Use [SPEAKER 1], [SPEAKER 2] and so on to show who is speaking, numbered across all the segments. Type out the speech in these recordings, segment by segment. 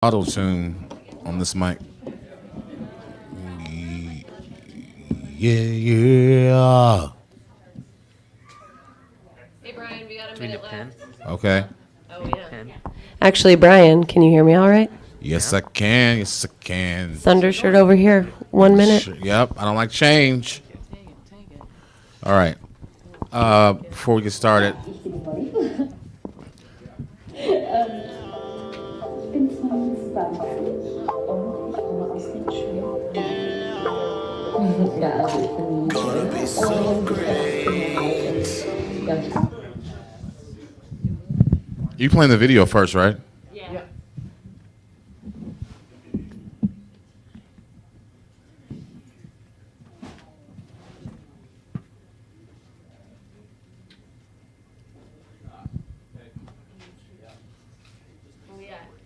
[SPEAKER 1] Auto tune on this mic. Yeah.
[SPEAKER 2] Hey Brian, we got a minute left.
[SPEAKER 1] Okay.
[SPEAKER 2] Oh yeah. Actually, Brian, can you hear me all right?
[SPEAKER 1] Yes, I can. Yes, I can.
[SPEAKER 2] Thunder shirt over here. 1 minute.
[SPEAKER 1] Yep. I don't like change. All right. Before we get started.
[SPEAKER 3] Gonna be so great.
[SPEAKER 1] You playing the video first, right?
[SPEAKER 2] Yeah.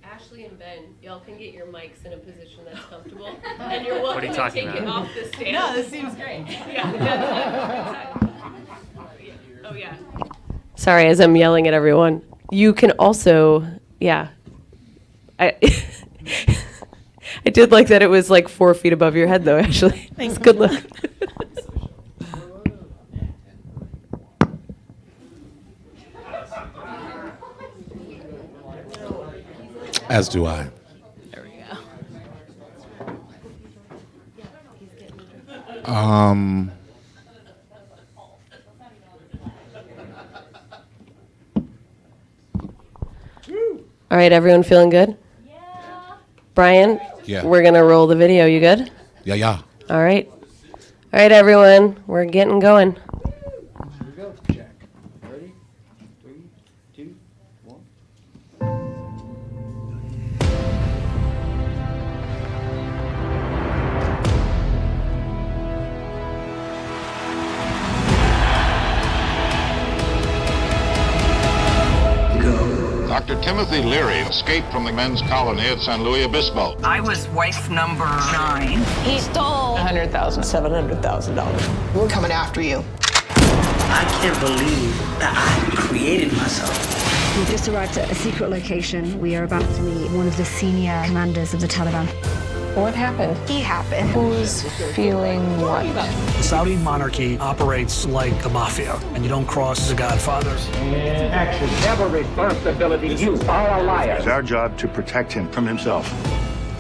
[SPEAKER 2] Ashley and Ben, y'all can get your mics in a position that's comfortable, and you're welcome to take it off the stand.
[SPEAKER 4] No, this seems great.
[SPEAKER 2] Yeah. Oh yeah. Sorry, as I'm yelling at everyone, you can also, yeah. I I did like that it was like 4 feet above your head, though. Actually, it's a good look.
[SPEAKER 1] As do I.
[SPEAKER 4] There we go. All right, everyone feeling good? Yeah. Brian?
[SPEAKER 1] Yeah.
[SPEAKER 2] We're going to roll the video. You good?
[SPEAKER 1] Yeah.
[SPEAKER 2] All right. All right, everyone. We're getting going.
[SPEAKER 3] Here we go. Check. Ready? 3, 2, 1.
[SPEAKER 5] Dr. Timothy Leary escaped from the men's colony at San Luis Obispo.
[SPEAKER 6] I was wife number 9.
[SPEAKER 4] He stole
[SPEAKER 7] $700,000.
[SPEAKER 8] We're coming after you.
[SPEAKER 6] I can't believe that I created myself.
[SPEAKER 9] We've just arrived at a secret location. We are about to meet one of the senior commanders of the Taliban.
[SPEAKER 8] What happened?
[SPEAKER 9] He happened.
[SPEAKER 8] Who's feeling what?
[SPEAKER 10] The Saudi monarchy operates like the mafia, and you don't cross the godfathers.
[SPEAKER 11] Action. Never responsibility. You are a liar.
[SPEAKER 5] It's our job to protect him from himself.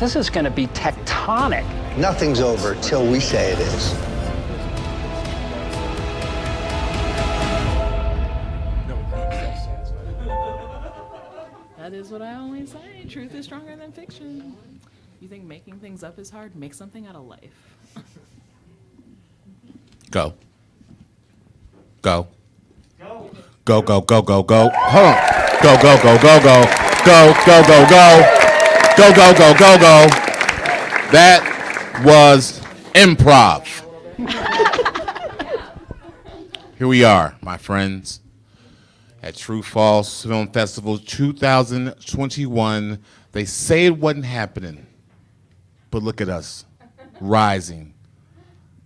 [SPEAKER 11] This is going to be tectonic.
[SPEAKER 12] Nothing's over till we say it is.
[SPEAKER 4] That is what I always say. Truth is stronger than fiction. You think making things up is hard? Make something out of life.
[SPEAKER 1] Go. Go. Go. Go. Hold on. Go. Go. That was improv. Here we are, my friends, at True False Film Festival 2021. They say it wasn't happening, but look at us, rising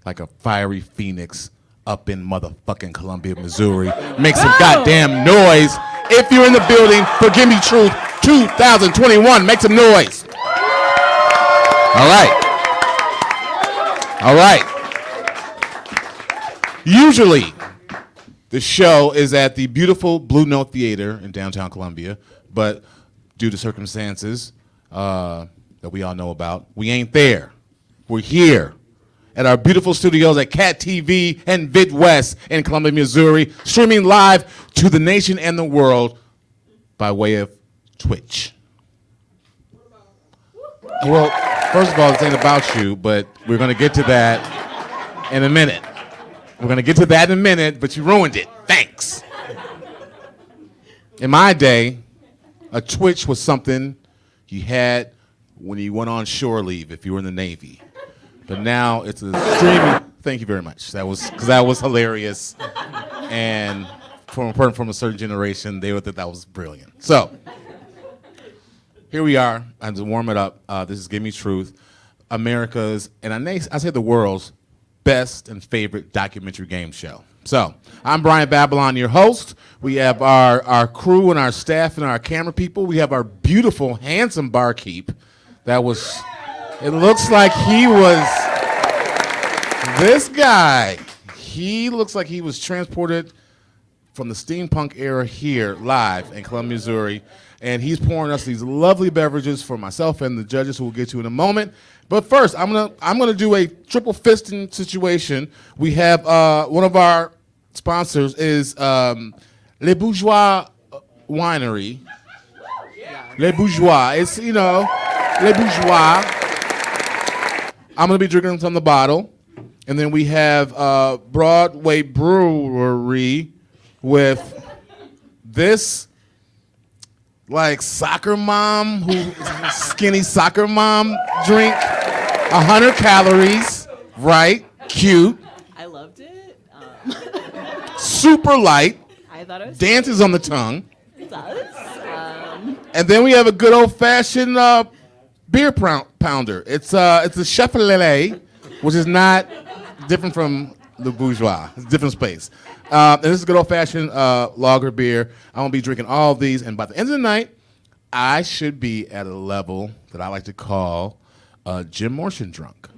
[SPEAKER 1] like a fiery phoenix up in motherfucking Columbia, Missouri. Make some goddamn noise if you're in the building for Gimme Truth 2021. Make some noise. All right. Usually, the show is at the beautiful Blue Note Theater in downtown Columbia, but due to circumstances that we all know about, we ain't there. We're here at our beautiful studios at CAT TV and Vidwest in Columbia, Missouri, streaming live to the nation and the world by way of Twitch. Well, first of all, this ain't about you, but we're going to get to that in a minute. But you ruined it. Thanks. In my day, a Twitch was something you had when you went on shore leave if you were in the Navy. But now it's a streaming. Thank you very much. That was hilarious. And from a person from a certain generation, they would think that was brilliant. So here we are. I'm to warm it up. This is Gimme Truth, America's, and I say the world's best and favorite documentary game show. So, I'm Brian Babylon, your host. We have our crew and our staff and our camera people. We have our beautiful, handsome barkeep. It looks like he was, this guy, he looks like he was transported from the steampunk era here live in Columbia, Missouri. And he's pouring us these lovely beverages for myself and the judges, who we'll get to in a moment. But first, I'm gonna do a triple fisting situation. We have one of our sponsors is Le Bourgeois Winery. Le Bourgeois. It's, Le Bourgeois. I'm going to be drinking from the bottle. And then we have Broadway Brewery with this, like, skinny soccer mom drink. 100 calories, right? Cute.
[SPEAKER 4] I loved it.
[SPEAKER 1] Super light.
[SPEAKER 4] I thought it was
[SPEAKER 1] dances on the tongue.
[SPEAKER 4] It does.
[SPEAKER 1] And then we have a good old-fashioned beer pounder. It's a Chevrolet, which is not different from the Bourgeois. It's a different space. And this is good old-fashioned lager beer. I'm going to be drinking all of these. And by the end of the night, I should be at a level that I like to call Jim Morrison drunk.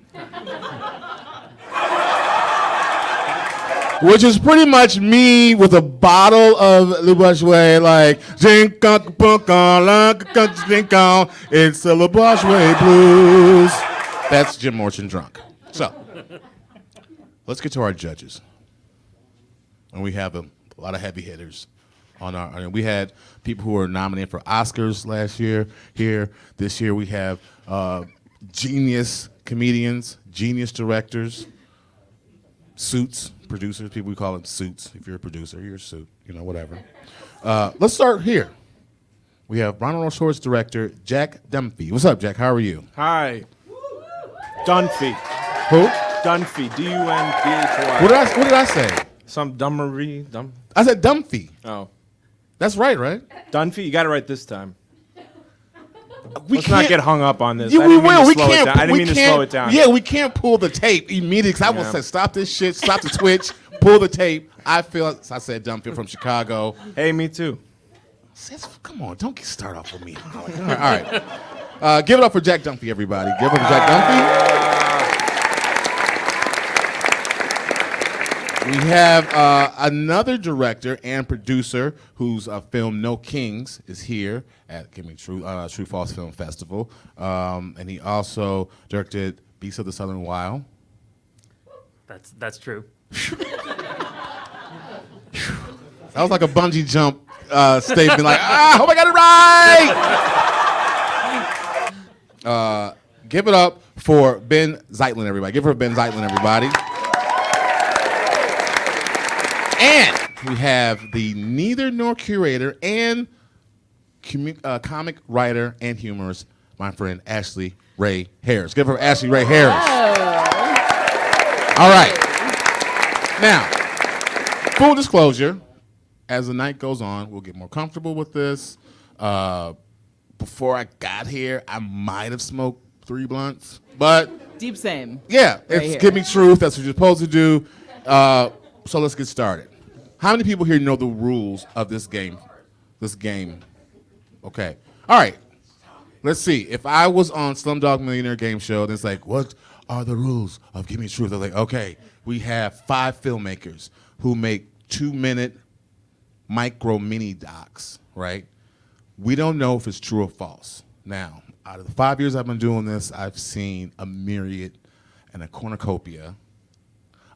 [SPEAKER 1] Which is pretty much me with a bottle of Le Bourgeois, like, it's the Le Bourgeois blues. That's Jim Morrison drunk. So, let's get to our judges. And we have a lot of heavy hitters on our. We had people who were nominated for Oscars last year. This year we have genius comedians, genius directors, suits, producers. People, we call them suits. If you're a producer, you're a suit. Whatever. Let's start here. We have Ronald Short's director, Jack Dunphy. What's up, Jack? How are you?
[SPEAKER 7] Hi. Dunphy.
[SPEAKER 1] Who?
[SPEAKER 7] Dunphy. D-U-N-P-H-Y.
[SPEAKER 1] What did I say?
[SPEAKER 7] Some dumbery.
[SPEAKER 1] I said Dunphy.
[SPEAKER 7] Oh.
[SPEAKER 1] That's right?
[SPEAKER 7] Dunphy, you got it right this time.
[SPEAKER 1] Let's
[SPEAKER 7] not get hung up on this.
[SPEAKER 1] Yeah, we will. We can't.
[SPEAKER 7] I didn't mean to slow it down.
[SPEAKER 1] Yeah, we can't pull the tape immediately. Because I will say, stop this shit. Stop the Twitch. Pull the tape. I said Dunphy from Chicago.
[SPEAKER 7] Hey, me too.
[SPEAKER 1] Come on, don't start off with me. All right. Give it up for Jack Dunphy, everybody. Give it up for Jack Dunphy. We have another director and producer whose film No Kings is here at Gimme Truth, True False Film Festival. And he also directed Beasts of the Southern Wild.
[SPEAKER 13] That's true.
[SPEAKER 1] That was like a bungee jump statement, like, I hope I got it right! Give it up for Ben Zeitlin, everybody. Give her Ben Zeitlin, everybody. And we have the neither nor curator and comic writer and humorist, my friend Ashley Ray Harris. Give her Ashley Ray Harris. All right. Now, full disclosure, as the night goes on, we'll get more comfortable with this. Before I got here, I might have smoked 3 blunts, but
[SPEAKER 4] deep same.
[SPEAKER 1] Yeah,
[SPEAKER 4] Right
[SPEAKER 1] it's
[SPEAKER 4] here.
[SPEAKER 1] Gimme Truth. That's what you're supposed to do. So let's get started. How many people here know the rules of this game? Okay. All right. Let's see. If I was on Slumdog Millionaire game show, and it's like, what are the rules of Gimme Truth? They're like, okay, we have 5 filmmakers who make 2-minute micro mini docs, right? We don't know if it's true or false. Now, out of the 5 years I've been doing this, I've seen a myriad and a cornucopia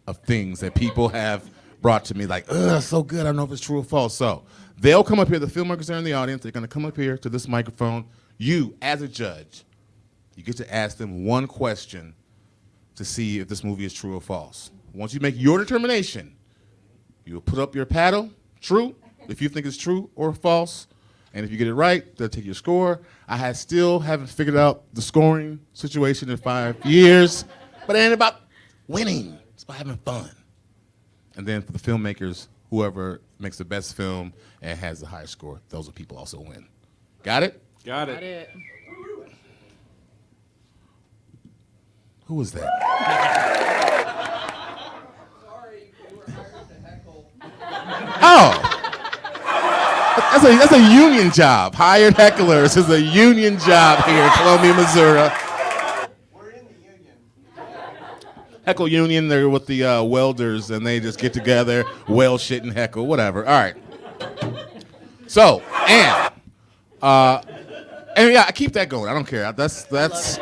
[SPEAKER 1] of things that people have brought to me, like, ugh, so good, I don't know if it's true or false. So they'll come up here, the filmmakers are in the audience, they're gonna come up here to this microphone. You, as a judge, you get to ask them one question to see if this movie is true or false. Once you make your determination, you'll put up your paddle, true, if you think it's true or false, and if you get it right, they'll take your score. I still haven't figured out the scoring situation in 5 years, but it ain't about winning, it's about having fun. And then for the filmmakers, whoever makes the best film and has the highest score, those are people also win. Got it?
[SPEAKER 7] Got it.
[SPEAKER 1] Who was that? Oh. That's a union job. Hired hecklers is a union job here in Columbia, Missouri. We're in the union. Heckle union, they're with the welders, and they just get together, weld shit and heckle, whatever. All right. So, and yeah, I keep that going. I don't care. That's a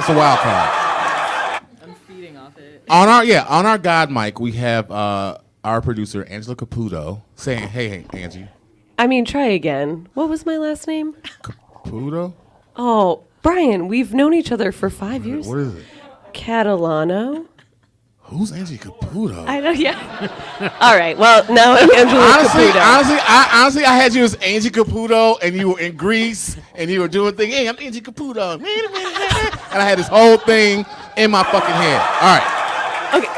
[SPEAKER 1] wild card.
[SPEAKER 4] I'm feeding off it.
[SPEAKER 1] On our God mic, we have our producer Angela Caputo saying, "Hey, Angie."
[SPEAKER 2] I mean, try again. What was my last name?
[SPEAKER 1] Caputo?
[SPEAKER 2] Oh, Brian, we've known each other for 5 years.
[SPEAKER 1] What is it?
[SPEAKER 2] Catalano.
[SPEAKER 1] Who's Angie Caputo?
[SPEAKER 2] I know, yeah. All right, well, now I'm Angela Caputo.
[SPEAKER 1] Honestly, I had you as Angie Caputo, and you were in Greece, and you were doing things. Hey, I'm Angie Caputo. And I had this whole thing in my fucking head. All right.
[SPEAKER 2] Okay,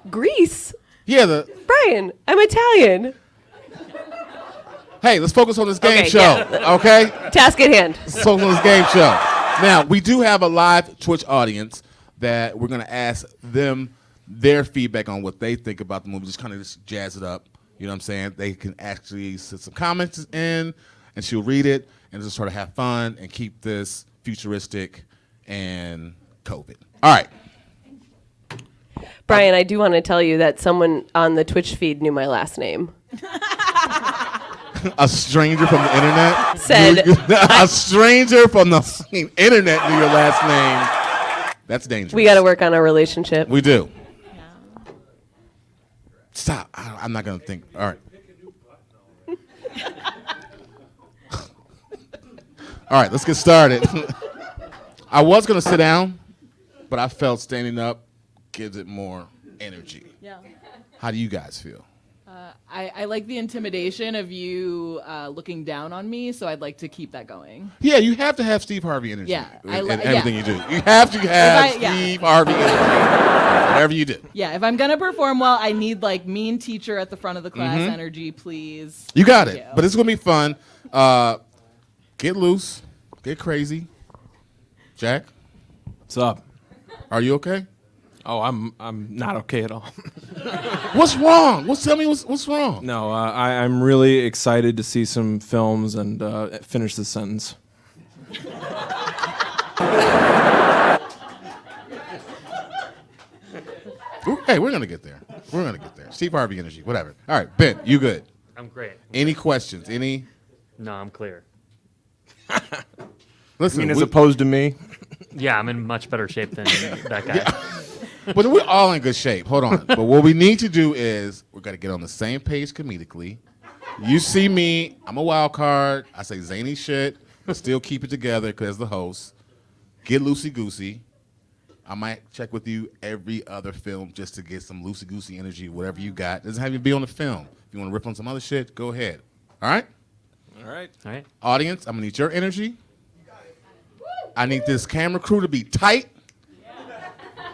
[SPEAKER 2] Greece?
[SPEAKER 1] Yeah,
[SPEAKER 2] Brian, I'm Italian.
[SPEAKER 1] Hey, let's focus on this game show, okay?
[SPEAKER 2] Task at hand.
[SPEAKER 1] Let's focus on this game show. Now, we do have a live Twitch audience that we're going to ask them their feedback on what they think about the movie. Just kind of just jazz it up. You know what I'm saying? They can actually send some comments in, and she'll read it, and just sort of have fun and keep this futuristic and COVID. All right.
[SPEAKER 2] Brian, I do want to tell you that someone on the Twitch feed knew my last name.
[SPEAKER 1] A stranger from the internet?
[SPEAKER 2] Said...
[SPEAKER 1] A stranger from the internet knew your last name. That's dangerous.
[SPEAKER 2] We got to work on our relationship.
[SPEAKER 1] We do. Yeah. Stop. I'm not going to think. All right. All right, let's get started. I was going to sit down, but I felt standing up gives it more energy.
[SPEAKER 4] Yeah.
[SPEAKER 1] How do you guys feel?
[SPEAKER 4] I like the intimidation of you looking down on me, so I'd like to keep that going.
[SPEAKER 1] Yeah, you have to have Steve Harvey energy
[SPEAKER 4] in
[SPEAKER 1] everything you do. You have to have Steve Harvey energy, whatever you do.
[SPEAKER 4] Yeah, if I'm going to perform well, I need like mean teacher at the front of the class energy, please.
[SPEAKER 1] You got it. But it's going to be fun. Get loose. Get crazy. Jack?
[SPEAKER 7] What's up?
[SPEAKER 1] Are you okay?
[SPEAKER 7] Oh, I'm not okay at all.
[SPEAKER 1] What's wrong? Tell me what's wrong.
[SPEAKER 7] No, I'm really excited to see some films and finish this sentence.
[SPEAKER 1] Hey, we're gonna get there. Steve Harvey energy, whatever. All right, Ben, you good?
[SPEAKER 13] I'm great.
[SPEAKER 1] Any questions? Any?
[SPEAKER 13] No, I'm clear.
[SPEAKER 1] Listen,
[SPEAKER 7] as opposed to me?
[SPEAKER 13] Yeah, I'm in much better shape than that guy.
[SPEAKER 1] Yeah. But we're all in good shape. Hold on. But what we need to do is we're gonna get on the same page comedically. You see me, I'm a wild card. I say zany shit, but still keep it together because the host. Get loosey-goosey. I might check with you every other film just to get some loosey-goosey energy, whatever you got. Doesn't have to be on the film. If you want to rip on some other shit, go ahead. All right?
[SPEAKER 7] All right.
[SPEAKER 1] Audience, I'm going to need your energy. I need this camera crew to be tight.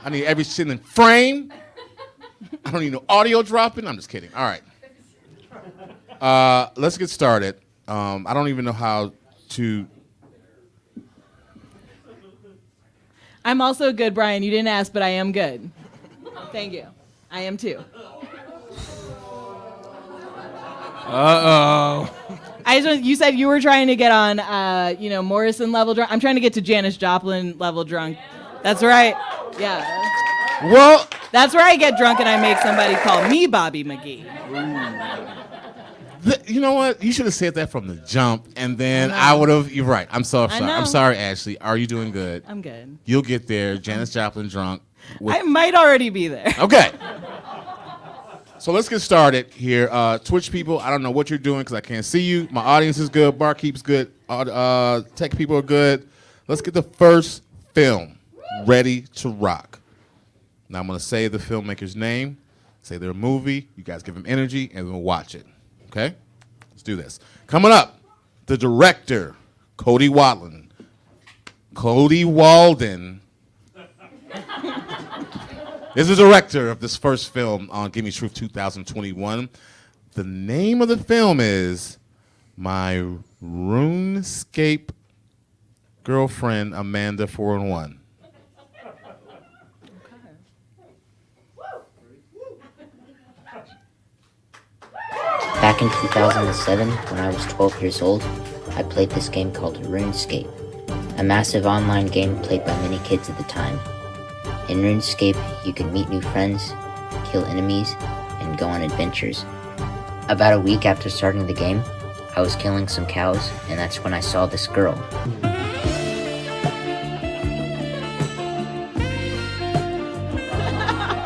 [SPEAKER 1] I need every shit in frame. I don't need no audio dropping. I'm just kidding. All right. Let's get started. I don't even know how to...
[SPEAKER 4] I'm also good, Brian. You didn't ask, but I am good. Thank you. I am too.
[SPEAKER 7] Uh-oh.
[SPEAKER 4] You said you were trying to get on, Morrison level drunk. I'm trying to get to Janis Joplin level drunk. That's right. Yeah.
[SPEAKER 1] Well,
[SPEAKER 4] that's where I get drunk and I make somebody call me Bobby McGee.
[SPEAKER 1] You know what? You should have said that from the jump, and then I would have. You're right. I'm so sorry. I'm sorry, Ashley. Are you doing good?
[SPEAKER 4] I'm good.
[SPEAKER 1] You'll get there. Janis Joplin drunk.
[SPEAKER 4] I might already be there.
[SPEAKER 1] Okay. So let's get started here. Twitch people, I don't know what you're doing because I can't see you. My audience is good. Barkeep's good. Tech people are good. Let's get the first film ready to rock. Now I'm going to say the filmmaker's name, say their movie. You guys give them energy, and we'll watch it. Okay? Let's do this. Coming up, the director, Cody Walden. Is the director of this first film on Gimme Truth 2021. The name of the film is My RuneScape Girlfriend Amanda 4-in-1.
[SPEAKER 14] Back in 2007, when I was 12 years old, I played this game called RuneScape, a massive online game played by many kids at the time. In RuneScape, you could meet new friends, kill enemies, and go on adventures. About a week after starting the game, I was killing some cows, and that's when I saw this girl.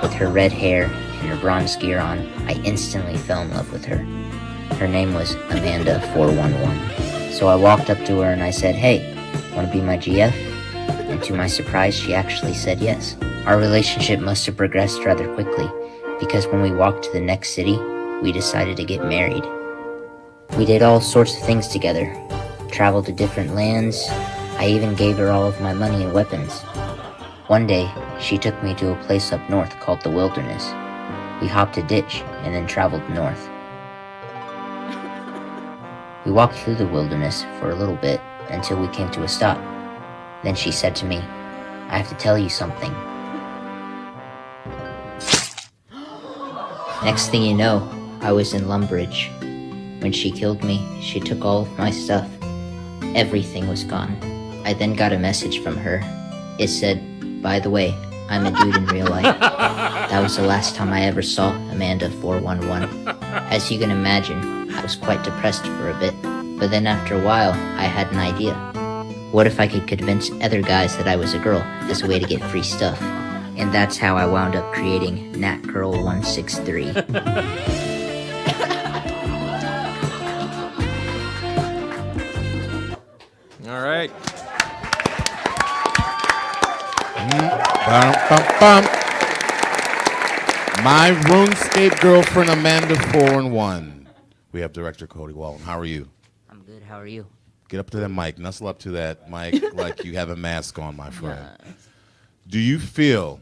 [SPEAKER 14] With her red hair and her bronze gear on, I instantly fell in love with her. Her name was Amanda 411. So I walked up to her and I said, "Hey, wanna be my GF?" And to my surprise, she actually said yes. Our relationship must have progressed rather quickly, because when we walked to the next city, we decided to get married. We did all sorts of things together, traveled to different lands. I even gave her all of my money and weapons. One day, she took me to a place up north called the Wilderness. We hopped a ditch and then traveled north. We walked through the wilderness for a little bit until we came to a stop. Then she said to me, "I have to tell you something." Next thing you know, I was in Lumbridge. When she killed me, she took all of my stuff. Everything was gone. I then got a message from her. It said, "By the way, I'm a dude in real life." That was the last time I ever saw Amanda 411. As you can imagine, I was quite depressed for a bit. But then after a while, I had an idea. What if I could convince other guys that I was a girl as a way to get free stuff? And that's how I wound up creating NatGirl163.
[SPEAKER 7] All right.
[SPEAKER 1] My RuneScape girlfriend, Amanda 411. We have director Cody Walton. How are you?
[SPEAKER 14] I'm good, how are you?
[SPEAKER 1] Get up to that mic. Nuzzle up to that mic like you have a mask on, my friend. Do you feel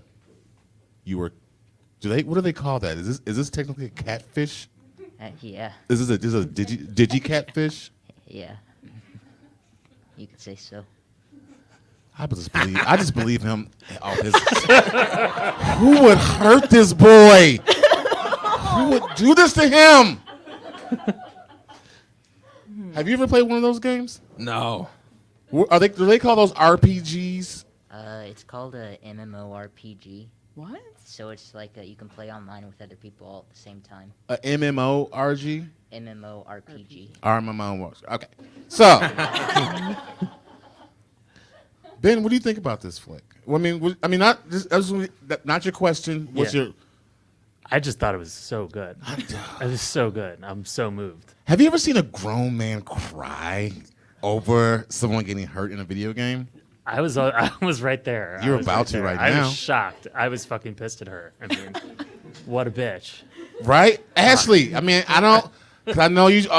[SPEAKER 1] you were? What do they call that? Is this technically a catfish?
[SPEAKER 14] Yeah.
[SPEAKER 1] Is this a digi catfish?
[SPEAKER 14] Yeah. You could say so.
[SPEAKER 1] I just believe him off his. Who would hurt this boy? Who would do this to him? Have you ever played one of those games?
[SPEAKER 7] No.
[SPEAKER 1] Do they call those RPGs?
[SPEAKER 14] It's called a MMORPG.
[SPEAKER 4] What?
[SPEAKER 14] So it's like you can play online with other people all at the same time.
[SPEAKER 1] A MMORG?
[SPEAKER 14] MMORPG.
[SPEAKER 1] RMMO. Okay. So, Ben, what do you think about this flick? Well, not your question. What's your?
[SPEAKER 13] I just thought it was so good. It was so good. I'm so moved.
[SPEAKER 1] Have you ever seen a grown man cry over someone getting hurt in a video game?
[SPEAKER 13] I was right there.
[SPEAKER 1] You're about to right now.
[SPEAKER 13] I was shocked. I was fucking pissed at her. I mean, what a bitch.
[SPEAKER 1] Right? Ashley, I mean, I don't, because I know you,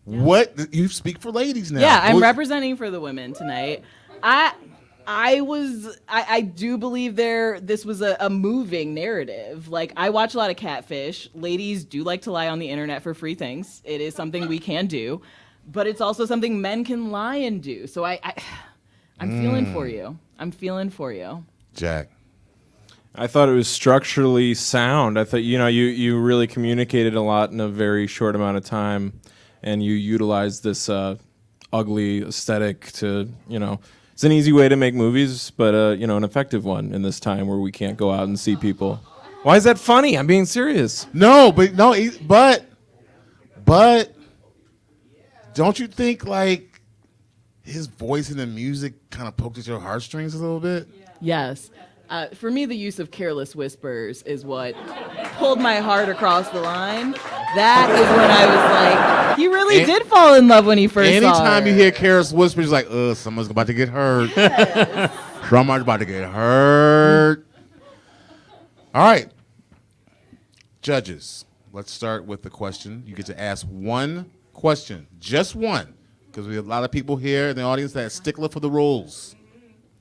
[SPEAKER 1] what? You speak for ladies now.
[SPEAKER 4] Yeah, I'm representing for the women tonight. I do believe this was a moving narrative. Like, I watch a lot of Catfish. Ladies do like to lie on the internet for free things. It is something we can do, but it's also something men can lie and do. So I'm feeling for you. I'm feeling for you.
[SPEAKER 1] Jack.
[SPEAKER 7] I thought it was structurally sound. I thought, you really communicated a lot in a very short amount of time, and you utilized this ugly aesthetic to, it's an easy way to make movies, but an effective one in this time where we can't go out and see people. Why is that funny? I'm being serious.
[SPEAKER 1] But don't you think like his voice and the music kind of poked at your heartstrings a little bit?
[SPEAKER 4] Yes. For me, the use of careless whispers is what pulled my heart across the line. That is when I was like, he really did fall in love when he first saw her.
[SPEAKER 1] Anytime you hear careless whispers, you're like, someone's about to get hurt. Yes. Someone's about to get hurt. All right. Judges, let's start with the question. You get to ask one question, just one, because we have a lot of people here in the audience that are stickler for the rules.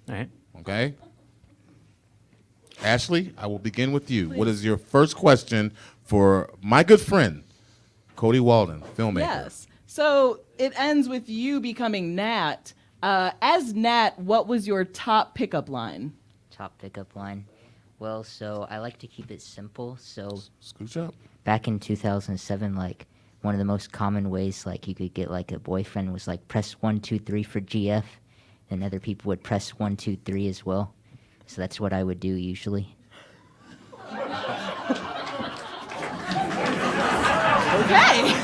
[SPEAKER 13] All right.
[SPEAKER 1] Okay? Ashley, I will begin with you. Please. What is your first question for my good friend, Cody Walden, filmmaker?
[SPEAKER 4] Yes. So it ends with you becoming Nat. As Nat, what was your top pickup line?
[SPEAKER 14] Top pickup line? Well, so I like to keep it simple. So
[SPEAKER 1] scooch up.
[SPEAKER 14] back in 2007, like one of the most common ways like you could get like a boyfriend was like press 1, 2, 3 for GF, and other people would press 1, 2, 3 as well. So that's what I would do usually.
[SPEAKER 4] Okay.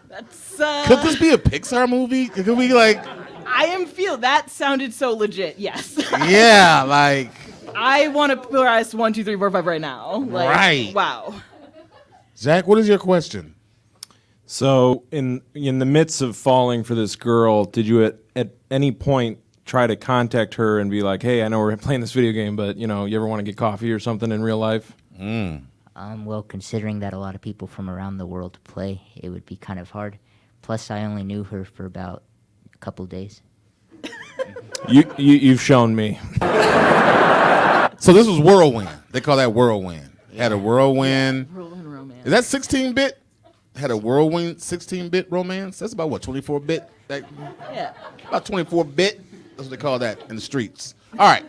[SPEAKER 4] That's.
[SPEAKER 1] Could this be a Pixar movie? Could we like?
[SPEAKER 4] That sounded so legit. Yes.
[SPEAKER 1] Yeah, like.
[SPEAKER 4] I want to press 1, 2, 3, 4, 5 right now. Like,
[SPEAKER 1] right.
[SPEAKER 4] Wow.
[SPEAKER 1] Zach, what is your question?
[SPEAKER 7] So in the midst of falling for this girl, did you at any point try to contact her and be like, hey, I know we're playing this video game, but you ever want to get coffee or something in real life?
[SPEAKER 14] Well, considering that a lot of people from around the world play, it would be kind of hard. Plus, I only knew her for about a couple days.
[SPEAKER 7] You've shown me.
[SPEAKER 1] So this was Whirlwind. They call that Whirlwind. Had a Whirlwind.
[SPEAKER 4] Whirlwind romance.
[SPEAKER 1] Is that 16-bit? Had a Whirlwind 16-bit romance? That's about what, 24-bit?
[SPEAKER 4] Yeah.
[SPEAKER 1] About 24-bit. That's what they call that in the streets. All right.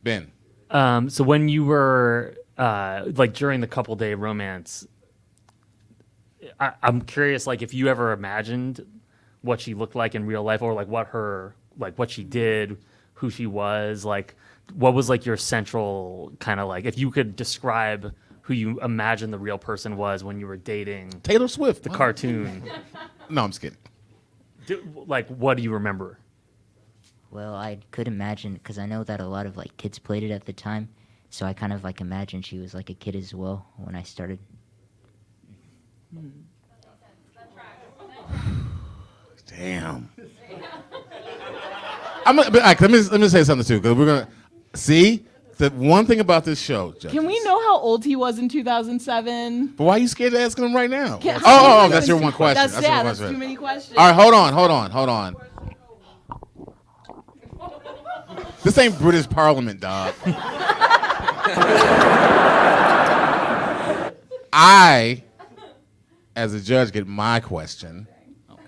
[SPEAKER 1] Ben.
[SPEAKER 13] So when you were like during the couple-day romance, I'm curious, like if you ever imagined what she looked like in real life, or like what she did, who she was, like what was like your central kind of like, if you could describe who you imagined the real person was when you were dating
[SPEAKER 1] Taylor Swift,
[SPEAKER 13] the cartoon.
[SPEAKER 1] No, I'm just kidding.
[SPEAKER 13] Like, what do you remember?
[SPEAKER 14] Well, I could imagine, because I know that a lot of like kids played it at the time, so I kind of like imagined she was like a kid as well when I started.
[SPEAKER 1] Damn. Let me say something too, because we're gonna see the one thing about this show. Judges.
[SPEAKER 4] Can we know how old he was in 2007?
[SPEAKER 1] But why are you scared to ask him right now?
[SPEAKER 4] Oh,
[SPEAKER 1] that's your one question.
[SPEAKER 4] That's too many questions.
[SPEAKER 1] All right, hold on. This ain't British Parliament, dog. I, as a judge, get my question. Okay.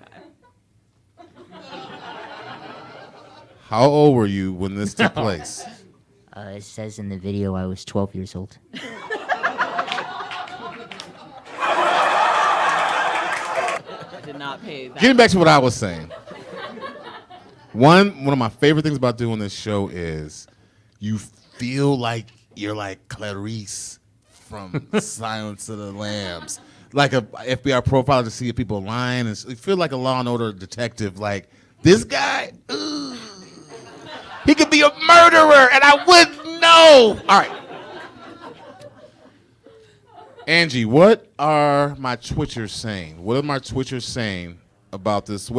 [SPEAKER 1] How old were you when this took place?
[SPEAKER 14] It says in the video I was 12 years old.
[SPEAKER 4] I did not pay that.
[SPEAKER 1] Getting back to what I was saying. One of my favorite things about doing this show is you feel like you're like Clarice from Silence of the Lambs. Like a FBI profiler to see if people lying. And you feel like a Law and Order detective. Like, this guy, he could be a murderer and I wouldn't know. All right. Angie, what are my Twitchers saying? What are my Twitchers saying about this?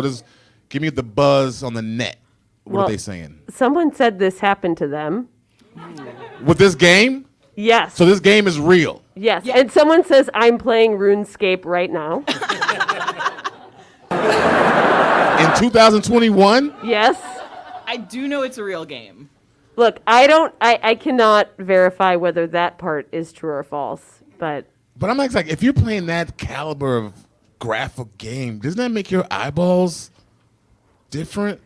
[SPEAKER 1] Give me the buzz on the net. What are they saying?
[SPEAKER 2] Someone said this happened to them.
[SPEAKER 1] With this game?
[SPEAKER 2] Yes.
[SPEAKER 1] So this game is real?
[SPEAKER 2] Yes. Yeah. And someone says, I'm playing RuneScape right now.
[SPEAKER 1] In 2021?
[SPEAKER 2] Yes.
[SPEAKER 4] I do know it's a real game.
[SPEAKER 2] Look, I cannot verify whether that part is true or false, but
[SPEAKER 1] I'm like, if you're playing that caliber of graphic game, doesn't that make your eyeballs different?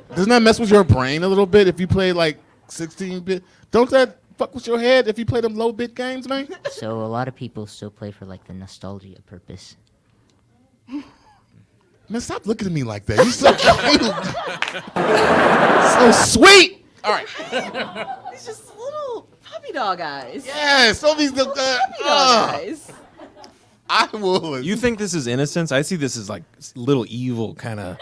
[SPEAKER 1] Doesn't that mess with your brain a little bit if you play like 16-bit? Don't that fuck with your head if you play them low-bit games, man?
[SPEAKER 14] So a lot of people still play for like the nostalgia purpose.
[SPEAKER 1] Man, stop looking at me like that. You're so cute. So sweet. All right.
[SPEAKER 4] It's just little puppy dog eyes.
[SPEAKER 1] Yes, all these little
[SPEAKER 4] puppy dog eyes.
[SPEAKER 1] I will.
[SPEAKER 7] You think this is innocence? I see this as like little evil kind of.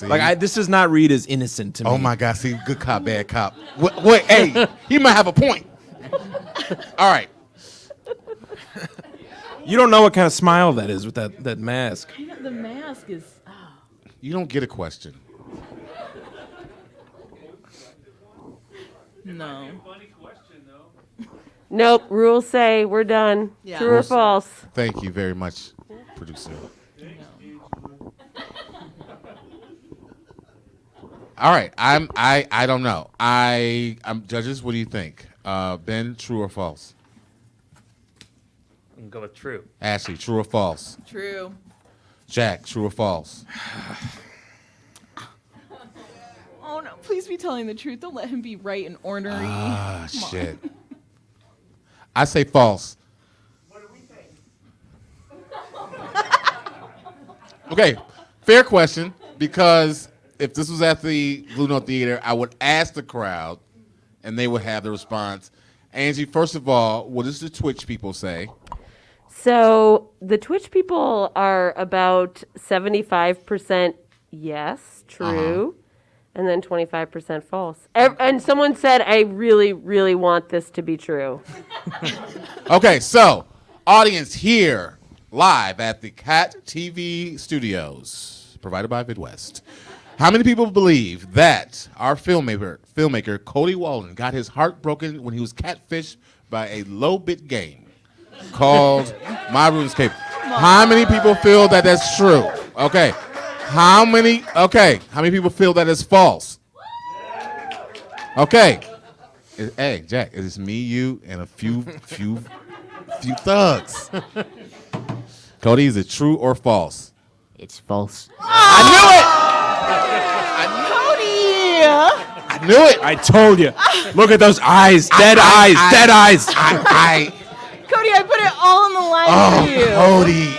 [SPEAKER 7] Like this does not read as innocent to me.
[SPEAKER 1] Oh my God! See, good cop, bad cop. Wait, hey, he might have a point. All right.
[SPEAKER 7] You don't know what kind of smile that is with that mask.
[SPEAKER 4] The mask is. Oh.
[SPEAKER 1] You don't get a question.
[SPEAKER 4] No.
[SPEAKER 2] Nope. Rules say we're done.
[SPEAKER 4] Yeah.
[SPEAKER 2] True or false?
[SPEAKER 1] Thank you very much, producer. All right, I don't know. I'm judges. What do you think, Ben? True or false?
[SPEAKER 13] I'm gonna go with true.
[SPEAKER 1] Ashley, true or false?
[SPEAKER 4] True.
[SPEAKER 1] Jack, true or false?
[SPEAKER 4] Oh no. Please be telling the truth. Don't let him be right and ornery.
[SPEAKER 1] Ah,
[SPEAKER 4] Come on.
[SPEAKER 1] shit. I say false. What do we think? Okay, fair question, because if this was at the Blue Note Theater, I would ask the crowd, and they would have the response. Angie, first of all, what does the Twitch people say?
[SPEAKER 2] So the Twitch people are about 75% yes, true, and then 25% false. And someone said, I really, really want this to be true.
[SPEAKER 1] Okay, so, audience here, live at the CAT TV studios, provided by Vidwest. How many people believe that our filmmaker Cody Walden got his heart broken when he was catfished by a low-bit game called My RuneScape? How many people feel that that's true? Okay. How many people feel that is false? Okay. Hey, Jack, it's me, you, and a few thugs. Cody, is it true or false?
[SPEAKER 14] It's false.
[SPEAKER 1] I knew it!
[SPEAKER 4] Cody!
[SPEAKER 1] I knew it!
[SPEAKER 7] I told you. Look at those eyes. Dead eyes.
[SPEAKER 4] Cody, I put it all on the line for you.
[SPEAKER 1] Cody,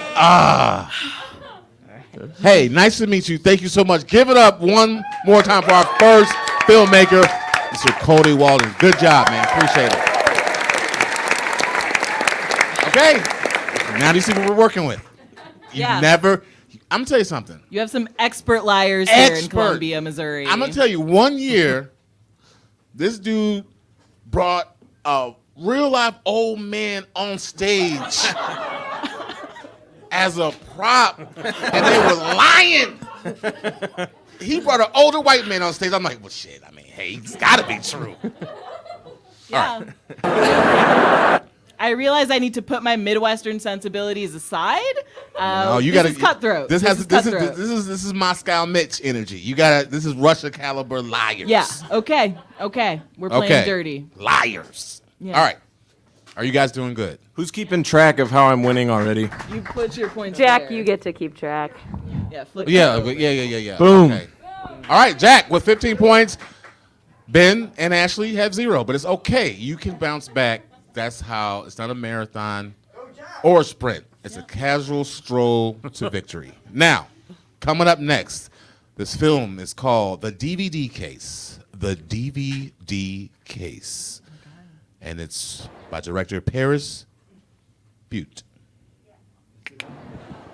[SPEAKER 1] Hey, nice to meet you. Thank you so much. Give it up one more time for our first filmmaker, Mr. Cody Walden. Good job, man. Appreciate it. Okay. Now do you see what we're working with? I'm going to tell you something.
[SPEAKER 4] You have some expert liars here in Columbia, Missouri.
[SPEAKER 1] I'm going to tell you, one year, this dude brought a real-life old man on stage as a prop, and they were lying. He brought an older white man on stage. I'm like, well, shit, I mean, hey, it's got to be true.
[SPEAKER 4] Yeah.
[SPEAKER 1] All right.
[SPEAKER 4] I realize I need to put my Midwestern sensibilities aside.
[SPEAKER 1] No, you
[SPEAKER 4] this
[SPEAKER 1] gotta,
[SPEAKER 4] is cutthroat.
[SPEAKER 1] This
[SPEAKER 4] cutthroat.
[SPEAKER 1] is Moscow Mitch energy. You gotta. This is Russia caliber liars.
[SPEAKER 4] Yeah. Okay. We're playing dirty.
[SPEAKER 1] Liars.
[SPEAKER 4] Yeah.
[SPEAKER 1] All right. Are you guys doing good?
[SPEAKER 7] Who's keeping track of how I'm winning already?
[SPEAKER 4] You put your points.
[SPEAKER 2] Jack,
[SPEAKER 4] there.
[SPEAKER 2] you get to keep track.
[SPEAKER 4] Yeah. Flip
[SPEAKER 1] Yeah.
[SPEAKER 4] it over.
[SPEAKER 1] Yeah.
[SPEAKER 7] Boom.
[SPEAKER 1] Okay. All right, Jack with 15 points. Ben and Ashley have 0, but it's okay. You can bounce back. That's how. It's not a marathon or a sprint. It's a casual stroll to victory. Now, coming up next, this film is called The DVD Case. The DVD Case. And it's by director Paris Butte.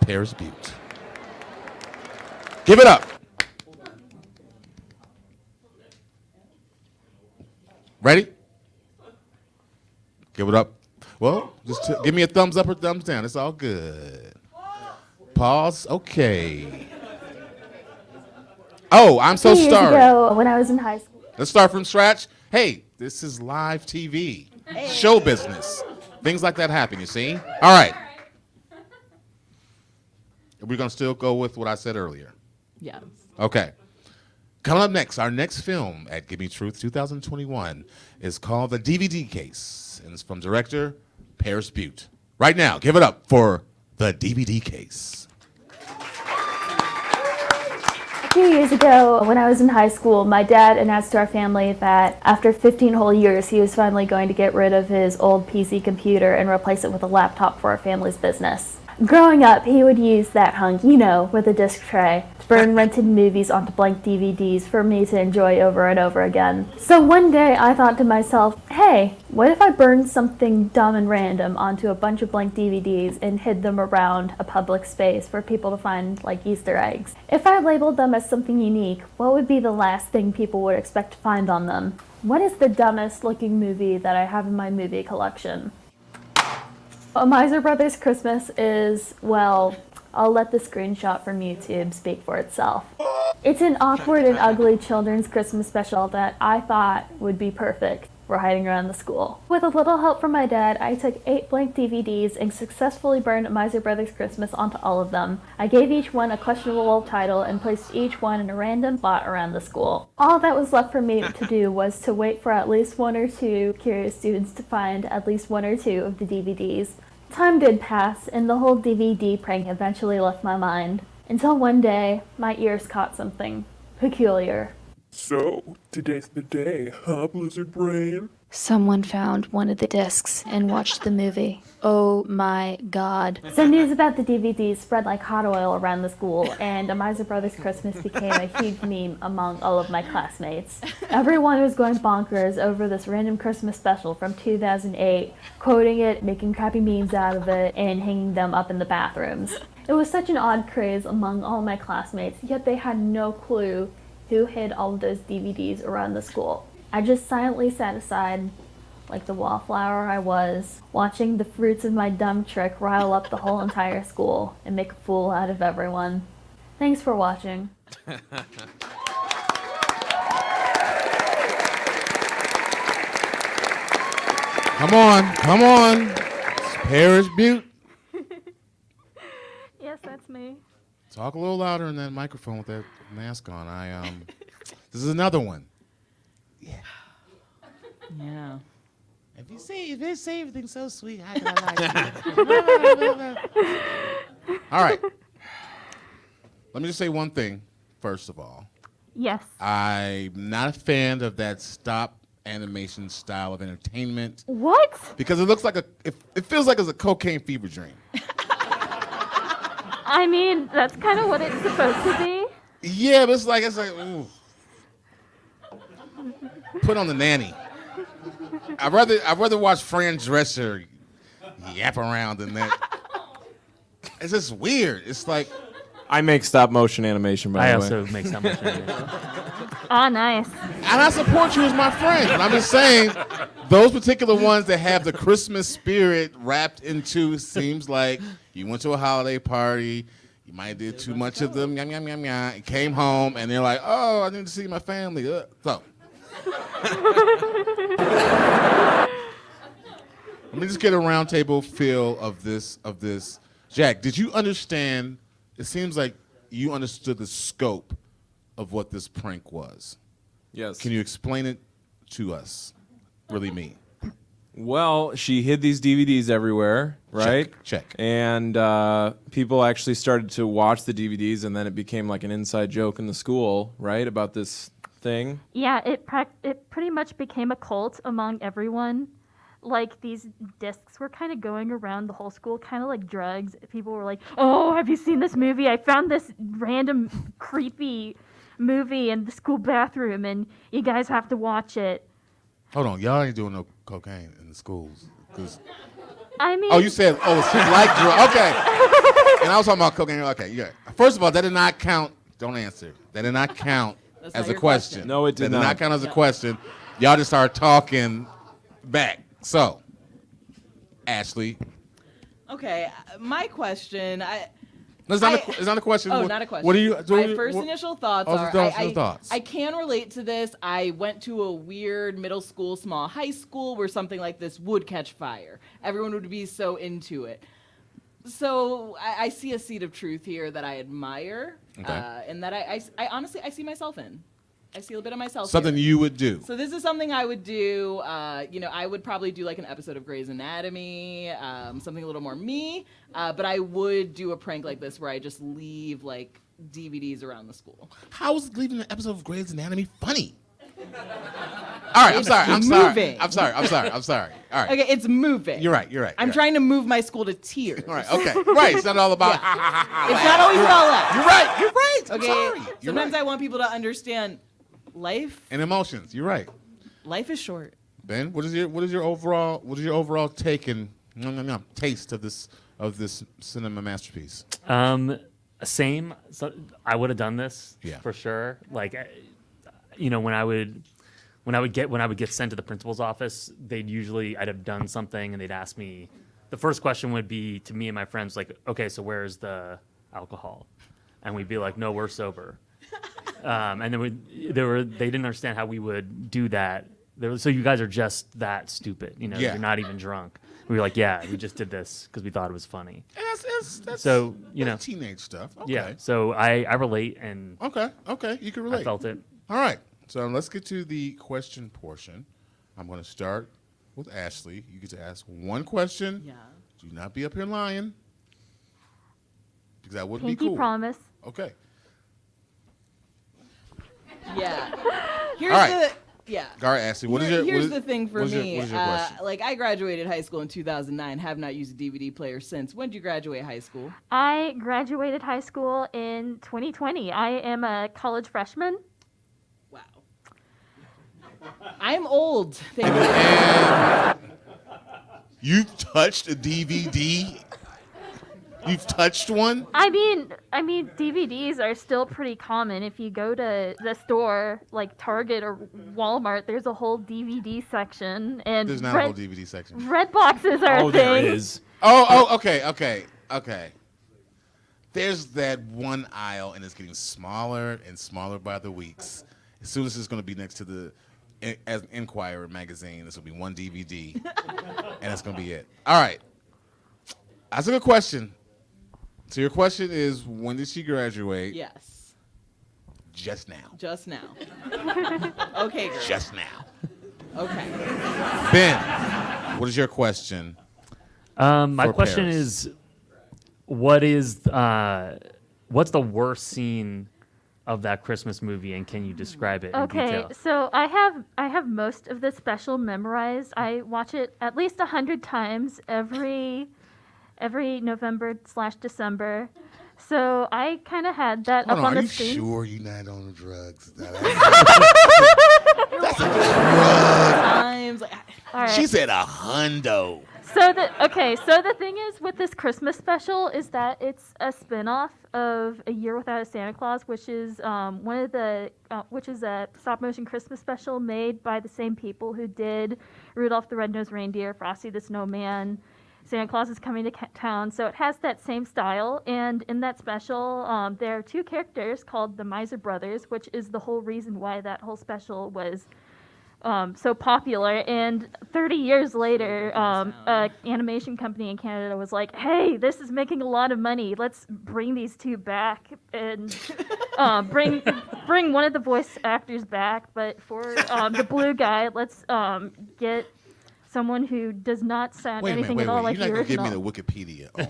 [SPEAKER 1] Paris Butte. Give it up. Ready? Give it up. Well, just give me a thumbs up or thumbs down. It's all good. Pause. Okay. Oh, I'm so
[SPEAKER 15] Years
[SPEAKER 1] sorry.
[SPEAKER 15] ago, when I was in high school.
[SPEAKER 1] Let's start from scratch. Hey, this is live TV, show business. Things like that happen, you see? All right. We're going to still go with what I said earlier.
[SPEAKER 4] Yeah.
[SPEAKER 1] Okay. Coming up next, our next film at Gimme Truth 2021 is called The DVD Case, and it's from director Paris Butte. Right now, give it up for The DVD Case.
[SPEAKER 15] A few years ago, when I was in high school, my dad announced to our family that after 15 whole years, he was finally going to get rid of his old PC computer and replace it with a laptop for our family's business. Growing up, he would use that hunk, with a disc tray, to burn rented movies onto blank DVDs for me to enjoy over and over again. So one day I thought to myself, hey, what if I burned something dumb and random onto a bunch of blank DVDs and hid them around a public space for people to find like Easter eggs? If I labeled them as something unique, what would be the last thing people would expect to find on them? What is the dumbest looking movie that I have in my movie collection? A Miser Brothers Christmas is, well, I'll let the screenshot from YouTube speak for itself. It's an awkward and ugly children's Christmas special that I thought would be perfect for hiding around the school. With a little help from my dad, I took 8 blank DVDs and successfully burned Miser Brothers Christmas onto all of them. I gave each one a questionable title and placed each one in a random spot around the school. All that was left for me to do was to wait for at least 1 or 2 curious students to find at least 1 or 2 of the DVDs. Time did pass, and the whole DVD prank eventually left my mind. Until one day, my ears caught something peculiar.
[SPEAKER 16] So, today's the day, huh, Blizzard Brain?
[SPEAKER 9] Someone found one of the discs and watched the movie. Oh my god.
[SPEAKER 15] So news about the DVDs spread like hot oil around the school, and A Miser Brothers Christmas became a huge meme among all of my classmates. Everyone was going bonkers over this random Christmas special from 2008, quoting it, making crappy memes out of it, and hanging them up in the bathrooms. It was such an odd craze among all my classmates, yet they had no clue who hid all of those DVDs around the school. I just silently sat aside, like the wallflower I was, watching the fruits of my dumb trick rile up the whole entire school and make a fool out of everyone. Thanks for watching.
[SPEAKER 1] Come on. It's Paris Butte.
[SPEAKER 17] Yes, that's me.
[SPEAKER 1] Talk a little louder in that microphone with that mask on. This is another one.
[SPEAKER 4] Yeah.
[SPEAKER 1] If you say everything so sweet, how can I like it? All right. Let me just say one thing, first of all.
[SPEAKER 17] Yes.
[SPEAKER 1] I'm not a fan of that stop animation style of entertainment.
[SPEAKER 17] What?
[SPEAKER 1] Because it looks like it feels like it's a cocaine fever dream.
[SPEAKER 17] I mean, that's kind of what it's supposed to be.
[SPEAKER 1] Yeah, but it's like, ooh. Put on the nanny. I'd rather watch Fran Drescher yap around than that. It's just weird. It's like
[SPEAKER 7] I make stop motion animation, by the way.
[SPEAKER 13] I also make stop motion animation.
[SPEAKER 17] Oh, nice.
[SPEAKER 1] And I support you as my friend. But I'm just saying, those particular ones that have the Christmas spirit wrapped into seems like you went to a holiday party, you might have did too much of them, yum, yum, yum, yum, came home, and they're like, oh, I need to see my family. So. Let me just get a roundtable feel of this. Jack, did you understand? It seems like you understood the scope of what this prank was.
[SPEAKER 7] Yes.
[SPEAKER 1] Can you explain it to us? Really me.
[SPEAKER 7] Well, she hid these DVDs everywhere, right?
[SPEAKER 1] Check.
[SPEAKER 7] And people actually started to watch the DVDs, and then it became like an inside joke in the school, right, about this thing.
[SPEAKER 17] Yeah, it pretty much became a cult among everyone. Like, these discs were kind of going around the whole school, kind of like drugs. People were like, oh, have you seen this movie? I found this random creepy movie in the school bathroom, and you guys have to watch it.
[SPEAKER 1] Hold on, y'all ain't doing no cocaine in the schools.
[SPEAKER 17] I mean...
[SPEAKER 1] Oh, you said, it's like drugs. Okay. And I was talking about cocaine. Okay, yeah. First of all, that did not count. Don't answer. That did not count as a question.
[SPEAKER 7] No, it did not.
[SPEAKER 1] That did not count as a question. Y'all just started talking back. So, Ashley.
[SPEAKER 4] Okay, my question.
[SPEAKER 1] It's not a question.
[SPEAKER 4] Oh, not a question.
[SPEAKER 1] What do you?
[SPEAKER 4] My first initial thoughts are.
[SPEAKER 1] Thoughts.
[SPEAKER 4] I can relate to this. I went to a weird middle school, small high school where something like this would catch fire. Everyone would be so into it. So I see a seed of truth here that I admire, and that I honestly I see myself in. I see a bit of myself.
[SPEAKER 1] Something
[SPEAKER 4] here.
[SPEAKER 1] you would do.
[SPEAKER 4] So this is something I would do. I would probably do like an episode of Grey's Anatomy, something a little more me. But I would do a prank like this where I just leave like DVDs around the school.
[SPEAKER 1] How is leaving an episode of Grey's Anatomy funny? All right, I'm sorry. All right.
[SPEAKER 4] Okay, it's moving.
[SPEAKER 1] You're right.
[SPEAKER 4] I'm trying to move my school to tears.
[SPEAKER 1] All right. Okay. Right. It's not all about.
[SPEAKER 4] It's not always about that.
[SPEAKER 1] You're right.
[SPEAKER 4] Okay.
[SPEAKER 1] I'm sorry.
[SPEAKER 4] Sometimes I want people to understand life
[SPEAKER 1] and emotions. You're right.
[SPEAKER 4] Life is short.
[SPEAKER 1] Ben, what is your overall take and taste of this cinema masterpiece?
[SPEAKER 13] Same. So I would have done this for sure. Like, when I would get sent to the principal's office, I'd have done something and they'd ask me. The first question would be to me and my friends, like, okay, so where's the alcohol? And we'd be like, no, we're sober. And then they didn't understand how we would do that. So you guys are just that stupid, You're not even drunk. We were like, yeah, we just did this because we thought it was funny.
[SPEAKER 1] That's
[SPEAKER 13] so
[SPEAKER 1] that's teenage stuff. Okay.
[SPEAKER 13] Yeah, so I relate and
[SPEAKER 1] okay, you can relate.
[SPEAKER 13] I felt it.
[SPEAKER 1] All right, so let's get to the question portion. I'm going to start with Ashley. You get to ask one question.
[SPEAKER 4] Yeah.
[SPEAKER 1] Do not be up here lying because that wouldn't be
[SPEAKER 17] Pinky
[SPEAKER 1] cool.
[SPEAKER 17] promise.
[SPEAKER 1] Okay.
[SPEAKER 4] Yeah. Here's
[SPEAKER 1] All right.
[SPEAKER 4] Yeah.
[SPEAKER 1] All right, Ashley, what is your
[SPEAKER 4] Here's the thing for
[SPEAKER 1] what is your-
[SPEAKER 4] me.
[SPEAKER 1] what is your question?
[SPEAKER 4] Like, I graduated high school in 2009, have not used a DVD player since. When did you graduate high school?
[SPEAKER 17] I graduated high school in 2020. I am a college freshman.
[SPEAKER 4] Wow. I'm old. Thank you.
[SPEAKER 1] You've touched a DVD? You've touched one?
[SPEAKER 17] I mean, DVDs are still pretty common. If you go to the store, like Target or Walmart, there's a whole DVD section, and
[SPEAKER 1] There's not a whole DVD section.
[SPEAKER 17] red boxes are a thing.
[SPEAKER 7] There is.
[SPEAKER 1] Okay. There's that one aisle, and it's getting smaller and smaller by the weeks. As soon as it's going to be next to the as an Inquirer magazine, this will be one DVD, and that's going to be it. All right. That's a good question. So your question is, when did she graduate?
[SPEAKER 4] Yes.
[SPEAKER 1] Just now.
[SPEAKER 4] Just now. Okay, girl.
[SPEAKER 1] Just now.
[SPEAKER 4] Okay.
[SPEAKER 1] Ben, what is your question?
[SPEAKER 13] My
[SPEAKER 1] for
[SPEAKER 13] question
[SPEAKER 1] Paris?
[SPEAKER 13] is, what's the worst scene of that Christmas movie, and can you describe it in
[SPEAKER 17] Okay,
[SPEAKER 13] detail?
[SPEAKER 17] so I have most of the special memorized. I watch it at least 100 times every November/December. So I kind of had that
[SPEAKER 1] Hold
[SPEAKER 17] up on
[SPEAKER 1] are
[SPEAKER 17] the
[SPEAKER 1] you
[SPEAKER 17] screen.
[SPEAKER 1] sure you're not on drugs? That's a drug.
[SPEAKER 4] Times.
[SPEAKER 17] All right.
[SPEAKER 1] She said a hundo.
[SPEAKER 17] So the thing is with this Christmas special is that it's a spin-off of A Year Without a Santa Claus, which is which is a stop-motion Christmas special made by the same people who did Rudolph the Red-Nosed Reindeer, Frosty the Snowman, Santa Claus is Coming to Town. So it has that same style, and in that special, there are two characters called the Miser Brothers, which is the whole reason why that whole special was so popular. And 30 years later, an animation company in Canada was like, hey, this is making a lot of money. Let's bring these two back and bring one of the voice actors back. But for the blue guy, let's get someone who does not sound anything at all like the
[SPEAKER 1] You're not
[SPEAKER 17] original.
[SPEAKER 1] going to give me the Wikipedia on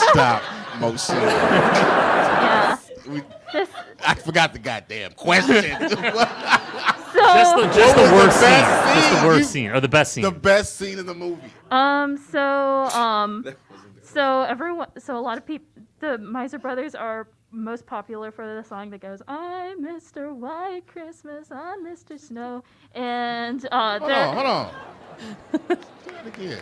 [SPEAKER 1] stop motion.
[SPEAKER 17] Yeah.
[SPEAKER 1] I forgot the goddamn question.
[SPEAKER 13] Just the worst scene. Just the worst scene, or the best scene.
[SPEAKER 1] The best scene in the movie.
[SPEAKER 17] So a lot of people, the Miser Brothers are most popular for the song that goes, I'm Mr. White Christmas, I'm Mr. Snow, and
[SPEAKER 1] Hold on. Again.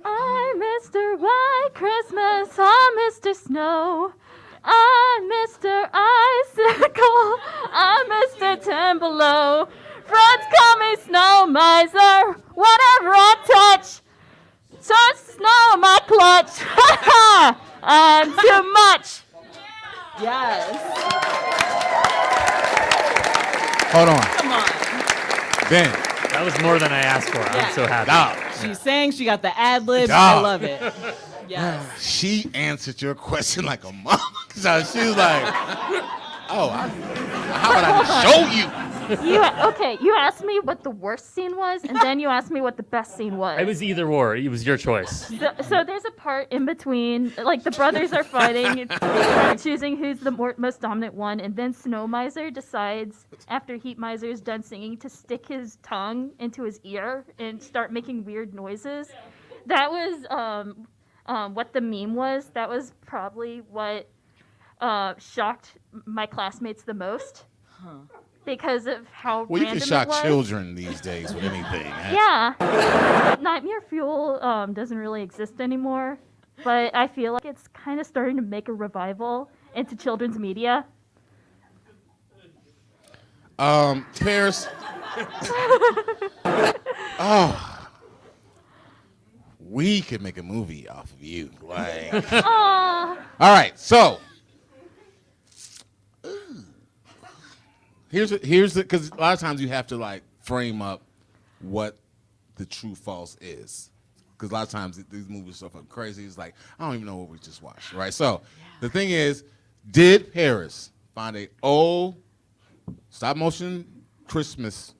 [SPEAKER 17] I'm Mr. White Christmas, I'm Mr. Snow, I'm Mr. Icicle, I'm Mr. Timberlow. Friends call me Snow Miser, whatever I touch turns to snow in my clutch. I'm too much.
[SPEAKER 4] Yes.
[SPEAKER 1] Hold on.
[SPEAKER 4] Come on.
[SPEAKER 1] Ben.
[SPEAKER 13] That was more than I asked for. I'm so happy.
[SPEAKER 4] She sang, she got the ad libs.
[SPEAKER 1] Dog.
[SPEAKER 4] I love it. Yes.
[SPEAKER 1] She answered your question like a mom. So she was like, how about I just show you?
[SPEAKER 17] You asked me what the worst scene was, and then you asked me what the best scene was.
[SPEAKER 13] It was either or. It was your choice.
[SPEAKER 17] So there's a part in between, like the brothers are fighting, choosing who's the most dominant one, and then Snow Miser decides, after Heat Miser is done singing, to stick his tongue into his ear and start making weird noises. That was what the meme was. That was probably what shocked my classmates the most.
[SPEAKER 4] Huh.
[SPEAKER 17] Because of how
[SPEAKER 1] Well, you can
[SPEAKER 17] random
[SPEAKER 1] shock
[SPEAKER 17] it was.
[SPEAKER 1] children these days with anything.
[SPEAKER 17] Yeah. Nightmare Fuel doesn't really exist anymore, but I feel like it's kind of starting to make a revival into children's media.
[SPEAKER 1] Paris. We could make a movie off of you. Like.
[SPEAKER 17] Aww.
[SPEAKER 1] All right, so. Here's the because a lot of times you have to like frame up what the true false is, because a lot of times these movies are so fucking crazy. It's like I don't even know what we just watched, right? So the thing is, did Paris find a old stop motion Christmas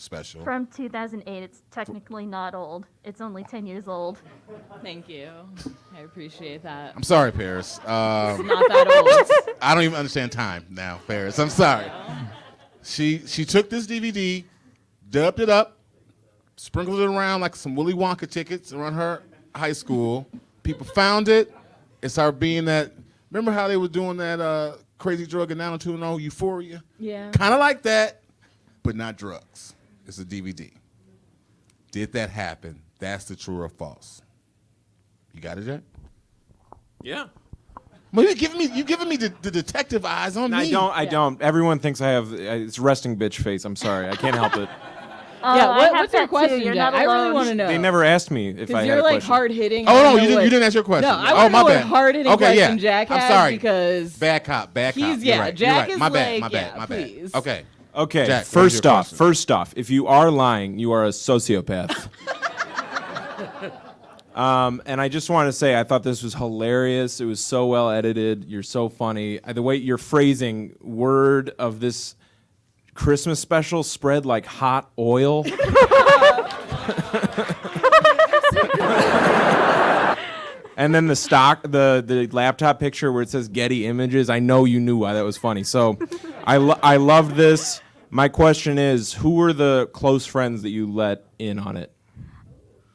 [SPEAKER 1] special.
[SPEAKER 17] From 2008. It's technically not old. It's only 10 years old.
[SPEAKER 4] Thank you. I appreciate that.
[SPEAKER 1] I'm sorry, Paris.
[SPEAKER 4] It's not that old.
[SPEAKER 1] I don't even understand time now, Paris. I'm sorry. She took this DVD, dubbed it up, sprinkled it around like some Willy Wonka tickets around her high school. People found it. It started being that. Remember how they were doing that crazy drug in 90210 Euphoria?
[SPEAKER 4] Yeah.
[SPEAKER 1] Kind of like that, but not drugs. It's a DVD. Did that happen? That's the true or false. You got it, Jack?
[SPEAKER 7] Yeah.
[SPEAKER 1] Well, you're giving me the detective eyes on me.
[SPEAKER 7] I don't. Everyone thinks I have it's resting bitch face. I'm sorry. I can't help it.
[SPEAKER 4] What's your question,
[SPEAKER 17] You're
[SPEAKER 4] Jack?
[SPEAKER 17] not
[SPEAKER 4] I really
[SPEAKER 17] alone.
[SPEAKER 4] want to know.
[SPEAKER 7] They never asked me if I
[SPEAKER 4] Because
[SPEAKER 7] had
[SPEAKER 4] you're
[SPEAKER 7] a
[SPEAKER 4] like
[SPEAKER 7] question.
[SPEAKER 4] hard hitting.
[SPEAKER 1] Oh, no, you didn't ask your question.
[SPEAKER 4] No, I
[SPEAKER 1] Oh,
[SPEAKER 4] want
[SPEAKER 1] my
[SPEAKER 4] to know
[SPEAKER 1] bad.
[SPEAKER 4] what hard hitting
[SPEAKER 1] Okay,
[SPEAKER 4] question
[SPEAKER 1] yeah.
[SPEAKER 4] Jack
[SPEAKER 1] I'm
[SPEAKER 4] has
[SPEAKER 1] sorry.
[SPEAKER 4] because
[SPEAKER 1] Bad cop.
[SPEAKER 4] he's
[SPEAKER 1] You're
[SPEAKER 4] yeah.
[SPEAKER 1] right,
[SPEAKER 4] Jack
[SPEAKER 1] you're
[SPEAKER 4] is
[SPEAKER 1] right. My
[SPEAKER 4] like
[SPEAKER 1] bad. My bad.
[SPEAKER 4] please.
[SPEAKER 1] Okay.
[SPEAKER 7] Okay,
[SPEAKER 1] Jack, what was your
[SPEAKER 7] first off, if you are lying, you are a sociopath. And I just want to say, I thought this was hilarious. It was so well edited. You're so funny. The way you're phrasing word of this Christmas special spread like hot oil. And then the laptop picture where it says Getty Images. I know you knew why that was funny. So I love this. My question is, who were the close friends that you let in on it?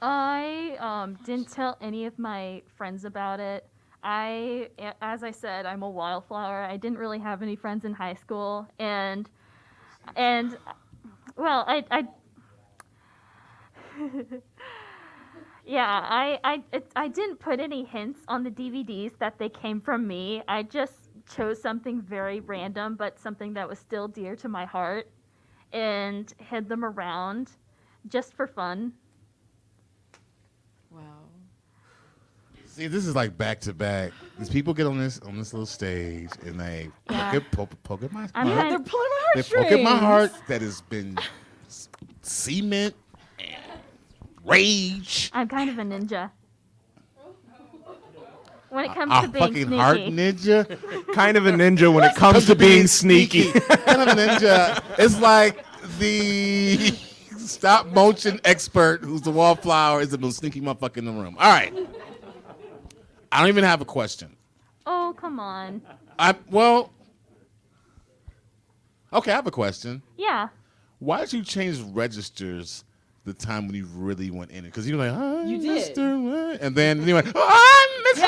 [SPEAKER 17] I didn't tell any of my friends about it. As I said, I'm a wildflower. I didn't really have any friends in high school, and well, I yeah, I didn't put any hints on the DVDs that they came from me. I just chose something very random, but something that was still dear to my heart, and hid them around just for fun.
[SPEAKER 4] Wow.
[SPEAKER 1] See, this is like back to back. These people get on this little stage and they poke at my
[SPEAKER 17] I'm
[SPEAKER 1] heart.
[SPEAKER 17] kind
[SPEAKER 4] They're
[SPEAKER 17] of,
[SPEAKER 4] pulling my
[SPEAKER 1] They
[SPEAKER 4] heartstrings.
[SPEAKER 1] poke at my heart that has been cement and rage.
[SPEAKER 17] I'm kind of a ninja. When it comes
[SPEAKER 1] A
[SPEAKER 17] to being
[SPEAKER 1] fucking
[SPEAKER 17] sneaky.
[SPEAKER 1] heart ninja.
[SPEAKER 7] Kind of a ninja when it comes to being sneaky.
[SPEAKER 1] Kind of a ninja. It's like the stop motion expert who's the wallflower is the most sneaky motherfucker in the room. All right. I don't even have a question.
[SPEAKER 17] Oh, come on.
[SPEAKER 1] Okay, I have a question.
[SPEAKER 17] Yeah.
[SPEAKER 1] Why did you change registers the time when you really went in it? Because you were like, oh,
[SPEAKER 4] You did.
[SPEAKER 1] Mr. And then you went, oh, Mr.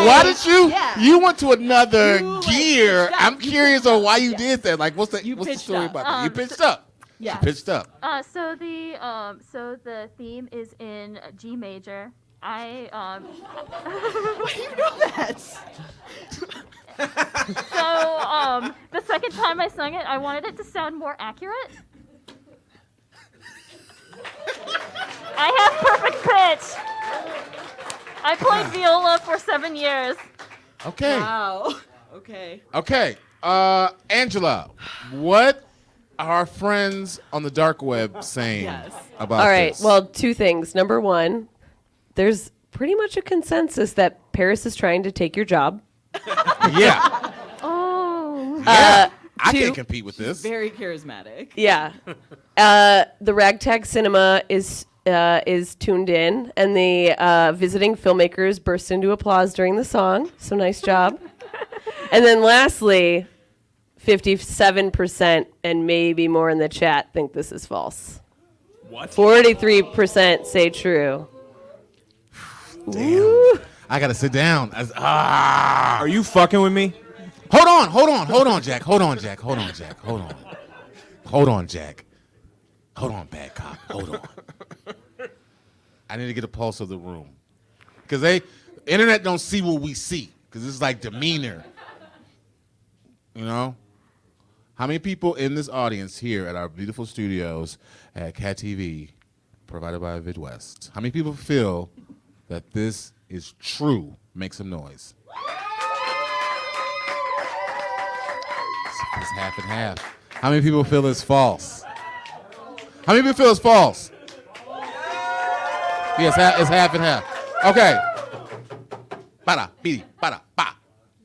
[SPEAKER 1] Why did you?
[SPEAKER 4] Yeah.
[SPEAKER 1] You went to another gear.
[SPEAKER 4] pitched up.
[SPEAKER 1] I'm curious on why you did that. Like, what's the
[SPEAKER 4] pitched
[SPEAKER 1] story
[SPEAKER 4] up.
[SPEAKER 1] about that? You pitched up.
[SPEAKER 4] Yeah.
[SPEAKER 1] You pitched up.
[SPEAKER 17] So the theme is in G major. I
[SPEAKER 4] Why do you know that?
[SPEAKER 17] So the second time I sung it, I wanted it to sound more accurate. I have perfect pitch. I played viola for 7 years.
[SPEAKER 1] Okay.
[SPEAKER 4] Wow. Okay.
[SPEAKER 1] Okay. Angela, what are our friends on the dark web saying about
[SPEAKER 2] All right.
[SPEAKER 1] this?
[SPEAKER 2] Well, two things. Number one, there's pretty much a consensus that Paris is trying to take your job.
[SPEAKER 1] Yeah.
[SPEAKER 17] Oh.
[SPEAKER 1] I
[SPEAKER 2] two-
[SPEAKER 1] can't compete with this.
[SPEAKER 4] Very charismatic.
[SPEAKER 2] Yeah. The Ragtag Cinema is tuned in, and the visiting filmmakers burst into applause during the song. So nice job. And then lastly, 57% and maybe more in the chat think this is false.
[SPEAKER 7] What?
[SPEAKER 2] 43% say true.
[SPEAKER 1] Damn.
[SPEAKER 2] Ooh.
[SPEAKER 1] I gotta sit down.
[SPEAKER 7] Are you fucking with me?
[SPEAKER 1] Hold on, Jack. Hold on, Jack, bad cop. Hold on. I need to get a pulse of the room. Because internet don't see what we see. Because it's like demeanor. You know? How many people in this audience here at our beautiful studios at CAT TV, provided by Vidwest, how many people feel that this is true? Make some noise. It's half and half. How many people feel it's false? How many people feel it's false? Yes, it's half and half. Okay. Bada, bidi, bada, ba.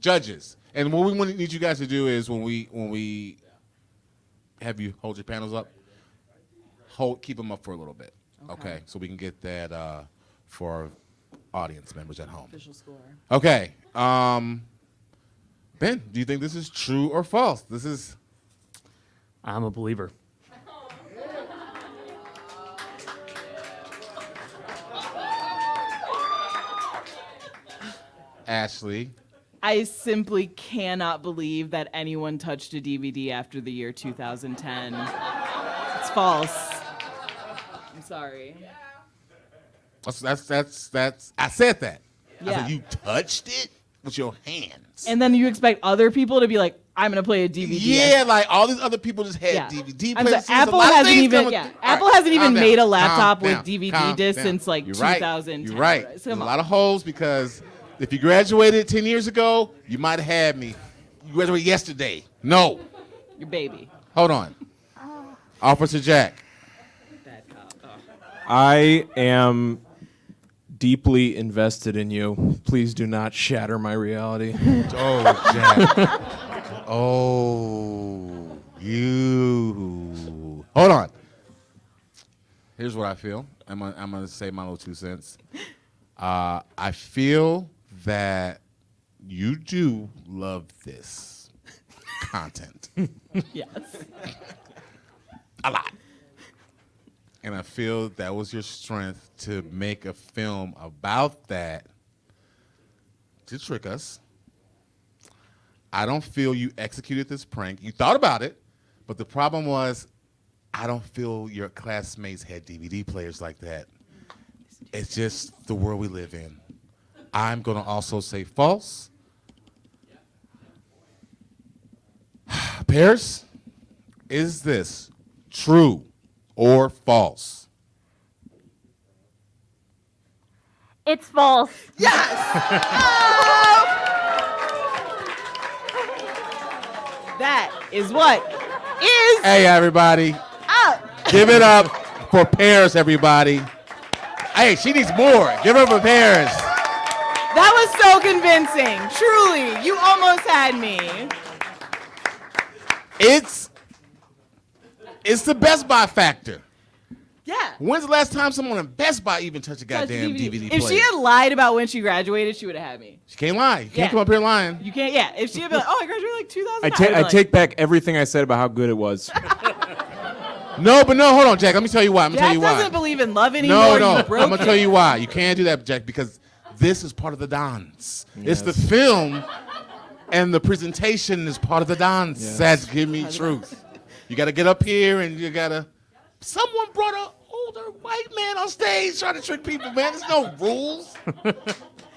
[SPEAKER 1] Judges. And what we need you guys to do is when we have you hold your panels up, keep them up for a little bit. Okay, so we can get that for our audience members at home.
[SPEAKER 4] Official score.
[SPEAKER 1] Okay. Ben, do you think this is true or false? This is.
[SPEAKER 13] I'm a believer.
[SPEAKER 1] Ashley.
[SPEAKER 4] I simply cannot believe that anyone touched a DVD after the year 2010. It's false. I'm sorry.
[SPEAKER 1] That's. I said that. I
[SPEAKER 4] Yeah.
[SPEAKER 1] said you touched it with your hands.
[SPEAKER 4] And then you expect other people to be like, I'm gonna play a DVD.
[SPEAKER 1] Yeah, like all these other people just had
[SPEAKER 4] Yeah.
[SPEAKER 1] DVD
[SPEAKER 4] I'm
[SPEAKER 1] players.
[SPEAKER 4] sorry, Apple hasn't even Apple hasn't even made a laptop with DVD discs since like
[SPEAKER 1] You're
[SPEAKER 4] 2010.
[SPEAKER 1] You're right.
[SPEAKER 4] So
[SPEAKER 1] There's
[SPEAKER 4] come
[SPEAKER 1] a
[SPEAKER 4] on.
[SPEAKER 1] lot of holes because if you graduated 10 years ago, you might have had me. You graduated yesterday. No.
[SPEAKER 4] Your baby.
[SPEAKER 1] Hold on. Officer Jack.
[SPEAKER 4] Bad cop. Oh.
[SPEAKER 7] I am deeply invested in you. Please do not shatter my reality.
[SPEAKER 1] Oh, Jack. Oh, you. Hold on. Here's what I feel. I'm gonna say my little 2 cents. I feel that you do love this content.
[SPEAKER 4] Yes.
[SPEAKER 1] A lot. And I feel that was your strength to make a film about that to trick us. I don't feel you executed this prank. You thought about it, but the problem was I don't feel your classmates had DVD players like that. It's just the world we live in. I'm going to also say false. Paris, is this true or false?
[SPEAKER 17] It's false.
[SPEAKER 4] That is what is
[SPEAKER 1] Hey, everybody.
[SPEAKER 4] up.
[SPEAKER 1] Give it up for Paris, everybody. Hey, she needs more. Give it up for Paris.
[SPEAKER 4] That was so convincing. Truly, you almost had me.
[SPEAKER 1] It's the Best Buy factor.
[SPEAKER 4] Yeah.
[SPEAKER 1] When's the last time someone in Best Buy even touched a goddamn DVD player?
[SPEAKER 4] If she had lied about when she graduated, she would have had me.
[SPEAKER 1] She can't lie. You can't
[SPEAKER 4] Yeah.
[SPEAKER 1] come up here lying.
[SPEAKER 4] You can't. Yeah. If she had been like, "Oh, I graduated like 2009,"
[SPEAKER 7] I take back everything I said about how good it was.
[SPEAKER 1] No, hold on, Jack. Let me tell you why. I'm gonna tell
[SPEAKER 4] Jack
[SPEAKER 1] you why.
[SPEAKER 4] doesn't believe in love anymore.
[SPEAKER 1] No,
[SPEAKER 4] You
[SPEAKER 1] I'm
[SPEAKER 4] broke
[SPEAKER 1] gonna
[SPEAKER 4] it.
[SPEAKER 1] tell you why. You can't do that, Jack, because this is part of the dance. It's the film, and the presentation is part of the dance.
[SPEAKER 7] Yes.
[SPEAKER 1] That's Gimme Truth. You gotta get up here, and you gotta. Someone brought an older white man on stage trying to trick people, man. There's no rules.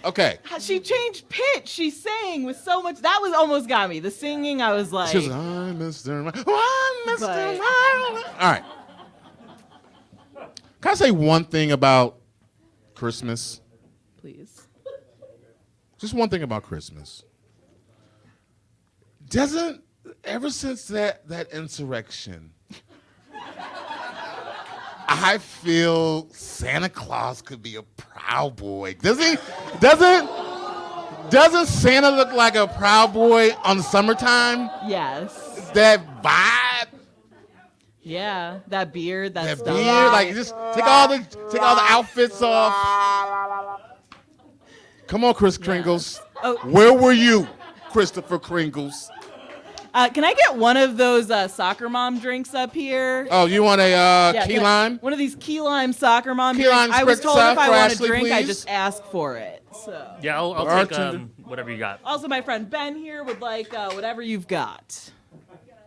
[SPEAKER 1] Okay.
[SPEAKER 4] She changed pitch. She sang with so much. That was almost got me. The singing, I was like,
[SPEAKER 1] She was like, I'm Mr. Right. Oh, I'm Mr. Right. All right. Can I say one thing about Christmas?
[SPEAKER 4] please.
[SPEAKER 1] Just one thing about Christmas. Doesn't, ever since that insurrection, I feel Santa Claus could be a Proud Boy. Doesn't Santa look like a Proud Boy on summertime?
[SPEAKER 4] Yes.
[SPEAKER 1] That vibe,
[SPEAKER 4] Yeah. That beard. That stuff.
[SPEAKER 1] beard, like just take all the outfits off. Come on, Kris Kringles.
[SPEAKER 4] Oh.
[SPEAKER 1] Where were you, Christopher Kringles?
[SPEAKER 4] Can I get one of those soccer mom drinks up here?
[SPEAKER 1] Oh, you want a
[SPEAKER 4] Yeah,
[SPEAKER 1] key
[SPEAKER 4] can I-
[SPEAKER 1] lime?
[SPEAKER 4] One of these key lime soccer mom
[SPEAKER 1] Key
[SPEAKER 4] drinks.
[SPEAKER 1] lime
[SPEAKER 4] I was
[SPEAKER 1] spritz
[SPEAKER 4] told if I
[SPEAKER 1] for
[SPEAKER 4] want a
[SPEAKER 1] Ashley,
[SPEAKER 4] drink, I
[SPEAKER 1] please.
[SPEAKER 4] just ask for it. So.
[SPEAKER 13] Yeah, I'll take
[SPEAKER 1] Bartender.
[SPEAKER 13] whatever you got.
[SPEAKER 4] Also, my friend Ben here would like whatever you've got.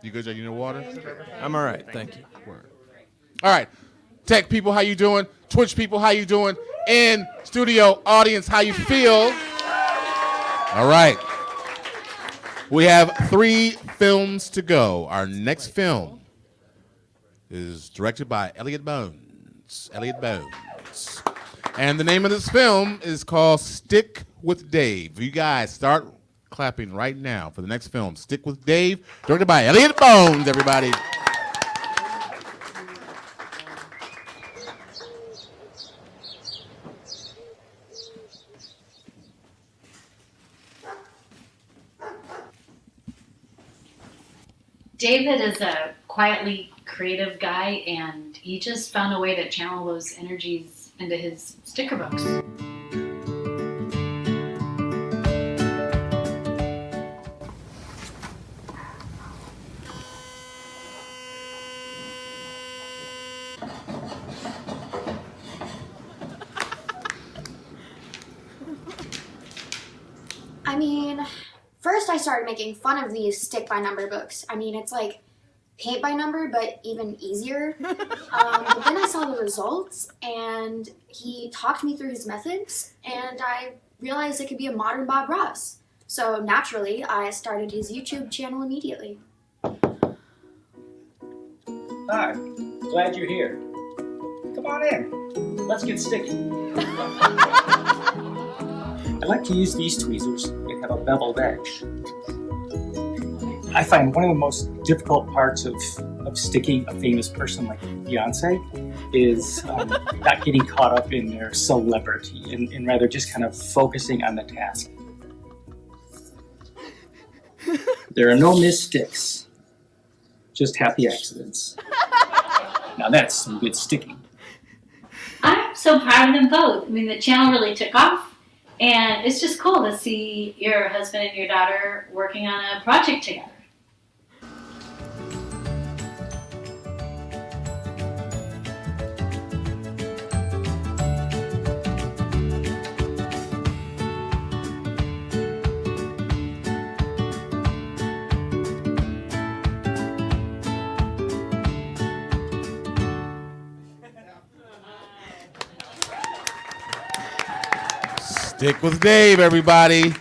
[SPEAKER 1] You good, Jack? You need water?
[SPEAKER 7] I'm all right, thank you.
[SPEAKER 1] All right. Tech people, how you doing? Twitch people, how you doing? In studio audience, how you feel? All right. We have 3 films to go. Our next film is directed by Elliot Bones. And the name of this film is called Stick with Dave. You guys start clapping right now for the next film, Stick with Dave, directed by Elliot Bones, everybody.
[SPEAKER 18] David is a quietly creative guy, and he just found a way to channel those energies into his sticker books.
[SPEAKER 19] I mean, first I started making fun of these stick by number books. I mean, it's like paint by number, but even easier. But then I saw the results, and he talked me through his methods, and I realized it could be a modern Bob Ross. So naturally, I started his YouTube channel immediately.
[SPEAKER 20] Hi, glad you're here. Come on in. Let's get sticky. I like to use these tweezers. They have a beveled edge. I find one of the most difficult parts of sticking a famous person like Beyonce is not getting caught up in their celebrity and rather just kind of focusing on the task. There are no missed sticks, just happy accidents. Now that's some good sticking.
[SPEAKER 21] I'm so proud of them both. I mean, the channel really took off, and it's just cool to see your husband and your daughter working on a project together.
[SPEAKER 1] Stick with Dave, everybody.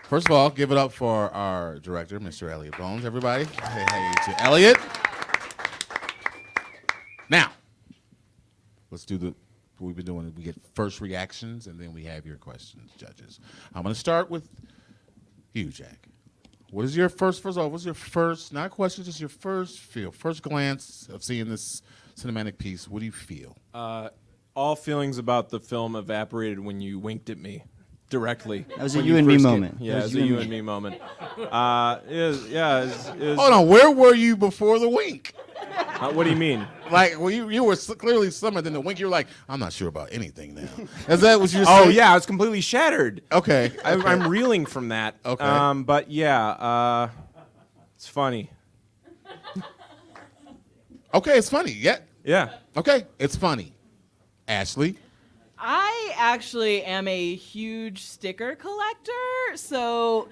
[SPEAKER 1] First of all, give it up for our director, Mr. Elliot Bones, everybody. Hey to Elliot. Now, let's do what we've been doing. We get first reactions, and then we have your questions, judges. I'm going to start with you, Jack. What is your first of all, what's your first, not a question, just your first feel, first glance of seeing this cinematic piece? What do you feel?
[SPEAKER 7] All feelings about the film evaporated when you winked at me directly.
[SPEAKER 22] That was a you and me moment.
[SPEAKER 7] Yeah, it was a you and me moment. It was,
[SPEAKER 1] Hold on, where were you before the wink?
[SPEAKER 7] What do you mean?
[SPEAKER 1] Like, well, you were clearly summoned in the wink. You were like, I'm not sure about anything now. Is that what you're saying?
[SPEAKER 7] Oh, yeah, I was completely shattered.
[SPEAKER 1] Okay.
[SPEAKER 7] I'm reeling from that.
[SPEAKER 1] Okay.
[SPEAKER 7] But yeah, it's funny.
[SPEAKER 1] Okay, it's funny. Yeah.
[SPEAKER 7] Yeah.
[SPEAKER 1] Okay, it's funny. Ashley?
[SPEAKER 4] I actually am a huge sticker collector, so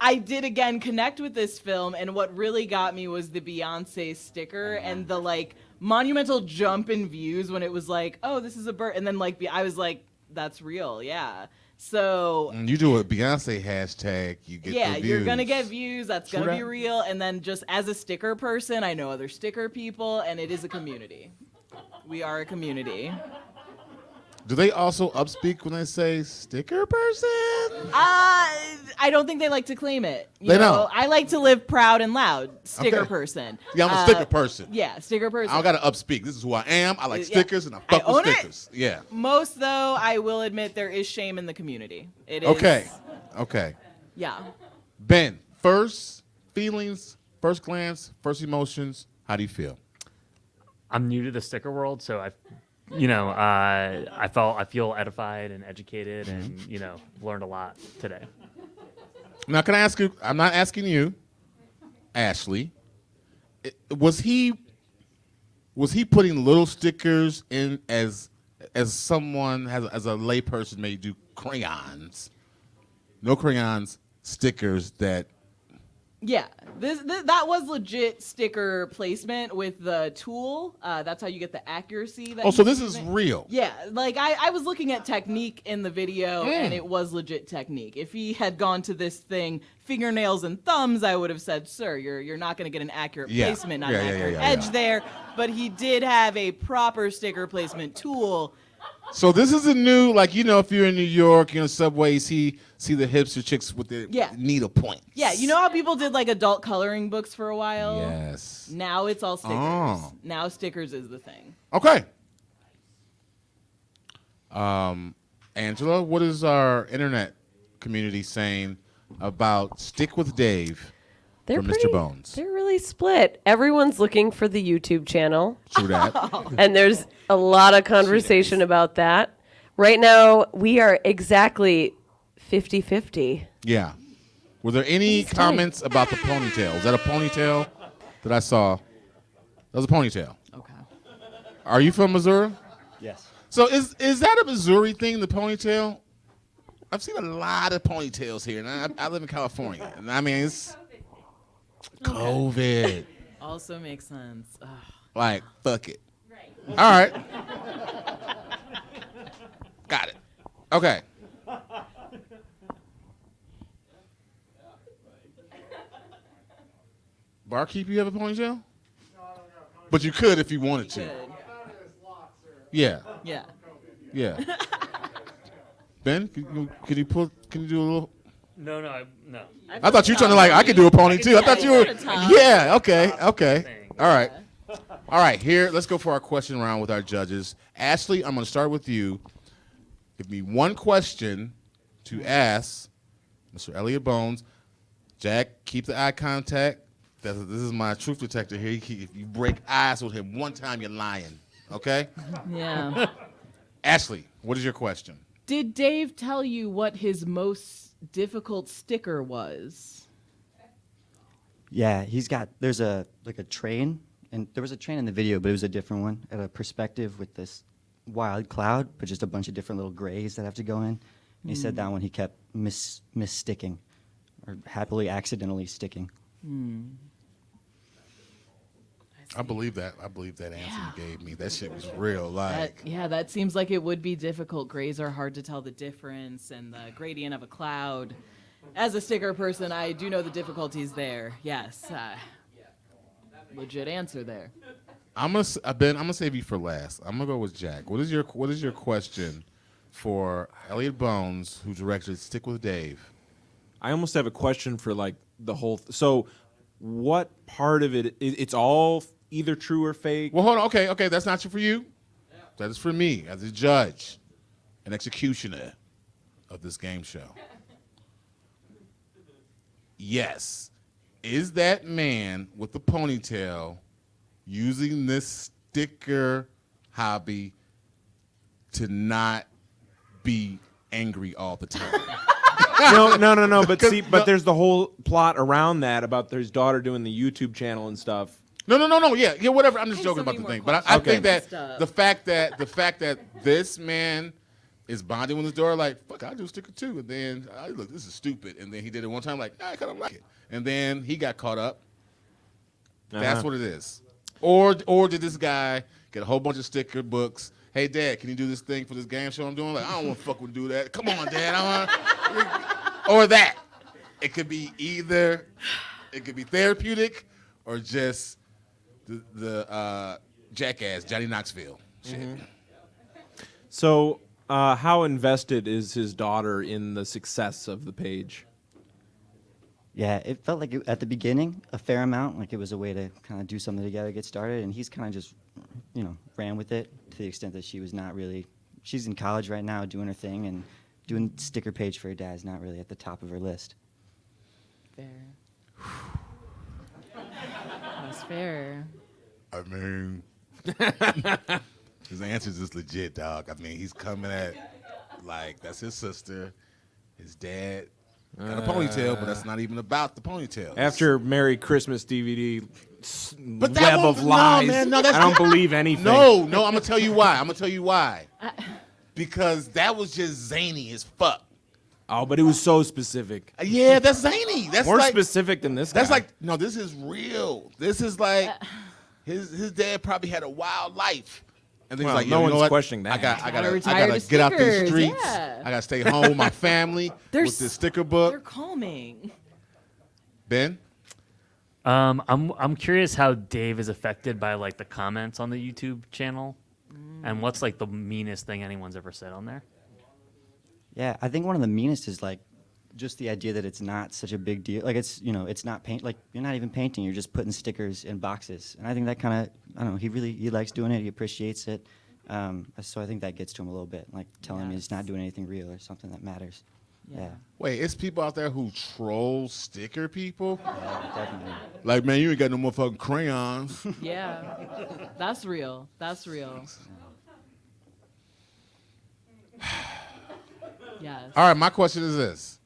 [SPEAKER 4] I did again connect with this film, and what really got me was the Beyonce sticker and the like monumental jump in views when it was like, oh, this is a bird, and then like I was like, that's real, yeah. So
[SPEAKER 1] you do a Beyonce hashtag, you get the views.
[SPEAKER 4] You're gonna get views. That's
[SPEAKER 1] True
[SPEAKER 4] gonna be
[SPEAKER 1] that.
[SPEAKER 4] real. And then just as a sticker person, I know other sticker people, and it is a community. We are a community.
[SPEAKER 1] Do they also upspeak when they say sticker person?
[SPEAKER 4] I don't think they like to claim it.
[SPEAKER 1] They don't.
[SPEAKER 4] I like to live proud and loud. Sticker
[SPEAKER 1] Okay.
[SPEAKER 4] person.
[SPEAKER 1] Yeah, I'm a sticker person.
[SPEAKER 4] Yeah, sticker person.
[SPEAKER 1] I don't got to upspeak. This is who I am. I like
[SPEAKER 4] Yeah.
[SPEAKER 1] stickers, and I
[SPEAKER 4] I
[SPEAKER 1] fuck with
[SPEAKER 4] own it.
[SPEAKER 1] stickers. Yeah.
[SPEAKER 4] Most, though, I will admit there is shame in the community. It is.
[SPEAKER 1] Okay.
[SPEAKER 4] Yeah.
[SPEAKER 1] Ben, first feelings, first glance, first emotions. How do you feel?
[SPEAKER 13] I'm new to the sticker world, so I feel edified and educated, and learned a lot today.
[SPEAKER 1] Now, can I ask you? I'm not asking you, Ashley. Was he putting little stickers in as someone as a layperson may do crayons? No crayons, stickers that.
[SPEAKER 4] Yeah, that was legit sticker placement with the tool. That's how you get the accuracy. That
[SPEAKER 1] So
[SPEAKER 4] he's
[SPEAKER 1] this is
[SPEAKER 4] using.
[SPEAKER 1] real.
[SPEAKER 4] Yeah, like I was looking at technique in the video, and it was legit technique. If he had gone to this thing, fingernails and thumbs, I would have said, sir, you're not going to get an accurate placement, not an accurate edge there. But he did have a proper sticker placement tool.
[SPEAKER 1] So this is a new, like, if you're in New York, Subway, see the hipster chicks with the needle points.
[SPEAKER 4] Yeah, you know how people did like adult coloring books for a while?
[SPEAKER 1] Yes.
[SPEAKER 4] Now it's all stickers.
[SPEAKER 1] Oh.
[SPEAKER 4] Now stickers is the thing.
[SPEAKER 1] Okay. Angela, what is our internet community saying about Stick with Dave?
[SPEAKER 2] They're
[SPEAKER 1] for Mr. Bones.
[SPEAKER 2] They're really split. Everyone's looking for the YouTube channel.
[SPEAKER 1] True that.
[SPEAKER 2] And there's a lot of conversation about that. Right now, we are exactly 50-50.
[SPEAKER 1] Yeah. Were there any comments about the ponytail? Was that a ponytail that I saw? That was a ponytail.
[SPEAKER 4] Okay.
[SPEAKER 1] Are you from Missouri?
[SPEAKER 3] Yes.
[SPEAKER 1] So is that a Missouri thing, the ponytail? I've seen a lot of ponytails here, and I live in California. And I mean, it's COVID.
[SPEAKER 4] Also makes sense. Ugh.
[SPEAKER 1] Like, fuck it. All right. Got it. Okay. Barkeep, you have a ponytail? But you could if you wanted to. Yeah.
[SPEAKER 4] Yeah.
[SPEAKER 1] Yeah. Ben, can you do a little?
[SPEAKER 13] No.
[SPEAKER 1] I thought you were trying to I could do a pony too. I thought you were. Yeah. Okay. All right. All right. Here, let's go for our question round with our judges. Ashley, I'm going to start with you. Give me one question to ask Mr. Elliot Bones. Jack, keep the eye contact. This is my truth detector here. If you break eyes with him one time, you're lying. Okay?
[SPEAKER 4] Yeah.
[SPEAKER 1] Ashley, what is your question?
[SPEAKER 4] Did Dave tell you what his most difficult sticker was?
[SPEAKER 3] Yeah, there's a train, and there was a train in the video, but it was a different one at a perspective with this wild cloud, but just a bunch of different little grays that have to go in. And he said that one he kept missticking, or happily accidentally sticking.
[SPEAKER 1] I believe that. I believe that answer you gave me. That shit was real.
[SPEAKER 4] That seems like it would be difficult. Grays are hard to tell the difference, and the gradient of a cloud. As a sticker person, I do know the difficulties there. Yes. Legit answer there.
[SPEAKER 1] Ben, I'm gonna save you for last. I'm gonna go with Jack. What is your question for Elliot Bones, who directed Stick with Dave?
[SPEAKER 7] I almost have a question for the whole. So, what part of it? It's all either true or fake.
[SPEAKER 1] Well, hold on. Okay, that's not for you. That is for me as a judge, an executioner of this game show. Yes, is that man with the ponytail using this sticker hobby to not be angry all the time?
[SPEAKER 7] No. But there's the whole plot around that about his daughter doing the YouTube channel and stuff.
[SPEAKER 1] No. Yeah, whatever. I'm just joking about the thing. But I think that the fact that this man is bonding with his daughter, fuck, I'll do a sticker too. And then, look, this is stupid. And then he did it one time, I kind of like it. And then he got caught up. That's what it is. Or did this guy get a whole bunch of sticker books? Hey, Dad, can you do this thing for this game show I'm doing? I don't want to fucking do that. Come on, Dad. Or that. It could be either, it could be therapeutic or just the jackass, Johnny Knoxville shit. Mm-hmm.
[SPEAKER 7] So, how invested is his daughter in the success of the page?
[SPEAKER 3] Yeah, it felt like at the beginning, a fair amount, like it was a way to kind of do something together, get started, and he's kind of just, ran with it to the extent that she was not really, she's in college right now doing her thing, and doing sticker page for her dad is not really at the top of her list.
[SPEAKER 4] Fair. That's fair.
[SPEAKER 1] I mean, his answers is legit, dog. I mean, he's coming at, that's his sister, his dad. Got a ponytail, but that's not even about the ponytail.
[SPEAKER 7] After Merry Christmas DVD
[SPEAKER 1] but
[SPEAKER 7] web of lies,
[SPEAKER 1] I
[SPEAKER 7] don't believe anything.
[SPEAKER 1] No, I'm going to tell you why. Because that was just zany as fuck.
[SPEAKER 7] Oh, but it was so specific.
[SPEAKER 1] Yeah, that's zany. That's
[SPEAKER 7] more specific than this guy.
[SPEAKER 1] That's no, this is real. This is his dad probably had a wild life. And then he's like,
[SPEAKER 7] no one's
[SPEAKER 1] know what?
[SPEAKER 7] questioning that.
[SPEAKER 1] I gotta get out these streets. Yeah. I gotta stay home with my family with this sticker book.
[SPEAKER 4] They're calming.
[SPEAKER 1] Ben?
[SPEAKER 13] I'm curious how Dave is affected by the comments on the YouTube channel, and what's the meanest thing anyone's ever said on there.
[SPEAKER 3] Yeah, I think one of the meanest is just the idea that it's not such a big deal. It's it's not paint. You're not even painting. You're just putting stickers in boxes. And I think that kind of, I don't know. He likes doing it. He appreciates it. So I think that gets to him a little bit. Telling him he's not doing anything real or something that matters. Yeah.
[SPEAKER 1] Wait, it's people out there who troll sticker people?
[SPEAKER 3] Yeah, definitely.
[SPEAKER 1] Like, man, you ain't got no motherfucking crayons.
[SPEAKER 4] Yeah, that's real. That's real. Yes.
[SPEAKER 1] All right, my question is this.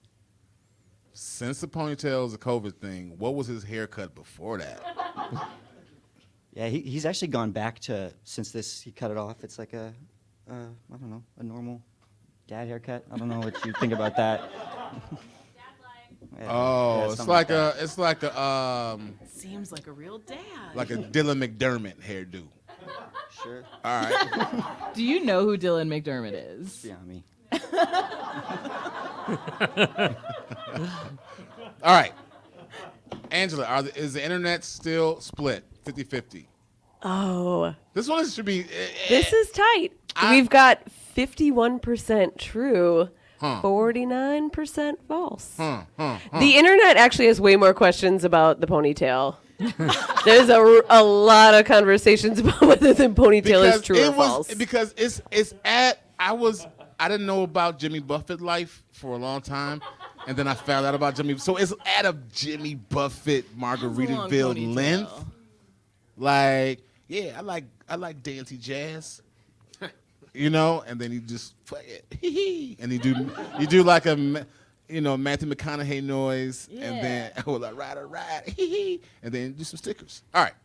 [SPEAKER 1] Since the ponytail is a COVID thing, what was his haircut before that?
[SPEAKER 3] Yeah, he's actually gone back to, since he cut it off, it's like I don't know, a normal dad haircut. I don't know what you think about that.
[SPEAKER 1] Oh, it's like a
[SPEAKER 4] Seems like a real dad.
[SPEAKER 1] like a Dylan McDermott hairdo.
[SPEAKER 3] Sure.
[SPEAKER 1] All right.
[SPEAKER 4] Do you know who Dylan McDermott is?
[SPEAKER 3] Yeah, me.
[SPEAKER 1] All right. Angela, is the internet still split 50-50?
[SPEAKER 2] Oh.
[SPEAKER 1] This one should be...
[SPEAKER 2] This is tight. We've got 51% true, 49% false. The internet actually has way more questions about the ponytail. There's a lot of conversations about whether the ponytail is true or false.
[SPEAKER 1] Because I didn't know about Jimmy Buffett life for a long time, and then I found out about Jimmy. So it's at a Jimmy Buffett Margaritaville length. Like, yeah, I like dancey jazz, you know, and then you just play it, and you do like a Matthew McConaughey noise, and then like ride, and then do some stickers. All right,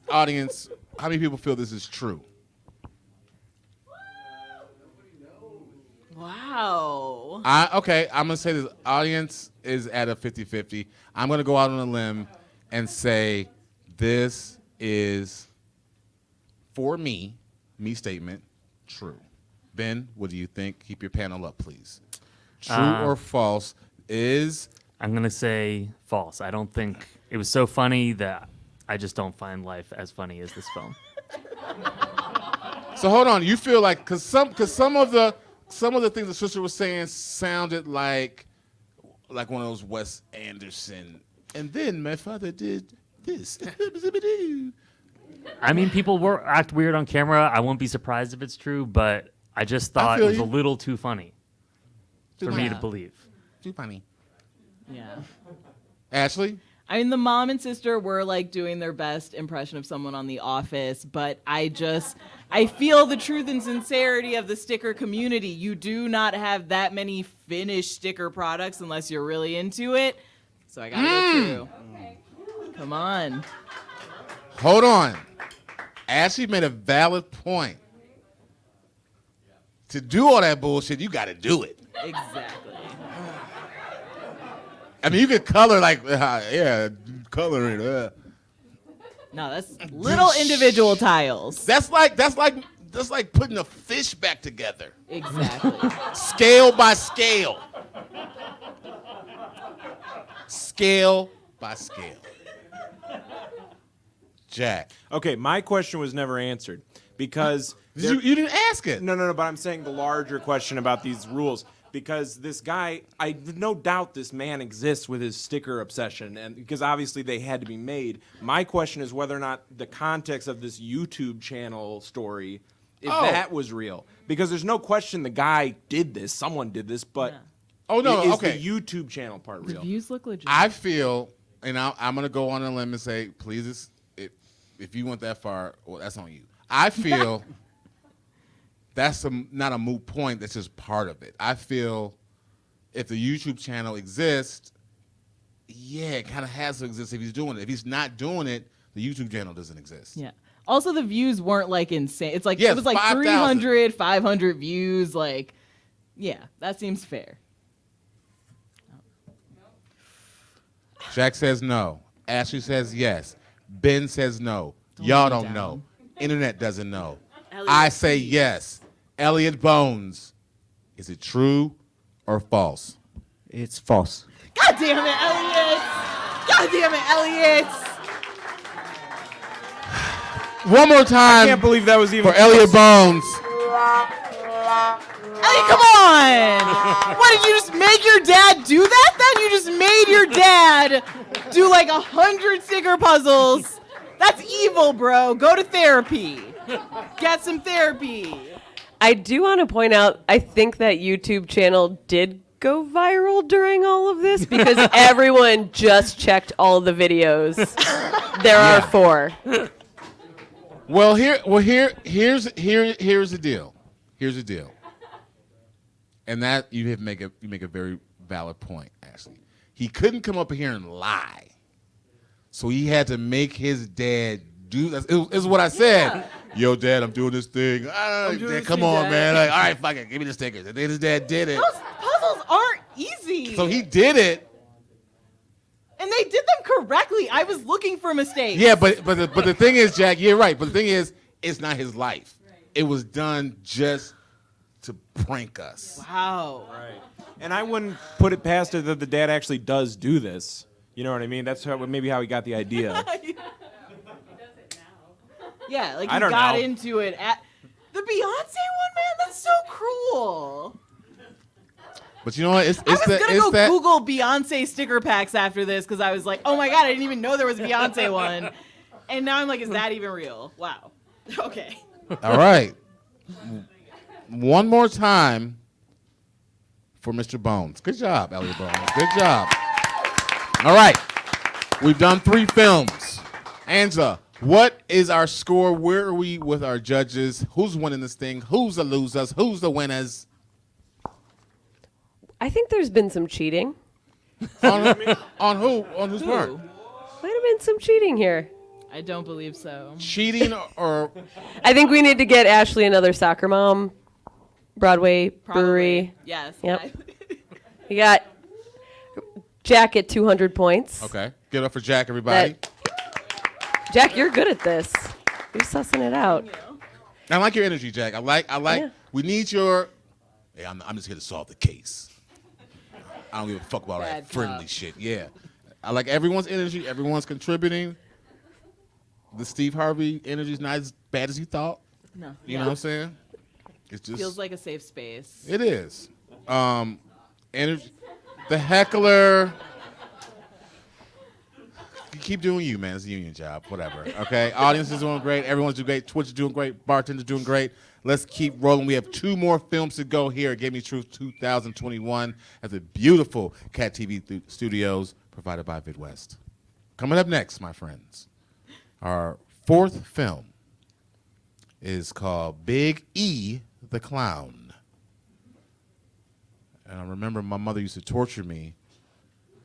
[SPEAKER 1] audience, how many people feel this is true?
[SPEAKER 4] Wow.
[SPEAKER 1] Okay, I'm going to say this. Audience is at a 50-50. I'm going to go out on a limb and say this is, for me statement, true. Ben, what do you think? Keep your panel up, please. True or false is...
[SPEAKER 13] I'm going to say false. I don't think... It was so funny that I just don't find life as funny as this film.
[SPEAKER 1] So hold on. You feel like... Because some of the things the sister was saying sounded like one of those Wes Anderson. And then my father did this.
[SPEAKER 13] I mean, people act weird on camera. I won't be surprised if it's true, but I just thought it was a little too funny for me to believe.
[SPEAKER 1] Too funny.
[SPEAKER 4] Yeah.
[SPEAKER 1] Ashley?
[SPEAKER 4] I mean, the mom and sister were like doing their best impression of someone on The Office, but I feel the truth and sincerity of the sticker community. You do not have that many finished sticker products unless you're really into it. So I gotta go true. Come on.
[SPEAKER 1] Hold on. Ashley made a valid point. To do all that bullshit, you gotta do it.
[SPEAKER 4] Exactly.
[SPEAKER 1] I mean, you could color color it.
[SPEAKER 4] No, that's little individual tiles.
[SPEAKER 1] That's like putting a fish back together.
[SPEAKER 4] Exactly.
[SPEAKER 1] Scale by scale. Scale by scale. Jack.
[SPEAKER 7] Okay, my question was never answered because
[SPEAKER 1] you didn't ask it.
[SPEAKER 7] No, but I'm saying the larger question about these rules. Because this guy, I no doubt this man exists with his sticker obsession, and because obviously they had to be made. My question is whether or not the context of this YouTube channel story, if that was real. Because there's no question the guy did this, someone did this, but is the YouTube channel part real?
[SPEAKER 4] The views look legit.
[SPEAKER 1] I feel, and I'm going to go on a limb and say, please, if you went that far, well, that's on you. I feel... That's not a moot point. That's just part of it. I feel if the YouTube channel exists, it kind of has to exist if he's doing it. If he's not doing it, the YouTube channel doesn't exist.
[SPEAKER 4] Yeah. Also, the views weren't like insane. It's like
[SPEAKER 1] it
[SPEAKER 4] was like 300, 500 views. Like, yeah, that seems fair.
[SPEAKER 1] Jack says no. Ashley says yes. Ben says no. Y'all don't know. Internet doesn't know. I say yes. Elliot Bones, is it true or false?
[SPEAKER 3] It's false.
[SPEAKER 4] God damn it, Elliot! God damn it, Elliot!
[SPEAKER 1] One more time.
[SPEAKER 7] I can't believe that was even
[SPEAKER 1] for Elliot Bones.
[SPEAKER 4] Elliot, come on! What, did you just make your dad do that then? You just made your dad do like 100 sticker puzzles. That's evil, bro. Go to therapy. Get some therapy.
[SPEAKER 2] I do want to point out, I think that YouTube channel did go viral during all of this because everyone just checked all the videos. There are 4.
[SPEAKER 1] Here's the deal. Here's the deal. And that you make a very valid point, Ashley. He couldn't come up here and lie, so he had to make his dad do that. Is what I said. Yeah. Yo, Dad, I'm doing this thing. Dad, come on, man. Like, all right, fuck it, give me the stickers. And then his dad did it.
[SPEAKER 4] Those puzzles aren't easy.
[SPEAKER 1] So he did it.
[SPEAKER 4] And they did them correctly. I was looking for mistakes.
[SPEAKER 1] Yeah, but the thing is, Jack, you're right. But the thing is, it's not his life. It was done just to prank us.
[SPEAKER 4] Wow.
[SPEAKER 7] Right. And I wouldn't put it past it that the dad actually does do this. You know what I mean? That's maybe how he got the idea.
[SPEAKER 4] Yeah, like
[SPEAKER 7] I
[SPEAKER 4] he
[SPEAKER 7] don't
[SPEAKER 4] got
[SPEAKER 7] know.
[SPEAKER 4] into it at the Beyonce one, man. That's so cruel.
[SPEAKER 1] But you know what?
[SPEAKER 4] I was gonna go Google Beyonce sticker packs after this because I was like, oh my god, I didn't even know there was a Beyonce one. And now I'm like, is that even real? Wow. Okay.
[SPEAKER 1] All right. One more time for Mr. Bones. Good job, Elliot Bones. Good job. All right. We've done 3 films. Angela, what is our score? Where are we with our judges? Who's winning this thing? Who's the losers? Who's the winners?
[SPEAKER 2] I think there's been some cheating.
[SPEAKER 1] On who? On whose part?
[SPEAKER 2] Might have been some cheating here.
[SPEAKER 4] I don't believe so.
[SPEAKER 1] Cheating or?
[SPEAKER 2] I think we need to get Ashley another soccer mom. Broadway Brewery.
[SPEAKER 4] Yes.
[SPEAKER 2] Yep. We got Jack at 200 points.
[SPEAKER 1] Okay. Give it up for Jack, everybody.
[SPEAKER 2] Jack, you're good at this. You're sussing it out.
[SPEAKER 1] I like your energy, Jack. I like.
[SPEAKER 2] Yeah.
[SPEAKER 1] We need your. Hey, I'm just here to solve the case. I don't give a fuck about that friendly shit. Yeah. I like everyone's energy. Everyone's contributing. The Steve Harvey energy is not as bad as you thought.
[SPEAKER 4] No.
[SPEAKER 1] You know what I'm saying? It just
[SPEAKER 4] feels like a safe space.
[SPEAKER 1] It is. Energy. The heckler. You keep doing you, man. It's a union job. Whatever. Okay. Audience is doing great. Everyone's doing great. Twitch is doing great. Bartender's doing great. Let's keep rolling. We have 2 more films to go here at Gimme Truth 2021 at the beautiful CAT TV studios provided by Vidwest. Coming up next, my friends, our 4th film is called Big E the Clown. And I remember my mother used to torture me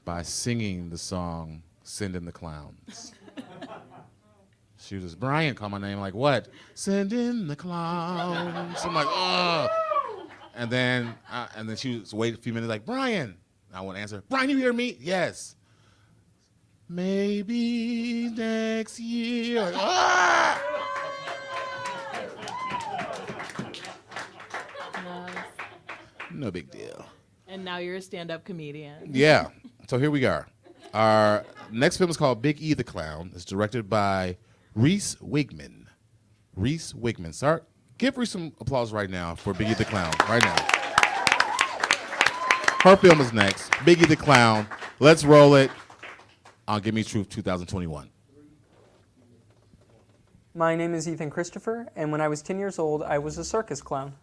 [SPEAKER 1] by singing the song Send in the Clowns. She was just, Brian, call my name. Like, what? Send in the clowns. I'm like, ugh. And then she was wait a few minutes, like, Brian. I wouldn't answer. Brian, you hear me? Yes. Maybe next year. Like, ah! No big deal.
[SPEAKER 4] And now you're a stand-up comedian.
[SPEAKER 1] Yeah. So here we are. Our next film is called Big E the Clown. It's directed by Reese Wigman. Reese Wigman. Sorry. Give Reese some applause right now for Big E the Clown. Right now. Her film is next. Big E the Clown. Let's roll it on Gimme Truth 2021.
[SPEAKER 6] My name is Ethan Christopher, and when I was 10 years old, I was a circus clown.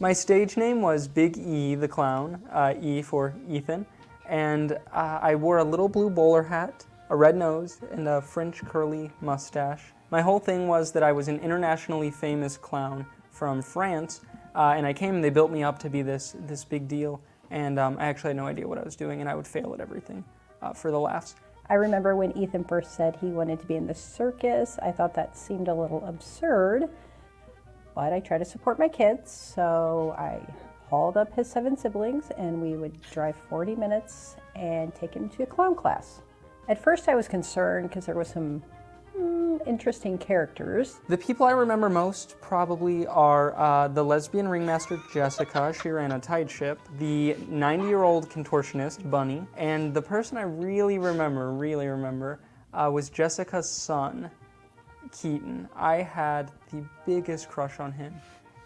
[SPEAKER 6] My stage name was Big E the Clown, E for Ethan, and I wore a little blue bowler hat, a red nose, and a French curly mustache. My whole thing was that I was an internationally famous clown from France, and I came and they built me up to be this big deal, and I actually had no idea what I was doing, and I would fail at everything for the laughs.
[SPEAKER 22] I remember when Ethan first said he wanted to be in the circus, I thought that seemed a little absurd. But I try to support my kids, so I hauled up his 7 siblings and we would drive 40 minutes and take him to a clown class. At first I was concerned because there was some interesting characters.
[SPEAKER 6] The people I remember most probably are the lesbian ringmaster Jessica, she ran a tide ship, the 90-year-old contortionist Bunny, and the person I really remember was Jessica's son, Keaton. I had the biggest crush on him,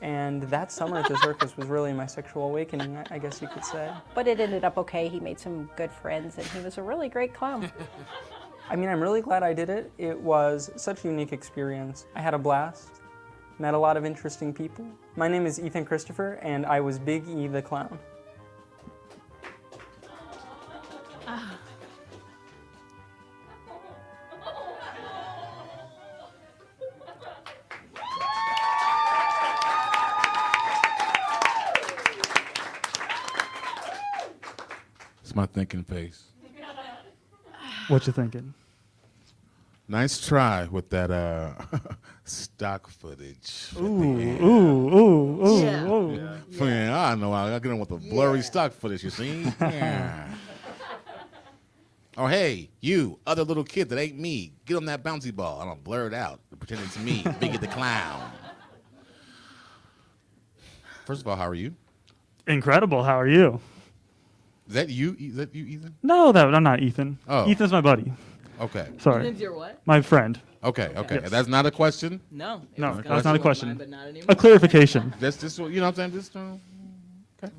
[SPEAKER 6] and that summer at the circus was really my sexual awakening, I guess you could say.
[SPEAKER 22] But it ended up okay. He made some good friends, and he was a really great clown.
[SPEAKER 6] I mean, I'm really glad I did it. It was such a unique experience. I had a blast. met a lot of interesting people. My name is Ethan Christopher, and I was Big E the Clown.
[SPEAKER 1] It's my thinking face.
[SPEAKER 8] What you thinking?
[SPEAKER 1] Nice try with that stock footage.
[SPEAKER 8] Ooh.
[SPEAKER 1] Yeah, I know. I get in with the blurry stock footage, you see? Yeah. Or hey, you, other little kid that ain't me, get on that bouncy ball. I'm going to blur it out and pretend it's me, Biggie the Clown. First of all, how are you?
[SPEAKER 8] Incredible. How are you?
[SPEAKER 1] Is that you? Is that you, Ethan?
[SPEAKER 8] No, I'm not Ethan.
[SPEAKER 1] Oh.
[SPEAKER 8] Ethan's my buddy.
[SPEAKER 1] Okay.
[SPEAKER 8] Sorry.
[SPEAKER 4] Ethan's your what?
[SPEAKER 8] My friend.
[SPEAKER 1] Okay.
[SPEAKER 8] Yes.
[SPEAKER 1] That's not a question?
[SPEAKER 4] No.
[SPEAKER 8] No, that's not a question.
[SPEAKER 4] Mine, but not anymore.
[SPEAKER 8] A clarification.
[SPEAKER 1] Just, you know what I'm saying? Just, okay.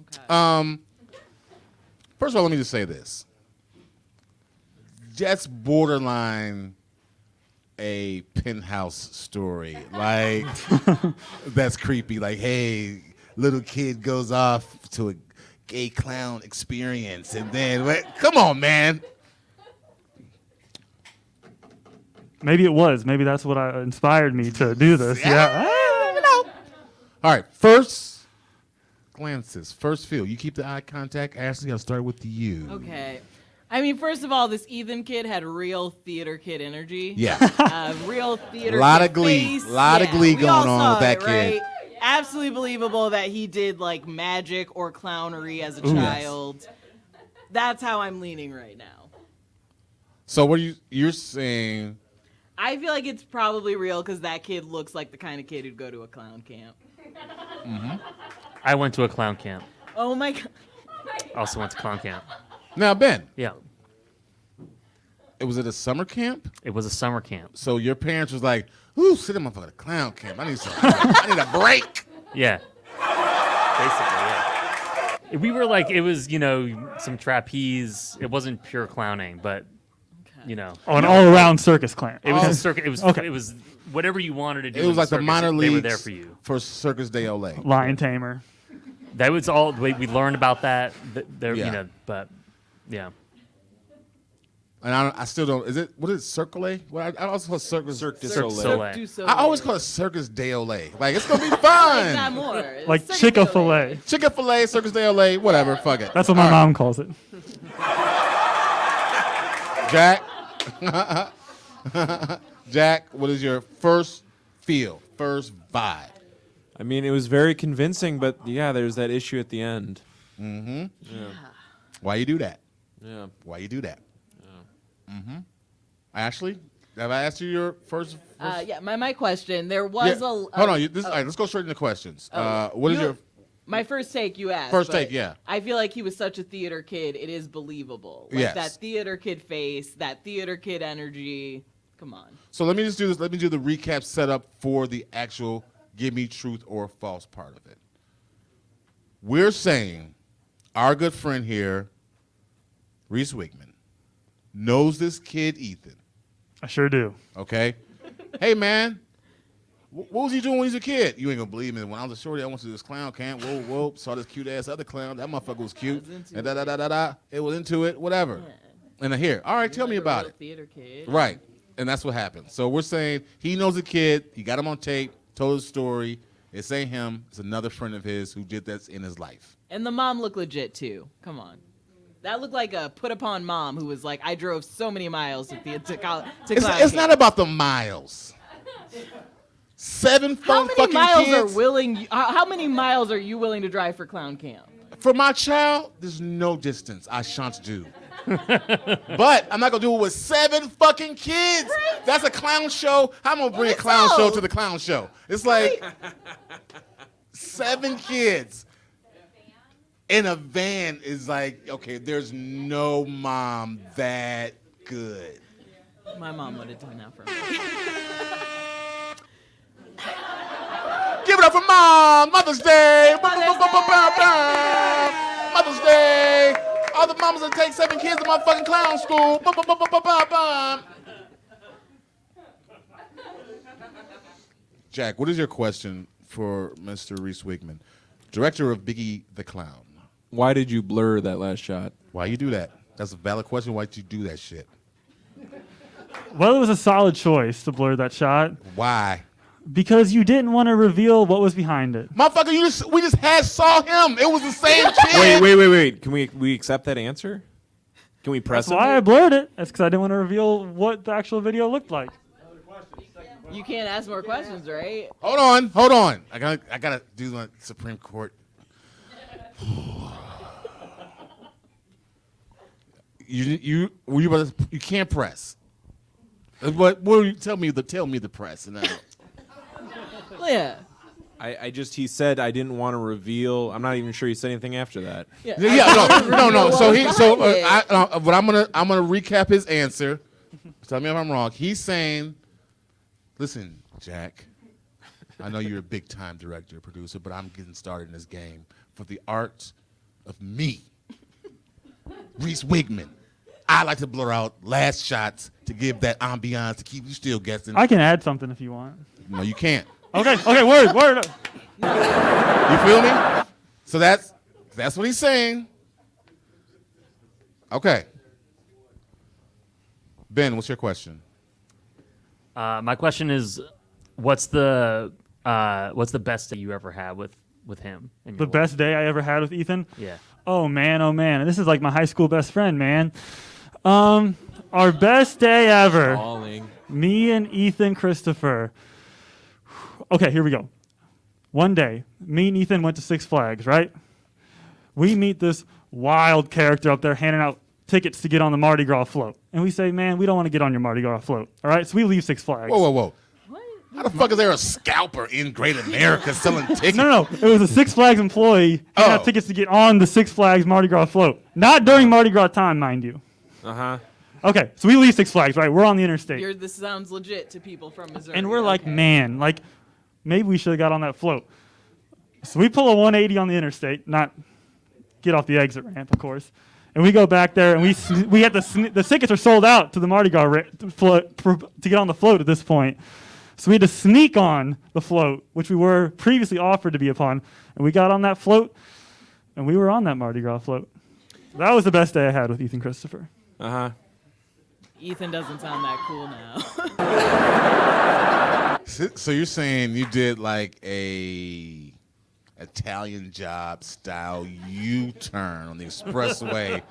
[SPEAKER 1] First of all, let me just say this. That's borderline a penthouse story. Like, that's creepy. Like, hey, little kid goes off to a gay clown experience, and then, come on, man.
[SPEAKER 8] Maybe it was. Maybe that's what inspired me to do this. Yeah.
[SPEAKER 1] All right, first glances, first feel. You keep the eye contact. Ashley, I'll start with you.
[SPEAKER 4] Okay. I mean, first of all, this Ethan kid had real theater kid energy.
[SPEAKER 1] Yeah.
[SPEAKER 4] Real theater
[SPEAKER 1] A lot
[SPEAKER 4] kid
[SPEAKER 1] of glee.
[SPEAKER 4] face.
[SPEAKER 1] A lot of glee
[SPEAKER 4] we all
[SPEAKER 1] going on
[SPEAKER 4] saw
[SPEAKER 1] with that
[SPEAKER 4] it,
[SPEAKER 1] kid.
[SPEAKER 4] Right? Absolutely believable that he did like magic or clownery as a
[SPEAKER 1] Ooh.
[SPEAKER 4] child. That's how I'm leaning right now.
[SPEAKER 1] So what you're saying?
[SPEAKER 4] I feel like it's probably real because that kid looks like the kind of kid who'd go to a clown camp.
[SPEAKER 13] Mm-hmm. I went to a clown camp.
[SPEAKER 4] Oh my god.
[SPEAKER 13] Also went to clown camp.
[SPEAKER 1] Now, Ben.
[SPEAKER 13] Yeah.
[SPEAKER 1] Was it a summer camp?
[SPEAKER 13] It was a summer camp.
[SPEAKER 1] So your parents was like, "Ooh, sit in motherfucker clown camp. I need a break."
[SPEAKER 13] Yeah. Basically, yeah. We were like, it was, some trapeze. It wasn't pure clowning, but,
[SPEAKER 8] an all-around circus clown.
[SPEAKER 13] It was a circus. It was
[SPEAKER 8] okay.
[SPEAKER 13] It was whatever you wanted to do.
[SPEAKER 1] It was
[SPEAKER 13] in
[SPEAKER 1] like the
[SPEAKER 13] circus,
[SPEAKER 1] minor
[SPEAKER 13] They
[SPEAKER 1] leagues
[SPEAKER 13] were there for you.
[SPEAKER 1] for Circus de Olay.
[SPEAKER 8] Lion tamer.
[SPEAKER 13] That was all. We learned about that. There,
[SPEAKER 1] Yeah.
[SPEAKER 13] But yeah.
[SPEAKER 1] And I still don't. What is it, Cirque? Well, I also call it Cirque du
[SPEAKER 13] Soleil.
[SPEAKER 1] Soleil. I always call it Circus de Olay. Like, it's going to be fun.
[SPEAKER 4] Like that more.
[SPEAKER 8] Like Chick-fil-A.
[SPEAKER 1] Chick-fil-A, Circus de Olay, whatever. Fuck it.
[SPEAKER 8] That's what my mom calls it.
[SPEAKER 1] Jack? Jack, what is your first feel, first vibe?
[SPEAKER 7] I mean, it was very convincing, but yeah, there's that issue at the end.
[SPEAKER 1] Mm-hmm.
[SPEAKER 7] Yeah.
[SPEAKER 1] Why you do that?
[SPEAKER 7] Yeah.
[SPEAKER 1] Why you do that? Yeah. Mm-hmm. Ashley, have I asked you your first?
[SPEAKER 4] Yeah, my question. There was
[SPEAKER 1] Hold on. All right, let's go straight into questions. What is your...
[SPEAKER 4] My first take you asked.
[SPEAKER 1] First
[SPEAKER 4] but
[SPEAKER 1] take, yeah.
[SPEAKER 4] I feel like he was such a theater kid, it is believable. Like
[SPEAKER 1] Yes.
[SPEAKER 4] that theater kid face, that theater kid energy. Come on.
[SPEAKER 1] So let me just do this. Let me do the recap setup for the actual Gimme Truth or False part of it. We're saying our good friend here, Reese Wigman, knows this kid, Ethan.
[SPEAKER 8] I sure do.
[SPEAKER 1] Okay? Hey, man, what was he doing when he was a kid? You ain't gonna believe me. When I was a shorty, I went to this clown camp. Whoa, saw this cute-ass other clown. That motherfucker was cute. And da-da-da-da-da. It was into it, whatever. And here, all right, tell me about it.
[SPEAKER 4] Theater kid.
[SPEAKER 1] Right. And that's what happened. So we're saying he knows a kid. He got him on tape, told his story. It ain't him. It's another friend of his who did this in his life.
[SPEAKER 4] And the mom looked legit too. Come on. That looked like a put upon mom who was like, I drove so many miles to clown
[SPEAKER 1] It's
[SPEAKER 4] camp.
[SPEAKER 1] not about the miles. 7
[SPEAKER 4] How many
[SPEAKER 1] fucking
[SPEAKER 4] miles
[SPEAKER 1] kids.
[SPEAKER 4] are willing? How many miles are you willing to drive for clown camp?
[SPEAKER 1] For my child, there's no distance I shan't do. But I'm not gonna do it with 7 fucking kids. Right. That's a clown show. How am I gonna bring a clown show to the clown show? It's like 7 kids in a van is like, okay, there's no mom that good.
[SPEAKER 4] My mom would have done that for me.
[SPEAKER 1] Give it up for Mom! Mother's Day! Mother's Day! All the mamas that take 7 kids to motherfucking clown school. Jack, what is your question for Mr. Reese Wigman, director of Biggie the Clown?
[SPEAKER 7] Why did you blur that last shot?
[SPEAKER 1] Why you do that? That's a valid question. Why did you do that shit?
[SPEAKER 8] Well, it was a solid choice to blur that shot.
[SPEAKER 1] Why?
[SPEAKER 8] Because you didn't want to reveal what was behind it.
[SPEAKER 1] Motherfucker, we just saw him. It was the same kid.
[SPEAKER 7] Wait. Can we accept that answer? Can we press
[SPEAKER 8] That's why I blurred it. That's because I didn't want to reveal what the actual video looked like.
[SPEAKER 4] You can't ask more questions, right?
[SPEAKER 1] Hold on. I gotta do the Supreme Court. You can't press. What tell me the press now.
[SPEAKER 4] Yeah.
[SPEAKER 7] He said I didn't want to reveal. I'm not even sure he said anything after that.
[SPEAKER 1] No. So but I'm gonna recap his answer. Tell me if I'm wrong. He's saying, listen, Jack, I know you're a big time director, producer, but I'm getting started in this game for the art of me, Reese Wigman. I like to blur out last shots to give that ambiance to keep you still guessing.
[SPEAKER 8] I can add something if you want.
[SPEAKER 1] No, you can't.
[SPEAKER 8] Okay, word.
[SPEAKER 1] You feel me? So that's what he's saying. Okay. Ben, what's your question?
[SPEAKER 13] My question is, what's the best day you ever had with him?
[SPEAKER 8] The best day I ever had with Ethan?
[SPEAKER 13] Yeah.
[SPEAKER 8] Oh man. This is like my high school best friend, man. Our best day ever.
[SPEAKER 7] Falling.
[SPEAKER 8] Me and Ethan Christopher. Okay, here we go. One day, me and Ethan went to Six Flags, right? We meet this wild character up there handing out tickets to get on the Mardi Gras float. And we say, man, we don't want to get on your Mardi Gras float. All right, so we leave Six Flags.
[SPEAKER 1] Whoa. How the fuck is there a scalper in Great America selling tickets?
[SPEAKER 8] No. It was a Six Flags employee who got tickets to get on the Six Flags Mardi Gras float. Not during Mardi Gras time, mind you.
[SPEAKER 7] Uh-huh.
[SPEAKER 8] Okay, so we leave Six Flags, right? We're on the interstate.
[SPEAKER 4] This sounds legit to people from Missouri.
[SPEAKER 8] And we're like, man, maybe we should have got on that float. So we pull a 180 on the interstate, not get off the exit ramp, of course. And we go back there, and we had the tickets are sold out to the Mardi Gras float to get on the float at this point. So we had to sneak on the float, which we were previously offered to be upon. And we got on that float, and we were on that Mardi Gras float. That was the best day I had with Ethan Christopher.
[SPEAKER 7] Uh-huh.
[SPEAKER 4] Ethan doesn't sound that cool now.
[SPEAKER 1] So you're saying you did like a Italian Job style U-turn on the expressway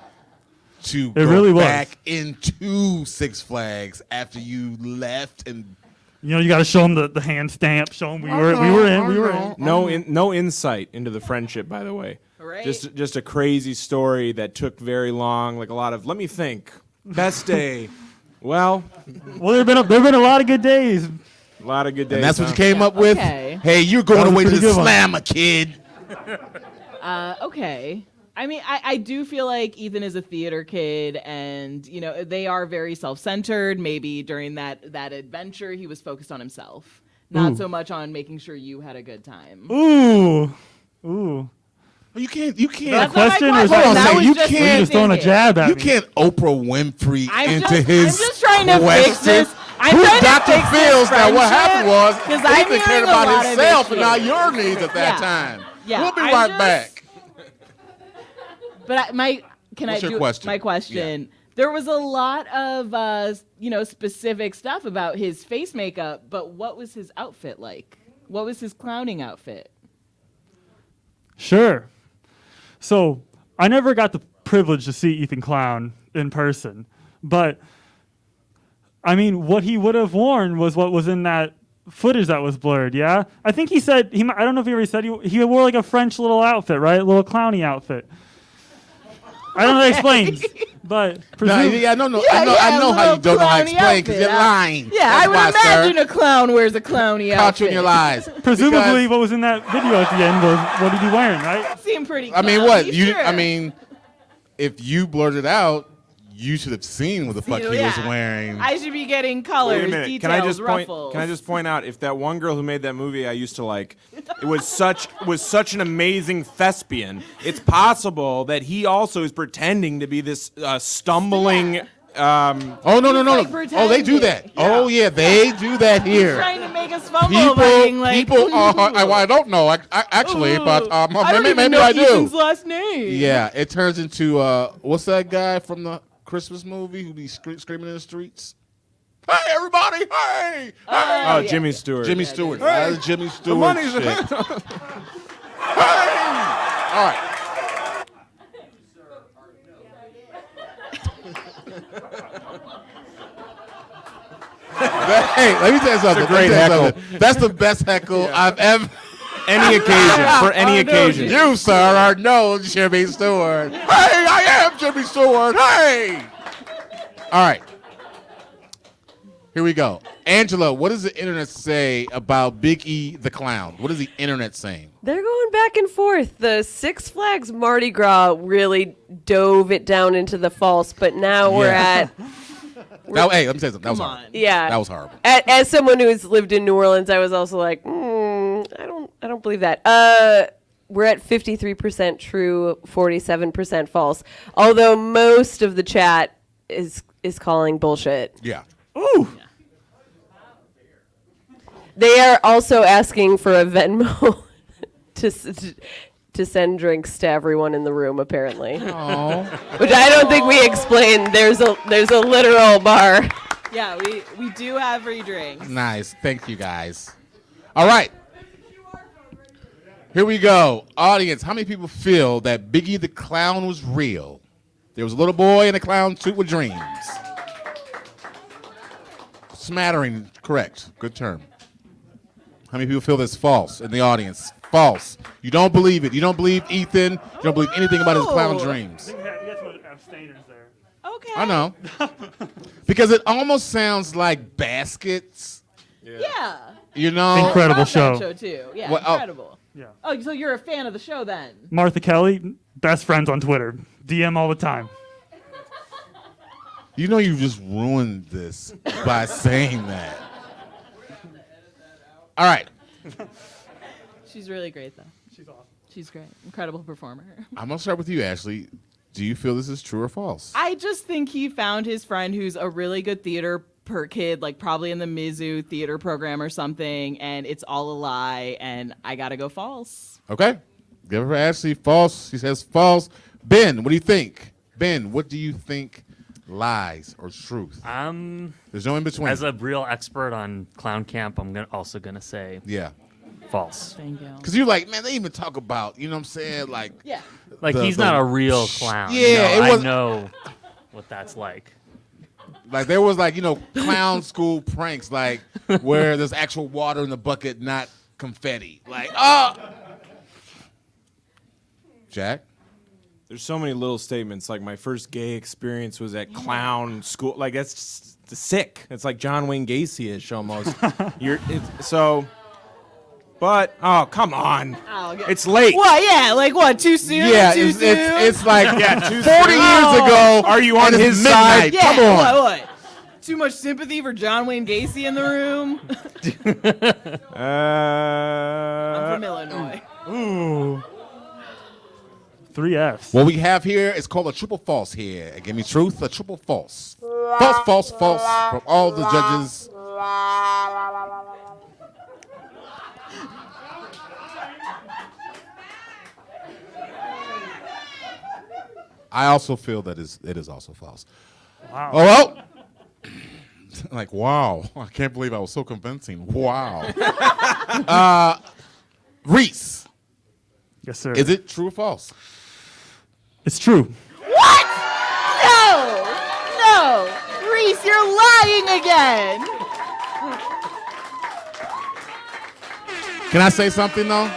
[SPEAKER 1] to go back into Six Flags after you left, and
[SPEAKER 8] you got to show them the hand stamp, show them we were in.
[SPEAKER 7] No insight into the friendship, by the way.
[SPEAKER 4] Right.
[SPEAKER 7] Just a crazy story that took very long, like a lot of, let me think, best day. Well,
[SPEAKER 8] there've been a lot of good days.
[SPEAKER 7] A lot of good days.
[SPEAKER 1] And that's what you came up with?
[SPEAKER 4] Okay.
[SPEAKER 1] Hey, you're going away to the slammer, kid.
[SPEAKER 4] Okay. I mean, I do feel like Ethan is a theater kid, and they are very self-centered. Maybe during that adventure, he was focused on himself, not so much on making sure you had a good time.
[SPEAKER 8] Ooh.
[SPEAKER 1] You can't.
[SPEAKER 8] That question is
[SPEAKER 1] you can't
[SPEAKER 8] just throwing a jab at me.
[SPEAKER 1] You can't Oprah Winfrey
[SPEAKER 4] I'm
[SPEAKER 1] his
[SPEAKER 4] just trying to fix this.
[SPEAKER 1] Who's Dr. Phil's now? What happened was Ethan cared
[SPEAKER 4] a
[SPEAKER 1] about
[SPEAKER 4] lot of
[SPEAKER 1] himself and
[SPEAKER 4] issues.
[SPEAKER 1] not your needs at that time.
[SPEAKER 4] Yeah,
[SPEAKER 1] We'll be right back.
[SPEAKER 4] But my question?
[SPEAKER 1] Yeah.
[SPEAKER 4] There was a lot of specific stuff about his face makeup, but what was his outfit like? What was his clowning outfit?
[SPEAKER 8] Sure. So I never got the privilege to see Ethan clown in person, but I mean, what he would have worn was what was in that footage that was blurred. Yeah, I think he said I don't know if he ever said he wore like a French little outfit, right? A little clowny outfit. I don't know how to explain, but
[SPEAKER 1] I know how you don't know how to explain because you're lying.
[SPEAKER 4] Yeah, I would imagine a clown wears a clowny outfit.
[SPEAKER 1] Caught you in your lies.
[SPEAKER 8] Presumably, what was in that video at the end was what he wearing, right?
[SPEAKER 4] Seemed pretty.
[SPEAKER 1] I mean, what
[SPEAKER 4] sure.
[SPEAKER 1] I mean, if you blurted out, you should have seen what the fuck he was wearing.
[SPEAKER 4] I should be getting colors,
[SPEAKER 7] Wait a minute.
[SPEAKER 4] details, ruffles.
[SPEAKER 7] Can I just point out, if that one girl who made that movie I used to like, it was such an amazing thespian, it's possible that he also is pretending to be this stumbling
[SPEAKER 1] Oh no!
[SPEAKER 4] like
[SPEAKER 1] Oh, they do that.
[SPEAKER 4] pretending.
[SPEAKER 1] Oh yeah, they do that here.
[SPEAKER 4] Trying to make us fumble by being like,
[SPEAKER 1] people are. I don't know. I actually, but
[SPEAKER 4] I don't
[SPEAKER 1] maybe
[SPEAKER 4] even know
[SPEAKER 1] I do.
[SPEAKER 4] Ethan's last name.
[SPEAKER 1] Yeah, it turns into what's that guy from the Christmas movie who be screaming in the streets? Hey, everybody! Hey!
[SPEAKER 7] Oh, Jimmy Stewart.
[SPEAKER 1] Jimmy Stewart. That's Jimmy Stewart.
[SPEAKER 7] money's-
[SPEAKER 1] shit. Hey! All right. Hey, let me tell you something.
[SPEAKER 7] It's a great
[SPEAKER 1] Let me tell you
[SPEAKER 7] heckle.
[SPEAKER 1] something. That's the best heckle I've ever.
[SPEAKER 7] Any occasion. For any occasion.
[SPEAKER 1] You, sir, are no Jimmy Stewart. Hey, I am Jimmy Stewart. Hey! All right. Here we go. Angela, what does the internet say about Big E the Clown? What is the internet saying?
[SPEAKER 2] They're going back and forth. The Six Flags Mardi Gras really dove it down into the false, but now we're at...
[SPEAKER 1] Hey, let me tell you something. That was horrible.
[SPEAKER 2] Yeah.
[SPEAKER 1] That was horrible.
[SPEAKER 2] As someone who's lived in New Orleans, I was also like, I don't believe that. We're at 53% true, 47% false. Although most of the chat is calling bullshit.
[SPEAKER 1] Yeah.
[SPEAKER 2] Ooh. They are also asking for a Venmo to send drinks to everyone in the room, apparently.
[SPEAKER 1] Oh.
[SPEAKER 2] Which I don't think we explained. There's a literal bar.
[SPEAKER 4] Yeah, we do have free drinks.
[SPEAKER 1] Nice. Thank you, guys. All right. Here we go. Audience, how many people feel that Biggie the Clown was real? There was a little boy in a clown suit with dreams. Smattering, correct. Good term. How many people feel that's false in the audience? False. You don't believe it. You don't believe Ethan. You don't believe anything about his clown dreams.
[SPEAKER 8] You got some abstainers there.
[SPEAKER 4] Okay.
[SPEAKER 1] I know. Because it almost sounds like baskets.
[SPEAKER 4] Yeah.
[SPEAKER 1] You know?
[SPEAKER 8] Incredible
[SPEAKER 4] Love that
[SPEAKER 8] show.
[SPEAKER 4] show too. Yeah,
[SPEAKER 1] Well,
[SPEAKER 4] incredible.
[SPEAKER 8] Yeah.
[SPEAKER 4] Oh, so you're a fan of the show then?
[SPEAKER 8] Martha Kelly, best friends on Twitter. DM all the time.
[SPEAKER 1] You know you just ruined this by saying that. All right.
[SPEAKER 4] She's really great though.
[SPEAKER 8] She's awesome.
[SPEAKER 4] She's great. Incredible performer.
[SPEAKER 1] I'm going to start with you, Ashley. Do you feel this is true or false?
[SPEAKER 4] I just think he found his friend who's a really good theater kid, like probably in the Mizzou theater program or something, and it's all a lie, and I gotta go false.
[SPEAKER 1] Okay. Give it for Ashley. False. She says false. Ben, what do you think? Ben, what do you think lies or truth? There's no in between.
[SPEAKER 13] As a real expert on clown camp, I'm also gonna say false.
[SPEAKER 4] Thank you.
[SPEAKER 1] Because you're like, man, they even talk about, you know what I'm saying? Like,
[SPEAKER 4] yeah.
[SPEAKER 13] Like he's not a real clown.
[SPEAKER 1] Yeah,
[SPEAKER 13] You know,
[SPEAKER 1] it was.
[SPEAKER 13] I know what that's like.
[SPEAKER 1] Like there was like, you know, clown school pranks, like where there's actual water in the bucket, not confetti. Like, oh. Jack?
[SPEAKER 7] There's so many little statements. Like my first gay experience was at clown school. Like that's just sick. It's like John Wayne Gacy-ish almost. But come on, it's late.
[SPEAKER 4] What? Yeah, like what? Too soon?
[SPEAKER 1] Yeah,
[SPEAKER 4] too soon?
[SPEAKER 1] it's like 40
[SPEAKER 7] too
[SPEAKER 1] years
[SPEAKER 7] soon.
[SPEAKER 1] ago.
[SPEAKER 7] Are you on
[SPEAKER 1] and it's
[SPEAKER 7] his
[SPEAKER 1] midnight.
[SPEAKER 7] side?
[SPEAKER 4] Yeah,
[SPEAKER 1] Come on.
[SPEAKER 4] What? Too much sympathy for John Wayne Gacy in the room? I'm from Illinois.
[SPEAKER 8] Ooh. 3 Fs.
[SPEAKER 1] What we have here is called a triple false here. Give me truth, a triple false. False, false, false from all the judges. I also feel that it is also false.
[SPEAKER 8] Wow.
[SPEAKER 1] Oh, well. Like, wow. I can't believe I was so convincing. Wow. Reese.
[SPEAKER 8] Yes, sir.
[SPEAKER 1] Is it true or false?
[SPEAKER 8] It's true.
[SPEAKER 4] What? No! Reese, you're lying again!
[SPEAKER 1] Can I say something, though?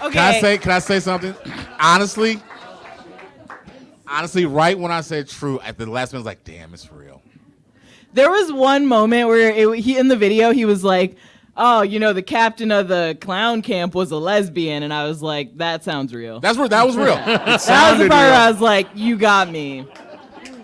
[SPEAKER 4] Okay.
[SPEAKER 1] Can I say something? Honestly, right when I said true, at the last minute, I was like, damn, it's real.
[SPEAKER 4] There was one moment where he in the video, he was like, oh, you know, the captain of the clown camp was a lesbian. And I was like, that sounds real.
[SPEAKER 1] That was real.
[SPEAKER 4] That was the part where I was like, you got me.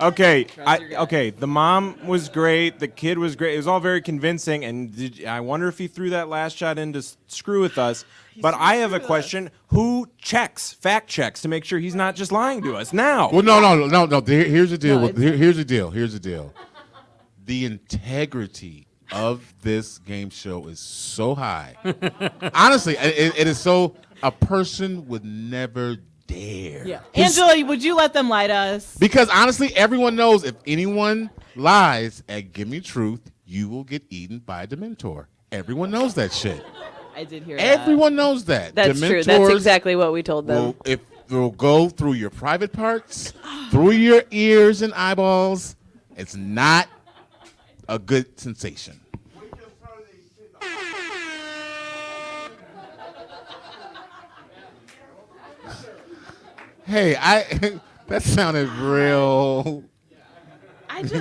[SPEAKER 7] Okay, okay. The mom was great. The kid was great. It was all very convincing. And I wonder if he threw that last shot in to screw with us. But I have a question: who fact checks, to make sure he's not just lying to us now?
[SPEAKER 1] Well, no. Here's the deal. Here's the deal. The integrity of this game show is so high. Honestly, it is so. A person would never dare.
[SPEAKER 4] Yeah. Angela, would you let them lie to us?
[SPEAKER 1] Because honestly, everyone knows if anyone lies at Gimme Truth, you will get eaten by a Dementor. Everyone knows that shit.
[SPEAKER 4] I did hear
[SPEAKER 1] Everyone knows that.
[SPEAKER 2] That's true. That's exactly what we told them.
[SPEAKER 1] Will go through your private parts, through your ears and eyeballs. It's not a good sensation. Hey, that sounded real.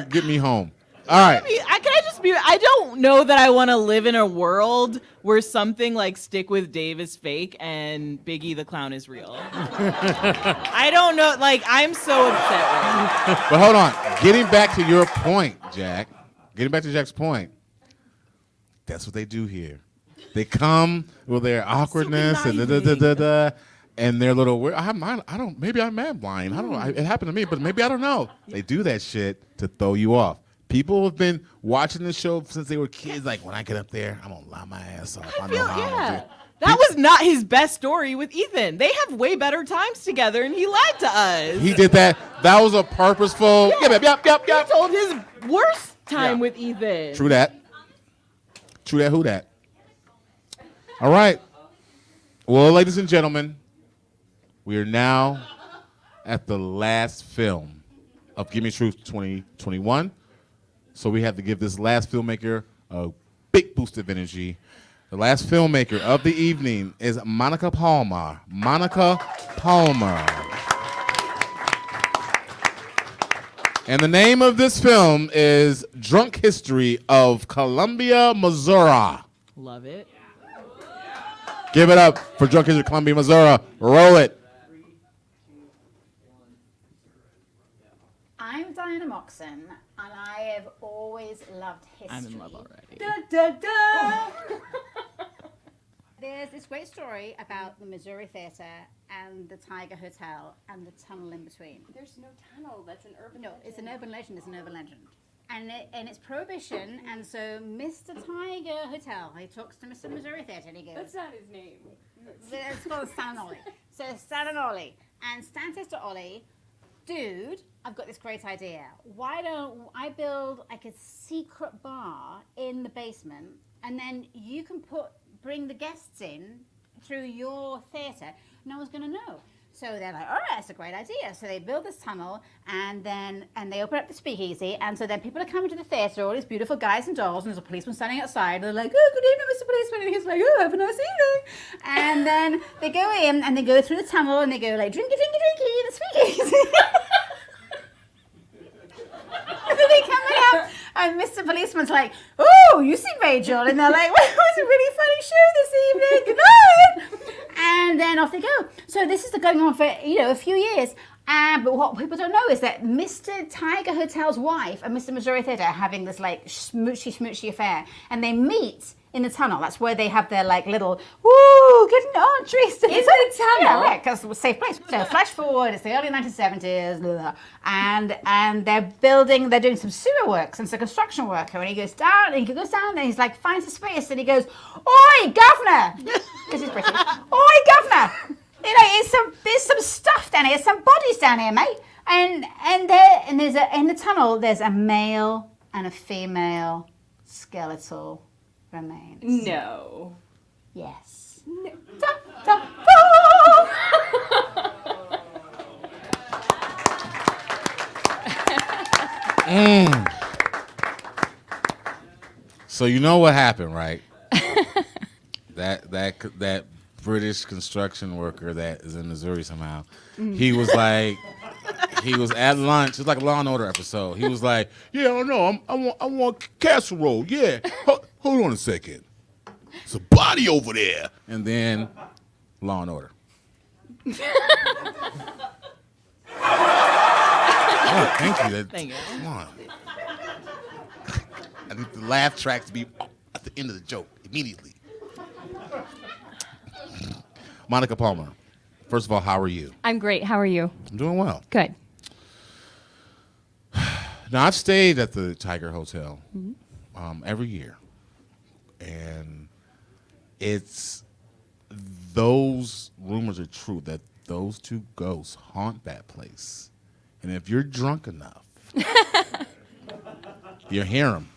[SPEAKER 1] Get me home. All right.
[SPEAKER 4] I don't know that I want to live in a world where something like Stick with Dave is fake and Biggie the Clown is real. I don't know. Like, I'm so upset right now.
[SPEAKER 1] But hold on. Getting back to your point, Jack. Getting back to Jack's point. That's what they do here. They come with their awkwardness and da-da-da-da-da. And their little weird. Maybe I'm mad blind. I don't know. It happened to me, but maybe I don't know. They do that shit to throw you off. People have been watching this show since they were kids. Like, when I get up there, I'm gonna lie my ass off. I know how I'm gonna do it.
[SPEAKER 4] That was not his best story with Ethan. They have way better times together, and he lied to us.
[SPEAKER 1] He did that. That was a purposeful. Yep.
[SPEAKER 4] He told his worst time with Ethan.
[SPEAKER 1] True that. Who that? All right. Well, ladies and gentlemen, we are now at the last film of Gimme Truth 2021. So we have to give this last filmmaker a big boost of energy. The last filmmaker of the evening is Monica Palmer. And the name of this film is Drunk History of Columbia, Missouri.
[SPEAKER 4] Love it.
[SPEAKER 1] Give it up for Drunk History of Columbia, Missouri. Roll it.
[SPEAKER 5] I'm Diana Moxon, and I have always loved history.
[SPEAKER 4] I'm in love already.
[SPEAKER 5] Da, da, da. There's this great story about the Missouri Theater and the Tiger Hotel and the tunnel in between.
[SPEAKER 22] There's no tunnel. That's an urban legend.
[SPEAKER 5] It's an urban legend. It's an urban legend. And it's Prohibition, and so Mr. Tiger Hotel, he talks to Mr. Missouri Theater, and he goes...
[SPEAKER 22] That's not his name.
[SPEAKER 5] It's called Stan and Ollie. So Stan and Ollie. And Stan says to Ollie, dude, I've got this great idea. Why don't I build like a secret bar in the basement, and then you can bring the guests in through your theater. No one's going to know. So they're like, all right, that's a great idea. So they build this tunnel, and they open up the speakeasy, and so then people are coming to the theater, all these beautiful guys and dolls, and there's a policeman standing outside, and they're like, oh, good evening, Mr. Policeman, and he's like, oh, have a nice evening. And then they go in, and they go through the tunnel, and they go like, drinky, drinky, drinky, the speakeasy. And then they come out, and Mr. Policeman's like, oh, you seem very jolly. And they're like, well, it was a really funny show this evening. Good night. And then off they go. So this is going on for, a few years. But what people don't know is that Mr. Tiger Hotel's wife and Mr. Missouri Theater are having this like smoochy affair. And they meet in the tunnel. That's where they have their like little, woo, getting on trees.
[SPEAKER 22] In the tunnel?
[SPEAKER 5] Yeah, right, because it's a safe place. So flash forward, it's the early 1970s, blah, blah, and they're doing some sewer works and some construction work. And he goes down, and he's like, finds a space, and he goes, oi, governor! This is British. Oi, governor! There's some stuff down here, some bodies down here, mate. And there's in the tunnel, there's a male and a female skeletal remains.
[SPEAKER 22] No.
[SPEAKER 5] Yes.
[SPEAKER 22] No.
[SPEAKER 1] So you know what happened, right? that British construction worker that is in Missouri somehow. He was like, he was at lunch. It's like a Law and Order episode. He was like, yeah, I know. I want casserole. Yeah. Hold on a second. It's a body over there. And then Law and Order. Thank you.
[SPEAKER 4] Thank you.
[SPEAKER 1] Come on. I need the laugh track to be at the end of the joke immediately. Monica Palmer, first of all, how are you?
[SPEAKER 10] I'm great. How are you?
[SPEAKER 1] I'm doing well.
[SPEAKER 10] Good.
[SPEAKER 1] Now, I've stayed at the Tiger Hotel
[SPEAKER 10] Mm-hmm.
[SPEAKER 1] every year, and it's those rumors are true that those two ghosts haunt that place, and if you're drunk enough, you hear them.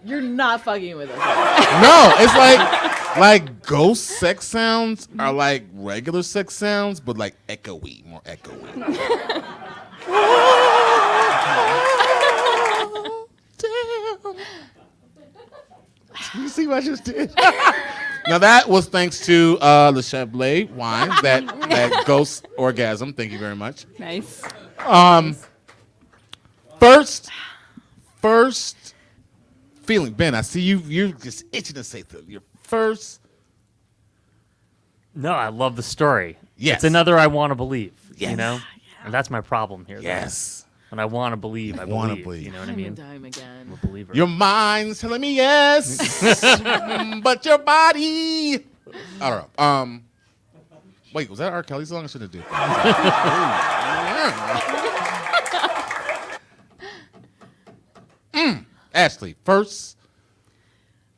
[SPEAKER 4] You're not fucking with us.
[SPEAKER 1] No, it's like ghost sex sounds are like regular sex sounds, but like echoey, more echoey. You see what I just did? Now that was thanks to the Chablis wine, that ghost orgasm. Thank you very much.
[SPEAKER 10] Nice.
[SPEAKER 1] First feeling, Ben. I see you. You're just itching to say something. Your first.
[SPEAKER 13] No, I love the story.
[SPEAKER 1] Yes.
[SPEAKER 13] It's another I want to believe.
[SPEAKER 1] Yes.
[SPEAKER 13] You know, and that's my problem here.
[SPEAKER 1] Yes.
[SPEAKER 13] When I want to believe, I
[SPEAKER 1] wanna
[SPEAKER 13] believe.
[SPEAKER 1] believe.
[SPEAKER 13] You know what I
[SPEAKER 4] Time
[SPEAKER 13] mean?
[SPEAKER 4] and time again.
[SPEAKER 13] I'm a believer.
[SPEAKER 1] Your mind's telling me yes, but your body. I don't know. Wait, was that R. Kelly song? I should have did that. Ashley, first.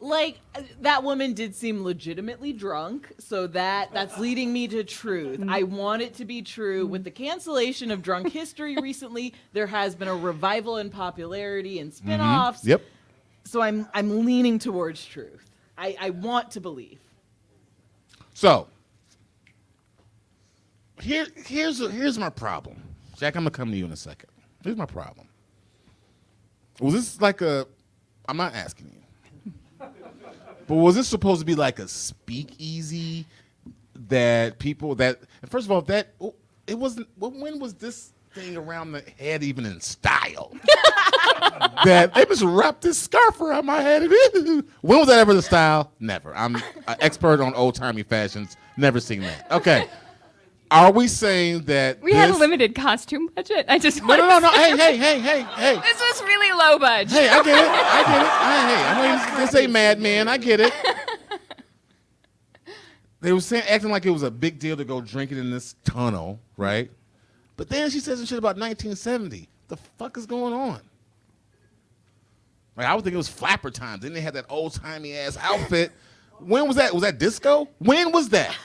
[SPEAKER 4] Like that woman did seem legitimately drunk, so that's leading me to truth. I want it to be true. With the cancellation of Drunk History recently, there has been a revival in popularity and spin-offs.
[SPEAKER 1] Yep.
[SPEAKER 4] So I'm leaning towards truth. I want to believe.
[SPEAKER 1] So here's my problem. Jack, I'm gonna come to you in a second. Here's my problem. Was this like I'm not asking you. But was this supposed to be like a speakeasy that people that first of all it wasn't when was this thing around the head even in style? That they just wrapped this scarf around my head. When was that ever the style? Never. I'm an expert on old timey fashions. Never seen that. Okay. Are we saying that
[SPEAKER 10] We had a limited costume budget. I just
[SPEAKER 1] No. Hey.
[SPEAKER 10] This was really low budget.
[SPEAKER 1] Hey, I get it. I know this ain't Mad Men. I get it. They were acting like it was a big deal to go drinking in this tunnel, right? But then she said some shit about 1970. The fuck is going on? Like I would think it was flapper times. Then they had that old timey ass outfit. When was that? Was that disco? When was that?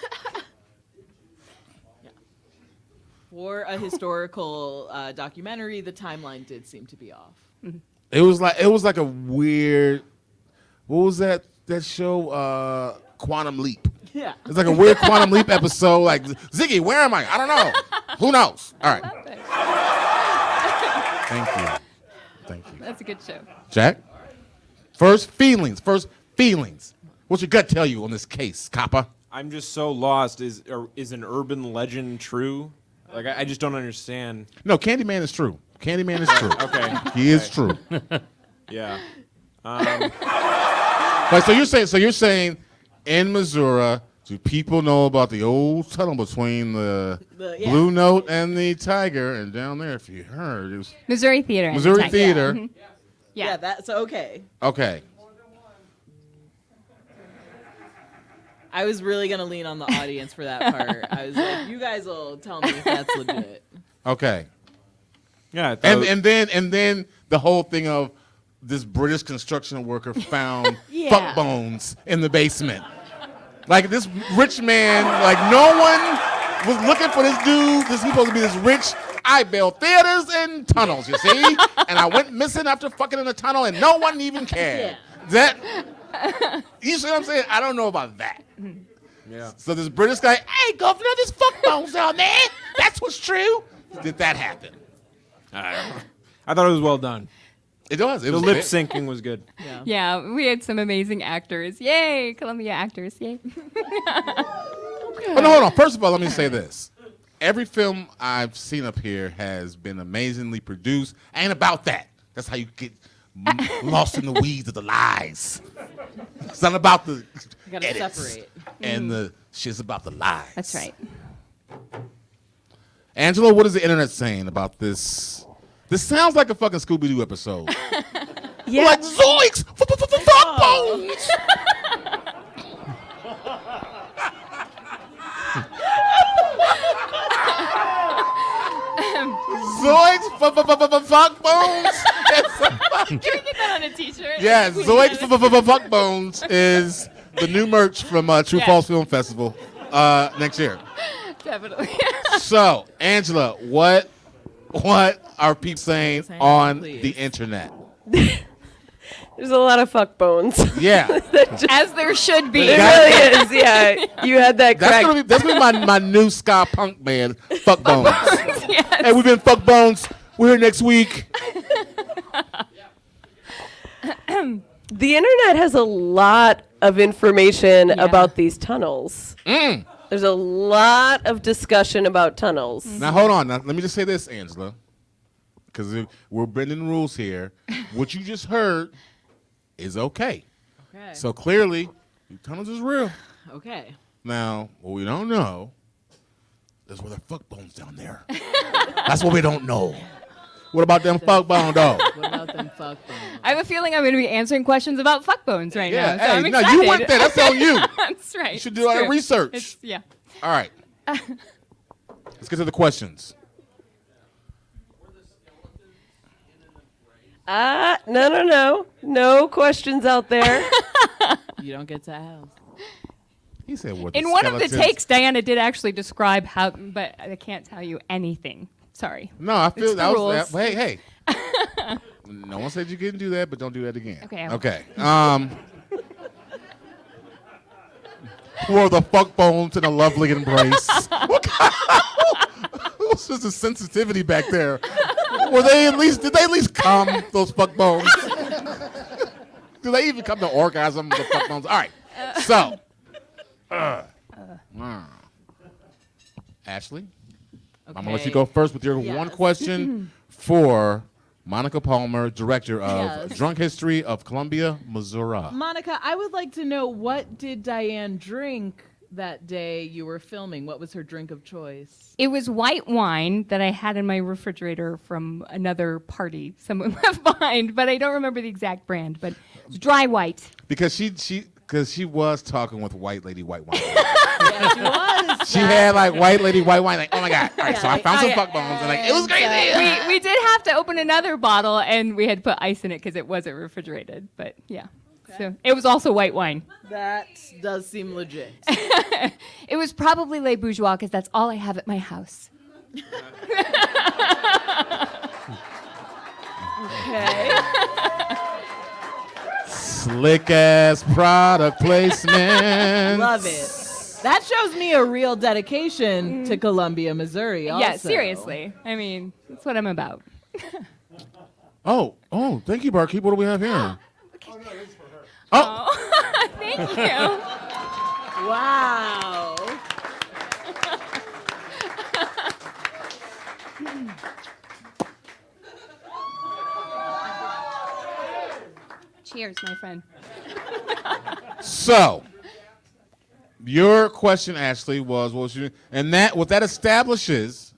[SPEAKER 4] For a historical documentary, the timeline did seem to be off.
[SPEAKER 1] It was like a weird. What was that show? Quantum Leap.
[SPEAKER 4] Yeah.
[SPEAKER 1] It's like a weird Quantum Leap episode. Like Ziggy, where am I? I don't know. Who knows? All right. Thank you.
[SPEAKER 10] That's a good show.
[SPEAKER 1] Jack. First feelings. What's your gut tell you on this case, Kappa?
[SPEAKER 7] I'm just so lost. Is an urban legend true? Like I just don't understand.
[SPEAKER 1] No, Candyman is true. Candyman is true.
[SPEAKER 7] Okay.
[SPEAKER 1] He is true.
[SPEAKER 7] Yeah.
[SPEAKER 1] Like, so you're saying in Missouri, do people know about the old tunnel between the Blue Note and the Tiger? And down there, if you heard, it was
[SPEAKER 10] Missouri Theater. and
[SPEAKER 1] Missouri
[SPEAKER 10] Tech.
[SPEAKER 1] Theater.
[SPEAKER 10] Yeah. Mhm.
[SPEAKER 4] Yeah, that's okay.
[SPEAKER 1] Okay.
[SPEAKER 4] I was really going to lean on the audience for that part. I was like, you guys will tell me if that's legit.
[SPEAKER 1] Okay.
[SPEAKER 7] Yeah.
[SPEAKER 1] And then the whole thing of this British construction worker found fuck bones in the basement. Like this rich man, like no one was looking for this dude. This is supposed to be this rich. I built theaters and tunnels, you see? And I went missing after fucking in a tunnel and no one even cared. That you see what I'm saying? I don't know about that.
[SPEAKER 7] Yeah.
[SPEAKER 1] So this British guy, hey governor, there's fuck bones down there. That's what's true. Did that happen?
[SPEAKER 7] I thought it was well done.
[SPEAKER 1] It was.
[SPEAKER 7] The lip syncing was good.
[SPEAKER 10] Yeah, we had some amazing actors. Yay, Columbia actors. Yay.
[SPEAKER 1] But no, hold on. First of all, let me say this. Every film I've seen up here has been amazingly produced. Ain't about that. That's how you get lost in the weeds of the lies. It's not about the
[SPEAKER 4] You gotta
[SPEAKER 1] edits
[SPEAKER 4] separate.
[SPEAKER 1] and the shit's about the lies.
[SPEAKER 10] That's right.
[SPEAKER 1] Angela, what is the internet saying about this? This sounds like a fucking Scooby-Doo episode.
[SPEAKER 2] Yeah.
[SPEAKER 1] Like, zoinks! Fuck bones! Zoinks! Fuck bones!
[SPEAKER 10] Can we get that on a t-shirt?
[SPEAKER 1] Yeah, Zoinks! Fuck bones is the new merch from True False Film Festival next year.
[SPEAKER 10] Definitely.
[SPEAKER 1] So, Angela, what are people saying on the internet?
[SPEAKER 2] There's a lot of fuck bones.
[SPEAKER 1] Yeah.
[SPEAKER 10] As there should be.
[SPEAKER 2] It really is, yeah. You had that correct.
[SPEAKER 1] That's gonna be my new ska punk band, Fuck Bones.
[SPEAKER 10] Yes.
[SPEAKER 1] Hey, we've been Fuck Bones. We're here next week.
[SPEAKER 2] The internet has a lot of information about these tunnels. There's a lot of discussion about tunnels.
[SPEAKER 1] Now, hold on. Now, let me just say this, Angela, because we're bending rules here. What you just heard is okay. So clearly, tunnels is real.
[SPEAKER 4] Okay.
[SPEAKER 1] Now, what we don't know is where the fuck bones down there. That's what we don't know. What about them fuck bones, though?
[SPEAKER 4] What about them fuck bones?
[SPEAKER 10] I have a feeling I'm going to be answering questions about fuck bones right now. So
[SPEAKER 1] Hey,
[SPEAKER 10] I'm
[SPEAKER 1] no,
[SPEAKER 10] excited.
[SPEAKER 1] you went there. That's on you.
[SPEAKER 10] That's right.
[SPEAKER 1] You should do our research.
[SPEAKER 10] Yeah.
[SPEAKER 1] All right. Let's get to the questions.
[SPEAKER 2] No. No questions out there.
[SPEAKER 4] You don't get to ask.
[SPEAKER 1] He said what?
[SPEAKER 10] In one of the takes, Diana did actually describe how, but I can't tell you anything. Sorry.
[SPEAKER 1] No, I feel
[SPEAKER 10] It's the
[SPEAKER 1] that was
[SPEAKER 10] rules.
[SPEAKER 1] that. Hey. No one said you couldn't do that, but don't do that again.
[SPEAKER 10] Okay.
[SPEAKER 1] Okay. Pour the fuck bones in a lovely embrace. What kind what's just a sensitivity back there? Did they at least come, those fuck bones? Do they even come to orgasm, the fuck bones? All right. So. Ashley, I'm going to let you go first with your one question for Monica Palmer, director of Drunk History of Columbia, Missouri.
[SPEAKER 4] Monica, I would like to know, what did Diane drink that day you were filming? What was her drink of choice?
[SPEAKER 10] It was white wine that I had in my refrigerator from another party someone left behind, but I don't remember the exact brand, but it was dry white.
[SPEAKER 1] Because she was talking with white lady white wine.
[SPEAKER 4] Yeah, she was.
[SPEAKER 1] She had like white lady white wine. Like, oh my god! All right, so I found some fuck bones, and like it was crazy.
[SPEAKER 10] We did have to open another bottle, and we had to put ice in it because it wasn't refrigerated. But yeah, so it was also white wine.
[SPEAKER 4] That does seem legit.
[SPEAKER 10] It was probably Les Bourgeois because that's all I have at my house.
[SPEAKER 4] Okay.
[SPEAKER 1] Slick ass product placement.
[SPEAKER 4] Love it. That shows me a real dedication to Columbia, Missouri. Also.
[SPEAKER 10] Yeah, seriously. I mean, that's what I'm about.
[SPEAKER 1] Oh, thank you, Barkeep. What do we have here?
[SPEAKER 10] Oh, thank you.
[SPEAKER 4] Wow.
[SPEAKER 10] Cheers, my friend.
[SPEAKER 1] So, your question, Ashley, was what that establishes,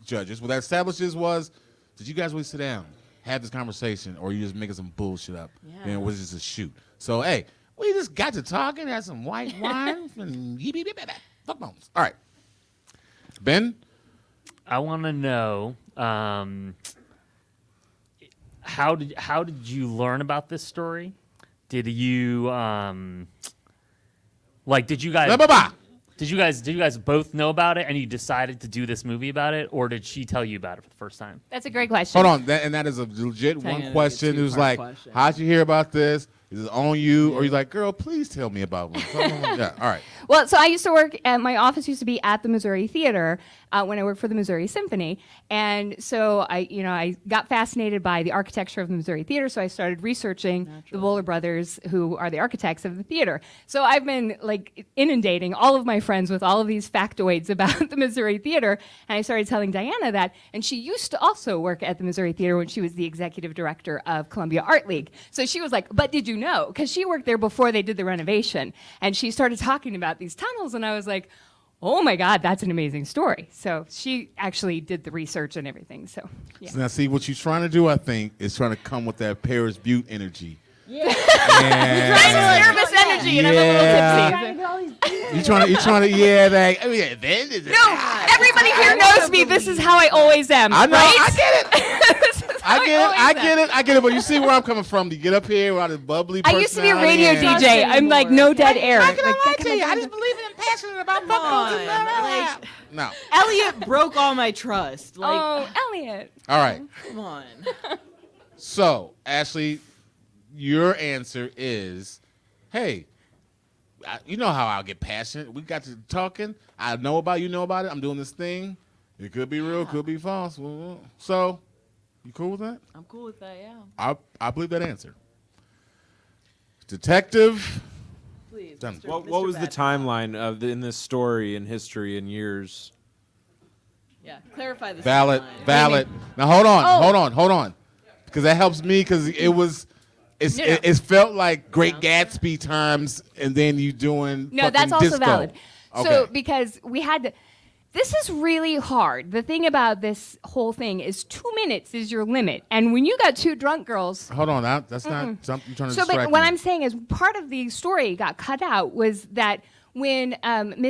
[SPEAKER 1] judges, was, did you guys really sit down, have this conversation, or you just making some bullshit up?
[SPEAKER 4] Yeah.
[SPEAKER 1] And was this a shoot? So, hey, we just got to talking, had some white wine, and fuck bones. All right, Ben.
[SPEAKER 13] I want to know how did you learn about this story? Did you did you guys both know about it and you decided to do this movie about it, or did she tell you about it for the first time?
[SPEAKER 10] That's a great question.
[SPEAKER 1] Hold on, that is a legit one question. It was like, how'd you hear about this? Is it on you? Or you're like, girl, please tell me about one. Yeah, all right.
[SPEAKER 10] Well, so I used to work at, my office used to be at the Missouri Theater when I worked for the Missouri Symphony. And so I got fascinated by the architecture of the Missouri Theater, so I started researching the Bowler brothers, who are the architects of the theater. So I've been inundating all of my friends with all of these factoids about the Missouri Theater, and I started telling Diana that, and she used to also work at the Missouri Theater when she was the executive director of Columbia Art League. So she was like, but did you know? Because she worked there before they did the renovation, and she started talking about these tunnels, and I was like, oh my God, that's an amazing story. So she actually did the research and everything. So, yeah.
[SPEAKER 1] So now, see, what you're trying to do, I think, is trying to come with that Paris Butte energy.
[SPEAKER 4] Yeah.
[SPEAKER 10] Nervous energy, and I'm a little tipsy.
[SPEAKER 1] You're trying to, yeah, like, oh yeah, then
[SPEAKER 10] No, everybody here knows me. This is how I always am.
[SPEAKER 1] I know,
[SPEAKER 10] right?
[SPEAKER 1] I get it.
[SPEAKER 10] This is how
[SPEAKER 1] I get it, but you see where I'm coming from. You get up here with all this bubbly
[SPEAKER 10] I used to be a
[SPEAKER 1] personality
[SPEAKER 10] radio
[SPEAKER 1] and-
[SPEAKER 10] DJ. I'm like no dead air.
[SPEAKER 1] How can I
[SPEAKER 10] Like,
[SPEAKER 1] lie to you? I just believe in and passionate about fuck
[SPEAKER 4] Like,
[SPEAKER 1] No.
[SPEAKER 4] Elliot broke all my trust. Like,
[SPEAKER 10] oh, Elliot.
[SPEAKER 1] All right.
[SPEAKER 4] Come on.
[SPEAKER 1] So, Ashley, your answer is, hey, you know how I'll get passionate. We got to talking. I know about you know about it. I'm doing this thing. It could be real, could be false. So, you cool with that?
[SPEAKER 4] I'm cool with that, yeah.
[SPEAKER 1] I believe that answer. Detective.
[SPEAKER 4] Please.
[SPEAKER 1] Done.
[SPEAKER 7] What was the timeline of in this story and history and years?
[SPEAKER 4] Yeah, clarify this.
[SPEAKER 1] Valid.
[SPEAKER 4] timeline.
[SPEAKER 1] Now hold
[SPEAKER 10] Oh.
[SPEAKER 1] on. Because that helps me because it felt like Great Gatsby times and then you doing
[SPEAKER 10] No,
[SPEAKER 1] fucking
[SPEAKER 10] that's also
[SPEAKER 1] disco.
[SPEAKER 10] valid.
[SPEAKER 1] Okay.
[SPEAKER 10] So because we had to, this is really hard. The thing about this whole thing is 2 minutes is your limit, and when you got two drunk girls.
[SPEAKER 1] Hold on, that's not something you're trying to
[SPEAKER 10] So,
[SPEAKER 1] distract
[SPEAKER 10] but what
[SPEAKER 1] me.
[SPEAKER 10] I'm saying is part of the story got cut out was that when when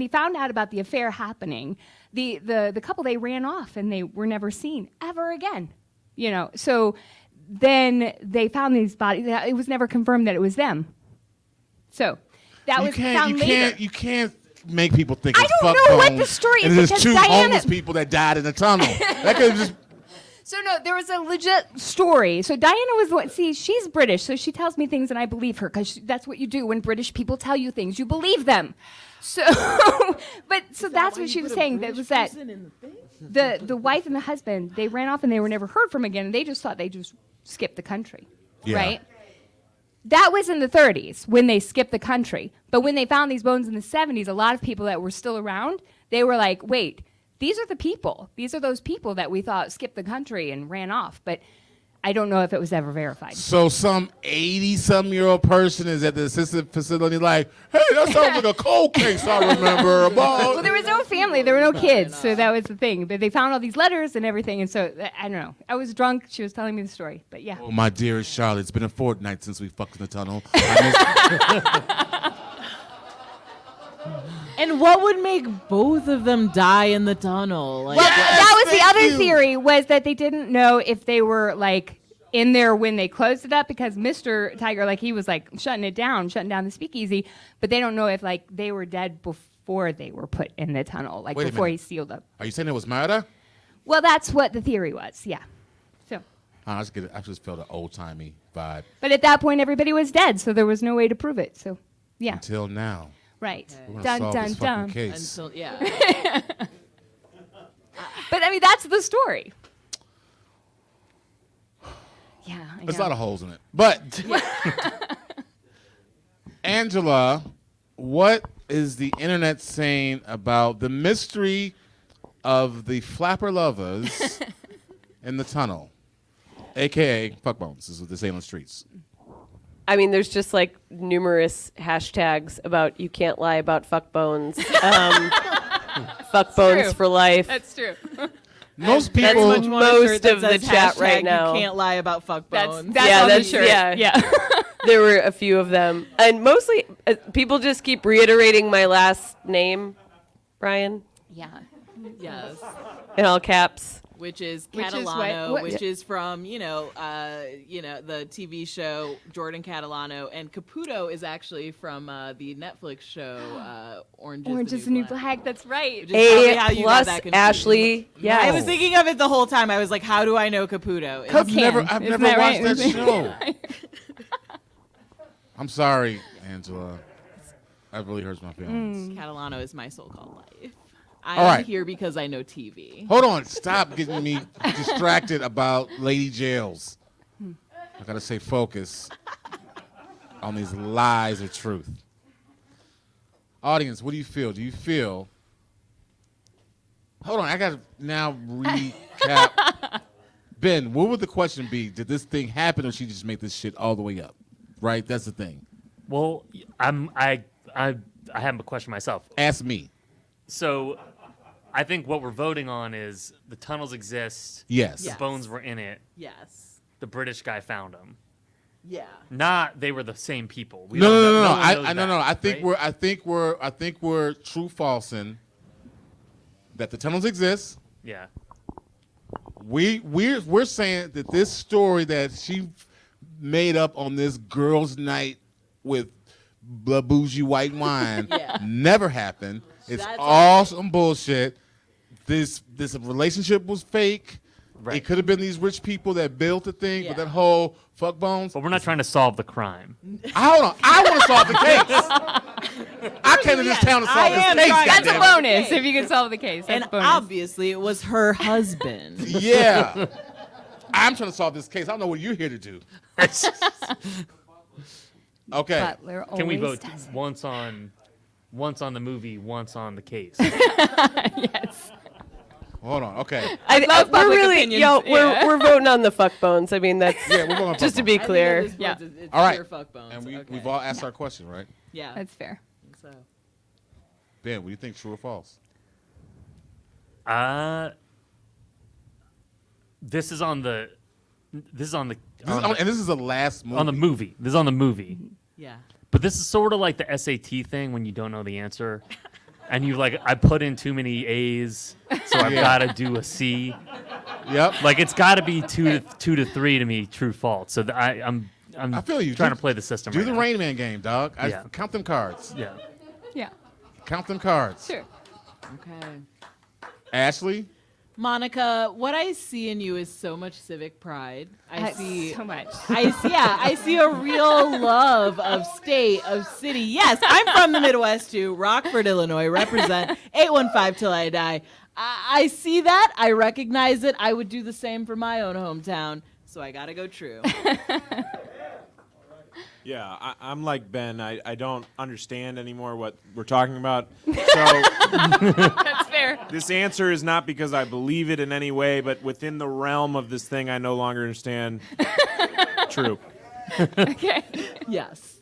[SPEAKER 10] he found out about the affair happening, the couple, they ran off and they were never seen ever again. You know, so then they found these bodies. It was never confirmed that it was them. So that was found later.
[SPEAKER 1] You can't make people think
[SPEAKER 10] I
[SPEAKER 1] it's
[SPEAKER 10] don't
[SPEAKER 1] fuck
[SPEAKER 10] know what
[SPEAKER 1] bones
[SPEAKER 10] the story
[SPEAKER 1] and
[SPEAKER 10] is
[SPEAKER 1] there's
[SPEAKER 10] because
[SPEAKER 1] two
[SPEAKER 10] Diana-
[SPEAKER 1] homeless people that died in the tunnel. That could have just.
[SPEAKER 10] So no, there was a legit story. So Diana was the one. See, she's British, so she tells me things and I believe her because that's what you do when British people tell you things. You believe them. So, that's what she was saying. That was that the wife and the husband, they ran off and they were never heard from again. And they just thought they just skipped the country, right? That was in the 30s when they skipped the country. But when they found these bones in the 70s, a lot of people that were still around, they were like, wait, these are the people. These are those people that we thought skipped the country and ran off. But I don't know if it was ever verified.
[SPEAKER 1] So some 80-some-year-old person is at the assisted facility like, hey, that sounds like a cold case I remember about.
[SPEAKER 10] Well, there was no family. There were no kids. So that was the thing. But they found all these letters and everything. And so, I don't know. I was drunk. She was telling me the story. But yeah.
[SPEAKER 1] Oh, my dearest Charlotte, it's been a fortnight since we fucked in the tunnel.
[SPEAKER 4] And what would make both of them die in the tunnel? Like,
[SPEAKER 10] Well, that was the other theory, was that they didn't know if they were like in there when they closed it up, because Mr. Tiger, like, he was like shutting down the speakeasy, but they don't know if like they were dead before they were put in the tunnel, like
[SPEAKER 1] Wait a
[SPEAKER 10] before he
[SPEAKER 1] minute.
[SPEAKER 10] sealed up.
[SPEAKER 1] Are you saying it was murder?
[SPEAKER 10] Well, that's what the theory was, yeah. So,
[SPEAKER 1] I just felt an old-timey vibe.
[SPEAKER 10] but at that point, everybody was dead, so there was no way to prove it. So, yeah,
[SPEAKER 1] Until now.
[SPEAKER 10] right.
[SPEAKER 1] We're gonna
[SPEAKER 10] Dun
[SPEAKER 1] solve
[SPEAKER 10] dun
[SPEAKER 1] this fucking
[SPEAKER 10] dun.
[SPEAKER 1] case.
[SPEAKER 4] Until, yeah.
[SPEAKER 10] But I mean, that's the story. Yeah, I
[SPEAKER 1] There's a
[SPEAKER 10] know.
[SPEAKER 1] lot of holes in it. But, Angela, what is the internet saying about the mystery of the flapper lovers in the tunnel? AKA fuckbones, is what they say on the streets.
[SPEAKER 2] I mean, there's just like numerous hashtags about you can't lie about fuck bones. Fuck bones
[SPEAKER 10] true.
[SPEAKER 2] for life.
[SPEAKER 10] That's true.
[SPEAKER 1] Most
[SPEAKER 2] That's
[SPEAKER 1] people.
[SPEAKER 2] what most of the chat right
[SPEAKER 4] You
[SPEAKER 2] now.
[SPEAKER 4] can't lie about fuck bones.
[SPEAKER 10] That's on the shirt.
[SPEAKER 2] Yeah. There were a few of them, and mostly people just keep reiterating my last name, Brian,
[SPEAKER 10] Yeah.
[SPEAKER 4] Yes.
[SPEAKER 2] in all caps.
[SPEAKER 4] Which is
[SPEAKER 10] Which is
[SPEAKER 4] Catalano,
[SPEAKER 10] what-
[SPEAKER 4] which is from the TV show Jordan Catalano, and Caputo is actually from the Netflix show Orange is the New Black.
[SPEAKER 10] That's right.
[SPEAKER 4] Which is probably how you got
[SPEAKER 2] plus
[SPEAKER 4] that confused.
[SPEAKER 2] Ashley. Yeah,
[SPEAKER 4] I was thinking of it the whole time. I was like, how do I know Caputo? It's-
[SPEAKER 1] I've never
[SPEAKER 10] Isn't
[SPEAKER 1] watched
[SPEAKER 10] that right?
[SPEAKER 1] that show. I'm sorry, Angela. That really hurts my feelings.
[SPEAKER 4] Catalano is my so-called life.
[SPEAKER 1] All
[SPEAKER 4] I'm
[SPEAKER 1] right.
[SPEAKER 4] here because I know TV.
[SPEAKER 1] Hold on. Stop getting me distracted about Lady Jails. I got to stay focused on these lies of truth. Audience, what do you feel? Do you feel... Hold on. I got to now recap. Ben, what would the question be? Did this thing happen or she just make this shit all the way up? Right? That's the thing.
[SPEAKER 13] Well, I I have a question myself.
[SPEAKER 1] Ask me.
[SPEAKER 13] So, I think what we're voting on is the tunnels exist.
[SPEAKER 1] Yes.
[SPEAKER 13] The bones were in it.
[SPEAKER 4] Yes.
[SPEAKER 13] The British guy found them.
[SPEAKER 4] Yeah.
[SPEAKER 13] Not they were the same people. We
[SPEAKER 1] No.
[SPEAKER 13] don't know-
[SPEAKER 1] No.
[SPEAKER 13] one knows
[SPEAKER 1] I
[SPEAKER 13] that,
[SPEAKER 1] I think
[SPEAKER 13] right?
[SPEAKER 1] I think we're true falsing that the tunnels exist.
[SPEAKER 13] Yeah.
[SPEAKER 1] We're saying that this story that she made up on this girls' night with bougie white wine never happened. It's
[SPEAKER 4] That's
[SPEAKER 1] all some bullshit. This relationship was fake.
[SPEAKER 13] Right.
[SPEAKER 1] It could have been these rich people that built the thing, but that whole fuck bones.
[SPEAKER 13] But we're not trying to solve the crime.
[SPEAKER 1] Hold on, I want to solve the case. I came to this town to solve this case.
[SPEAKER 10] That's a
[SPEAKER 1] goddammit.
[SPEAKER 10] bonus if you can solve the case. That's
[SPEAKER 4] And
[SPEAKER 10] a bonus.
[SPEAKER 4] obviously, it was her husband.
[SPEAKER 1] Yeah. I'm trying to solve this case. I don't know what you're here to do. Okay.
[SPEAKER 10] Butler
[SPEAKER 13] Can we
[SPEAKER 10] always
[SPEAKER 13] vote
[SPEAKER 10] does it.
[SPEAKER 13] once on the movie, once on the case?
[SPEAKER 10] Yes.
[SPEAKER 1] Hold on. Okay.
[SPEAKER 2] I
[SPEAKER 10] love
[SPEAKER 2] we're
[SPEAKER 10] public
[SPEAKER 2] really,
[SPEAKER 10] opinions.
[SPEAKER 2] yo,
[SPEAKER 10] Yeah.
[SPEAKER 2] we're voting on the fuck bones. I mean, that's
[SPEAKER 1] Yeah, we're voting on
[SPEAKER 2] just to
[SPEAKER 1] fuck
[SPEAKER 2] be
[SPEAKER 1] bones.
[SPEAKER 2] clear.
[SPEAKER 4] Yeah.
[SPEAKER 1] All right.
[SPEAKER 4] Pure fuck bones.
[SPEAKER 1] And
[SPEAKER 4] Okay.
[SPEAKER 1] we've all asked our question, right?
[SPEAKER 4] Yeah.
[SPEAKER 10] That's fair.
[SPEAKER 4] So.
[SPEAKER 1] Ben, what do you think? True or false?
[SPEAKER 13] This is on the. This is on the.
[SPEAKER 1] And this is the last movie.
[SPEAKER 13] On the movie. This is on the movie.
[SPEAKER 4] Yeah.
[SPEAKER 13] But this is sort of like the SAT thing when you don't know the answer, and you like I put in too many A's, so I've
[SPEAKER 1] Yeah.
[SPEAKER 13] got to do a C.
[SPEAKER 1] Yep.
[SPEAKER 13] Like it's got to be two to three to me, true false. So I'm
[SPEAKER 1] I feel you.
[SPEAKER 13] trying
[SPEAKER 1] Do-
[SPEAKER 13] to play the system.
[SPEAKER 1] Do
[SPEAKER 13] right
[SPEAKER 1] the
[SPEAKER 13] now.
[SPEAKER 1] Rain Man game, dog.
[SPEAKER 13] Yeah.
[SPEAKER 1] Count them cards.
[SPEAKER 13] Yeah.
[SPEAKER 10] Yeah.
[SPEAKER 1] Count them cards.
[SPEAKER 10] Sure.
[SPEAKER 4] Okay.
[SPEAKER 1] Ashley?
[SPEAKER 4] Monica, what I see in you is so much civic pride. I see
[SPEAKER 10] so much.
[SPEAKER 4] I see a real love of state, of city. Yes, I'm from the Midwest too. Rockford, Illinois. Represent 815 till I die. I see that. I recognize it. I would do the same for my own hometown. So I gotta go true.
[SPEAKER 7] Yeah, I'm like Ben. I don't understand anymore what we're talking about. So
[SPEAKER 10] That's fair.
[SPEAKER 7] this answer is not because I believe it in any way, but within the realm of this thing, I no longer understand. True.
[SPEAKER 10] Okay.
[SPEAKER 4] Yes.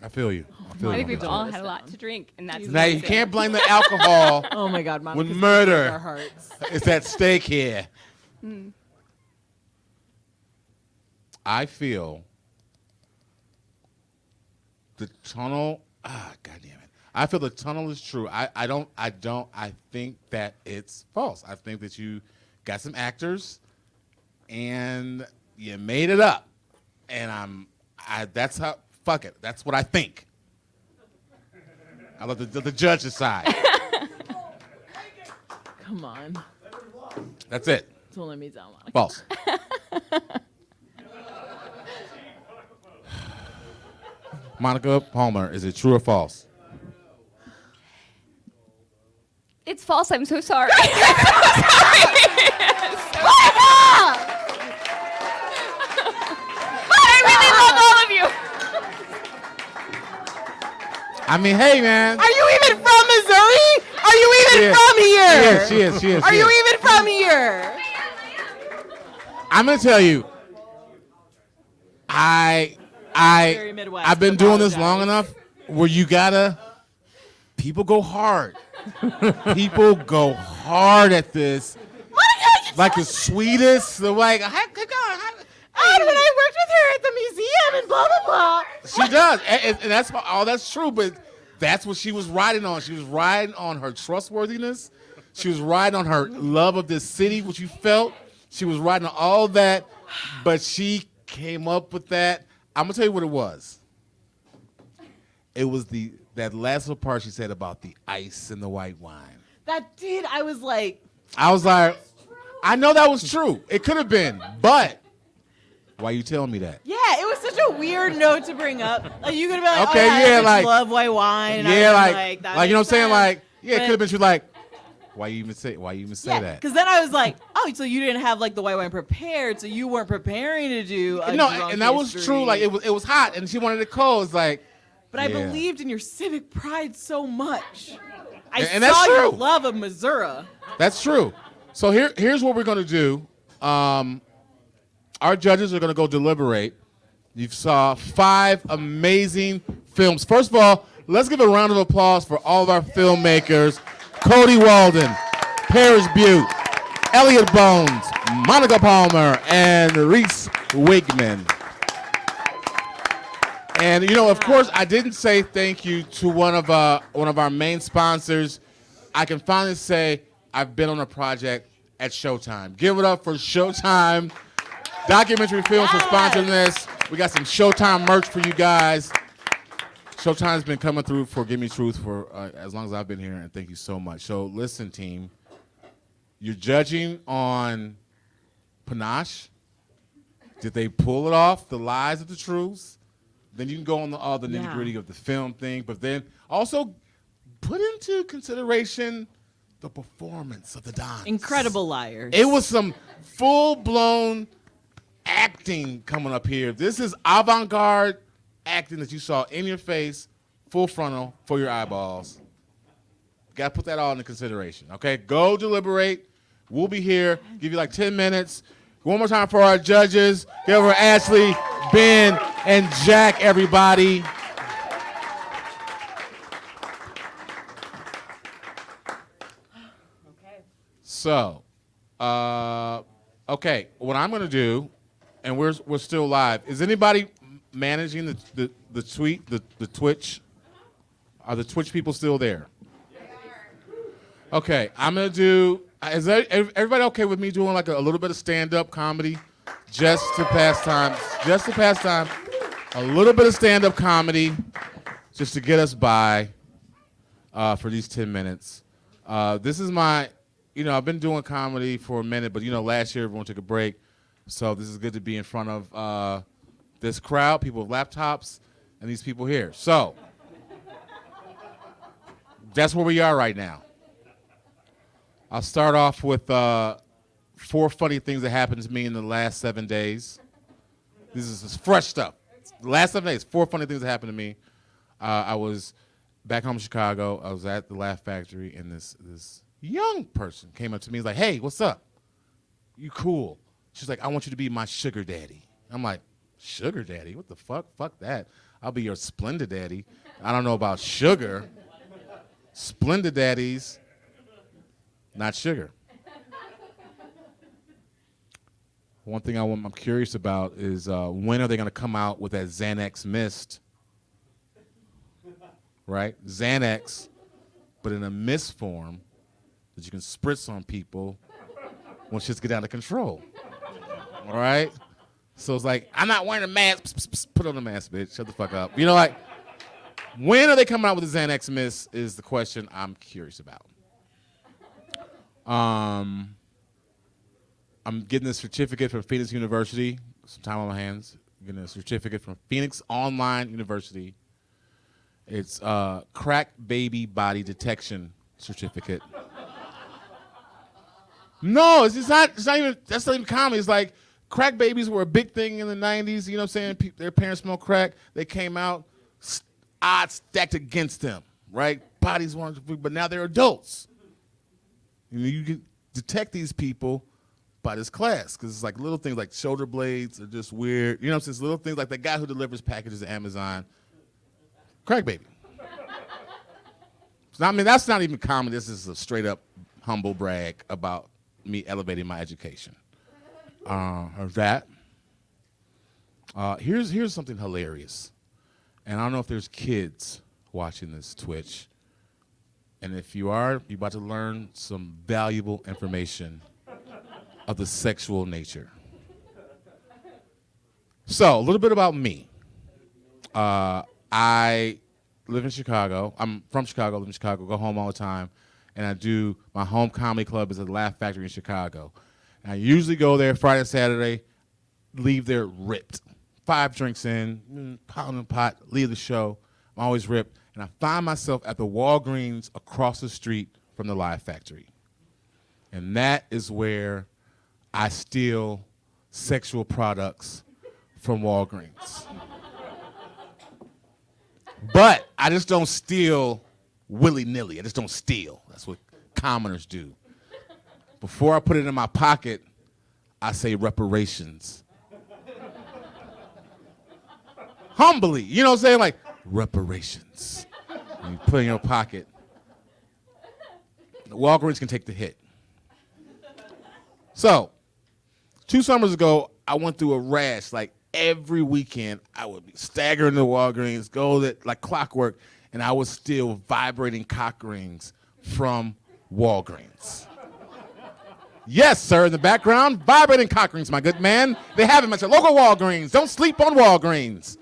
[SPEAKER 1] I feel you. I feel
[SPEAKER 10] I
[SPEAKER 1] you.
[SPEAKER 10] think we've all had a lot to drink, and that's
[SPEAKER 1] Now, you
[SPEAKER 10] amazing.
[SPEAKER 1] can't blame the alcohol
[SPEAKER 4] Oh my God, Monica's
[SPEAKER 1] when
[SPEAKER 4] gonna break
[SPEAKER 1] murder
[SPEAKER 4] our hearts.
[SPEAKER 1] is at stake here. I feel the tunnel. God damn it! I feel the tunnel is true. I think that it's false. I think that you got some actors and you made it up, and that's how. Fuck it. That's what I think. I let the judge decide.
[SPEAKER 4] Come on.
[SPEAKER 1] That's it.
[SPEAKER 4] Don't let me down, Monica.
[SPEAKER 1] False. Monica Palmer, is it true or false?
[SPEAKER 10] It's false. I'm so sorry. I really love all of you.
[SPEAKER 1] I mean, hey, man.
[SPEAKER 4] Are you even from Missouri? Are you even
[SPEAKER 1] She is.
[SPEAKER 4] from here?
[SPEAKER 1] She is. She is.
[SPEAKER 4] Are you even from here?
[SPEAKER 1] I'm gonna tell you.
[SPEAKER 4] Very Midwest,
[SPEAKER 1] I've been doing this
[SPEAKER 4] apologize.
[SPEAKER 1] long enough where you gotta. People go hard. People go hard at this. Like the sweetest. They're like,
[SPEAKER 4] And when I worked with her at the museum and blah blah blah.
[SPEAKER 1] she does, and that's all. That's true, but that's what she was riding on. She was riding on her trustworthiness. She was riding on her love of this city, which you felt. She was riding on all that, but she came up with that. I'm gonna tell you what it was. It was that last little part she said about the ice and the white wine.
[SPEAKER 4] That did. I was like,
[SPEAKER 1] I was like, I know that was true. It could have been, but why are you telling me that?
[SPEAKER 4] yeah, it was such a weird note to bring up. Like you could have been like,
[SPEAKER 1] Okay,
[SPEAKER 4] oh, yeah,
[SPEAKER 1] yeah,
[SPEAKER 4] I just
[SPEAKER 1] like-
[SPEAKER 4] love white wine. And I
[SPEAKER 1] Yeah,
[SPEAKER 4] was
[SPEAKER 1] like
[SPEAKER 4] that
[SPEAKER 1] you know what I'm
[SPEAKER 4] makes
[SPEAKER 1] saying?
[SPEAKER 4] sense.
[SPEAKER 1] Like, yeah, it
[SPEAKER 4] But-
[SPEAKER 1] could have been. She was like, why you even say
[SPEAKER 4] Yeah,
[SPEAKER 1] that?
[SPEAKER 4] because then I was like, oh, so you didn't have like the white wine prepared, so you weren't preparing to do a
[SPEAKER 1] No,
[SPEAKER 4] drunk
[SPEAKER 1] and that was
[SPEAKER 4] history.
[SPEAKER 1] true. Like it was hot, and she wanted it cold. It's like,
[SPEAKER 4] But I
[SPEAKER 1] yeah.
[SPEAKER 4] believed in your civic pride so much. I
[SPEAKER 1] And
[SPEAKER 4] saw
[SPEAKER 1] that's
[SPEAKER 4] your
[SPEAKER 1] true.
[SPEAKER 4] love of Missouri.
[SPEAKER 1] That's true. So here's what we're gonna do. Our judges are gonna go deliberate. You saw 5 amazing films. First of all, Let's give a round of applause for all of our filmmakers. Cody Walden, Parrish Butte, Elliot Bones, Monica Palmer, and Reese Wigman. And of course, I didn't say thank you to one of our main sponsors. I can finally say I've been on a project at Showtime. Give it up for Showtime Documentary Films for sponsoring this. We got some Showtime merch for you guys. Showtime's been coming through for Gimme Truth for as long as I've been here, and thank you so much. So listen, team, you're judging on panache. Did they pull it off, the lies of the truths? Then you can go on all the nitty-gritty of the film thing, but then also put into consideration the performance of the dons.
[SPEAKER 4] Incredible liars.
[SPEAKER 1] It was some full-blown acting coming up here. This is avant-garde acting that you saw in your face, full frontal, for your eyeballs. Got to put that all into consideration, okay? Go deliberate. We'll be here. Give you like 10 minutes. One more time for our judges. Give over Ashley, Ben, and Jack, everybody. So, okay, what I'm going to do, and we're still live. Is anybody managing the tweet, the Twitch? Are the Twitch people still there? Okay, I'm going to do, is everybody okay with me doing like a little bit of stand-up comedy just to pass time? Just to pass time. A little bit of stand-up comedy just to get us by for these 10 minutes. This is my, I've been doing comedy for a minute, but last year everyone took a break. So this is good to be in front of this crowd, people with laptops, and these people here. So that's where we are right now. I'll start off with 4 funny things that happened to me in the last 7 days. This is just fresh stuff. The last 7 days, 4 funny things that happened to me. I was back home in Chicago. I was at the Laugh Factory, and this young person came up to me. He's like, "Hey, what's up? You cool?" She's like, "I want you to be my sugar daddy." I'm like, "Sugar daddy? What the fuck? Fuck that. I'll be your Splendid daddy. I don't know about sugar. Splendid daddies, not sugar." One thing I'm curious about is when are they going to come out with that Xanax mist? Right? Xanax, but in a mist form that you can spritz on people when shit's get out of control. All right? So it's like, I'm not wearing a mask. Psst, psst, psst, put on a mask, bitch. Shut the fuck up. When are they coming out with the Xanax mist is the question I'm curious about. I'm getting a certificate from Phoenix University. Some time on my hands. Getting a certificate from Phoenix Online University. It's crack baby body detection certificate. No, it's not even, that's not even common. It's like crack babies were a big thing in the 90s. You know what I'm saying? Their parents smoked crack. They came out, odds stacked against them, right? Bodies weren't, but now they're adults. You can detect these people by this class because it's like little things like shoulder blades are just weird. You know what I'm saying? It's little things like the guy who delivers packages to Amazon. Crack baby. So, I mean, that's not even common. This is a straight up humble brag about me elevating my education. Here's something hilarious. And I don't know if there's kids watching this Twitch. And if you are, you're about to learn some valuable information of the sexual nature. So, a little bit about me. I live in Chicago. I'm from Chicago, live in Chicago, go home all the time. And I do, my home comedy club is at the Laugh Factory in Chicago. And I usually go there Friday and Saturday, leave there ripped. 5 drinks in, pound and pot, leave the show. I'm always ripped. And I find myself at the Walgreens across the street from the Laugh Factory. And that is where I steal sexual products from Walgreens. But I just don't steal willy-nilly. I just don't steal. That's what commoners do. Before I put it in my pocket, I say reparations. Humbly, you know what I'm saying? Like, reparations. and you put it in your pocket. The Walgreens can take the hit. So, 2 summers ago, I went through a rash. Like every weekend, I would be staggering to Walgreens, go like clockwork, and I was still vibrating cock rings from Walgreens. Yes, sir, in the background, vibrating cock rings, my good man. They have them at your local Walgreens. Don't sleep on Walgreens.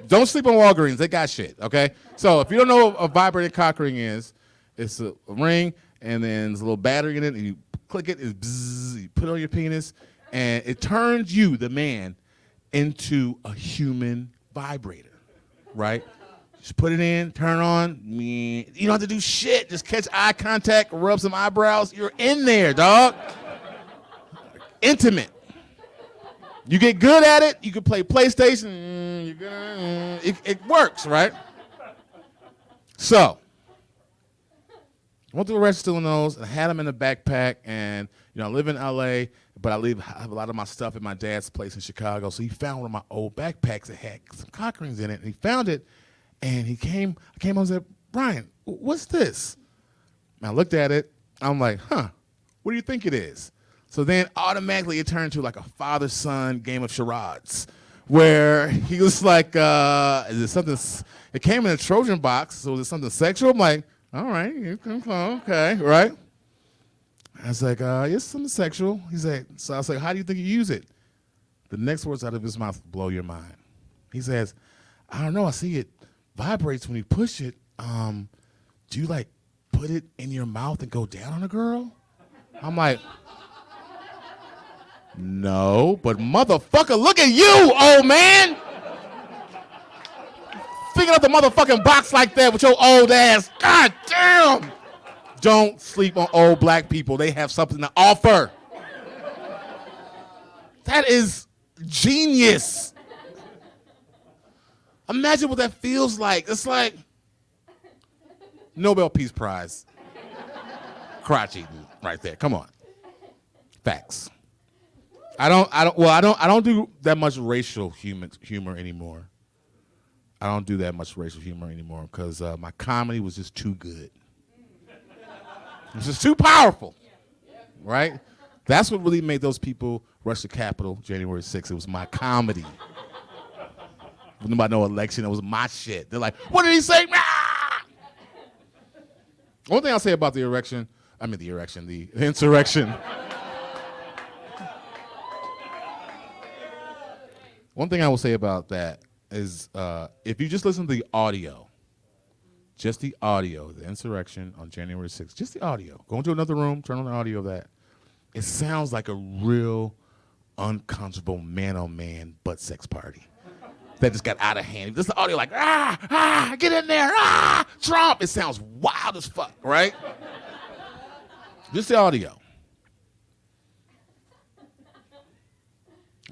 [SPEAKER 1] Don't sleep on Walgreens. They got shit, okay? So if you don't know what a vibrating cock ring is, it's a ring, and then there's a little battery in it, and you click it, it's bzzz, you put it on your penis, and it turns you, the man, into a human vibrator, right? Just put it in, turn on. You don't have to do shit. Just catch eye contact, rub some eyebrows. You're in there, dog. Intimate. You get good at it. You can play PlayStation. It works, right? So, I went through a register on those, and I had them in a backpack. And I live in LA, but I have a lot of my stuff at my dad's place in Chicago. So he found one of my old backpacks that had some cock rings in it, and he found it. And I came home and said, Brian, what's this? And I looked at it. I'm like, what do you think it is? So then automatically it turned to like a father-son game of charades where he was like, is it something, it came in a Trojan box, so was it something sexual? I'm like, all right, okay, right? I was like, it's something sexual. So I was like, how do you think you use it? The next words out of his mouth blow your mind. He says, I don't know, I see it vibrates when you push it. Do you like put it in your mouth and go down on a girl? I'm like, no, but motherfucker, look at you, old man. Picking up the motherfucking box like that with your old ass. God damn. Don't sleep on old black people. They have something to offer. That is genius. Imagine what that feels like. It's like Nobel Peace Prize. Crotch eating right there. Come on. Facts. I don't do that much racial humor anymore. I don't do that much racial humor anymore because my comedy was just too good. It was just too powerful. Right? That's what really made those people rush the Capitol January 6th. It was my comedy. Nobody no election. It was my shit. They're like, what did he say? Ah! One thing I'll say about the insurrection. One thing I will say about that is if you just listen to the audio, the insurrection on January 6th, just the audio. Go into another room, turn on the audio of that. It sounds like a real uncomfortable man-on-man butt sex party. That just got out of hand. Just the audio like, get in there, Trump. It sounds wild as fuck, right? Just the audio.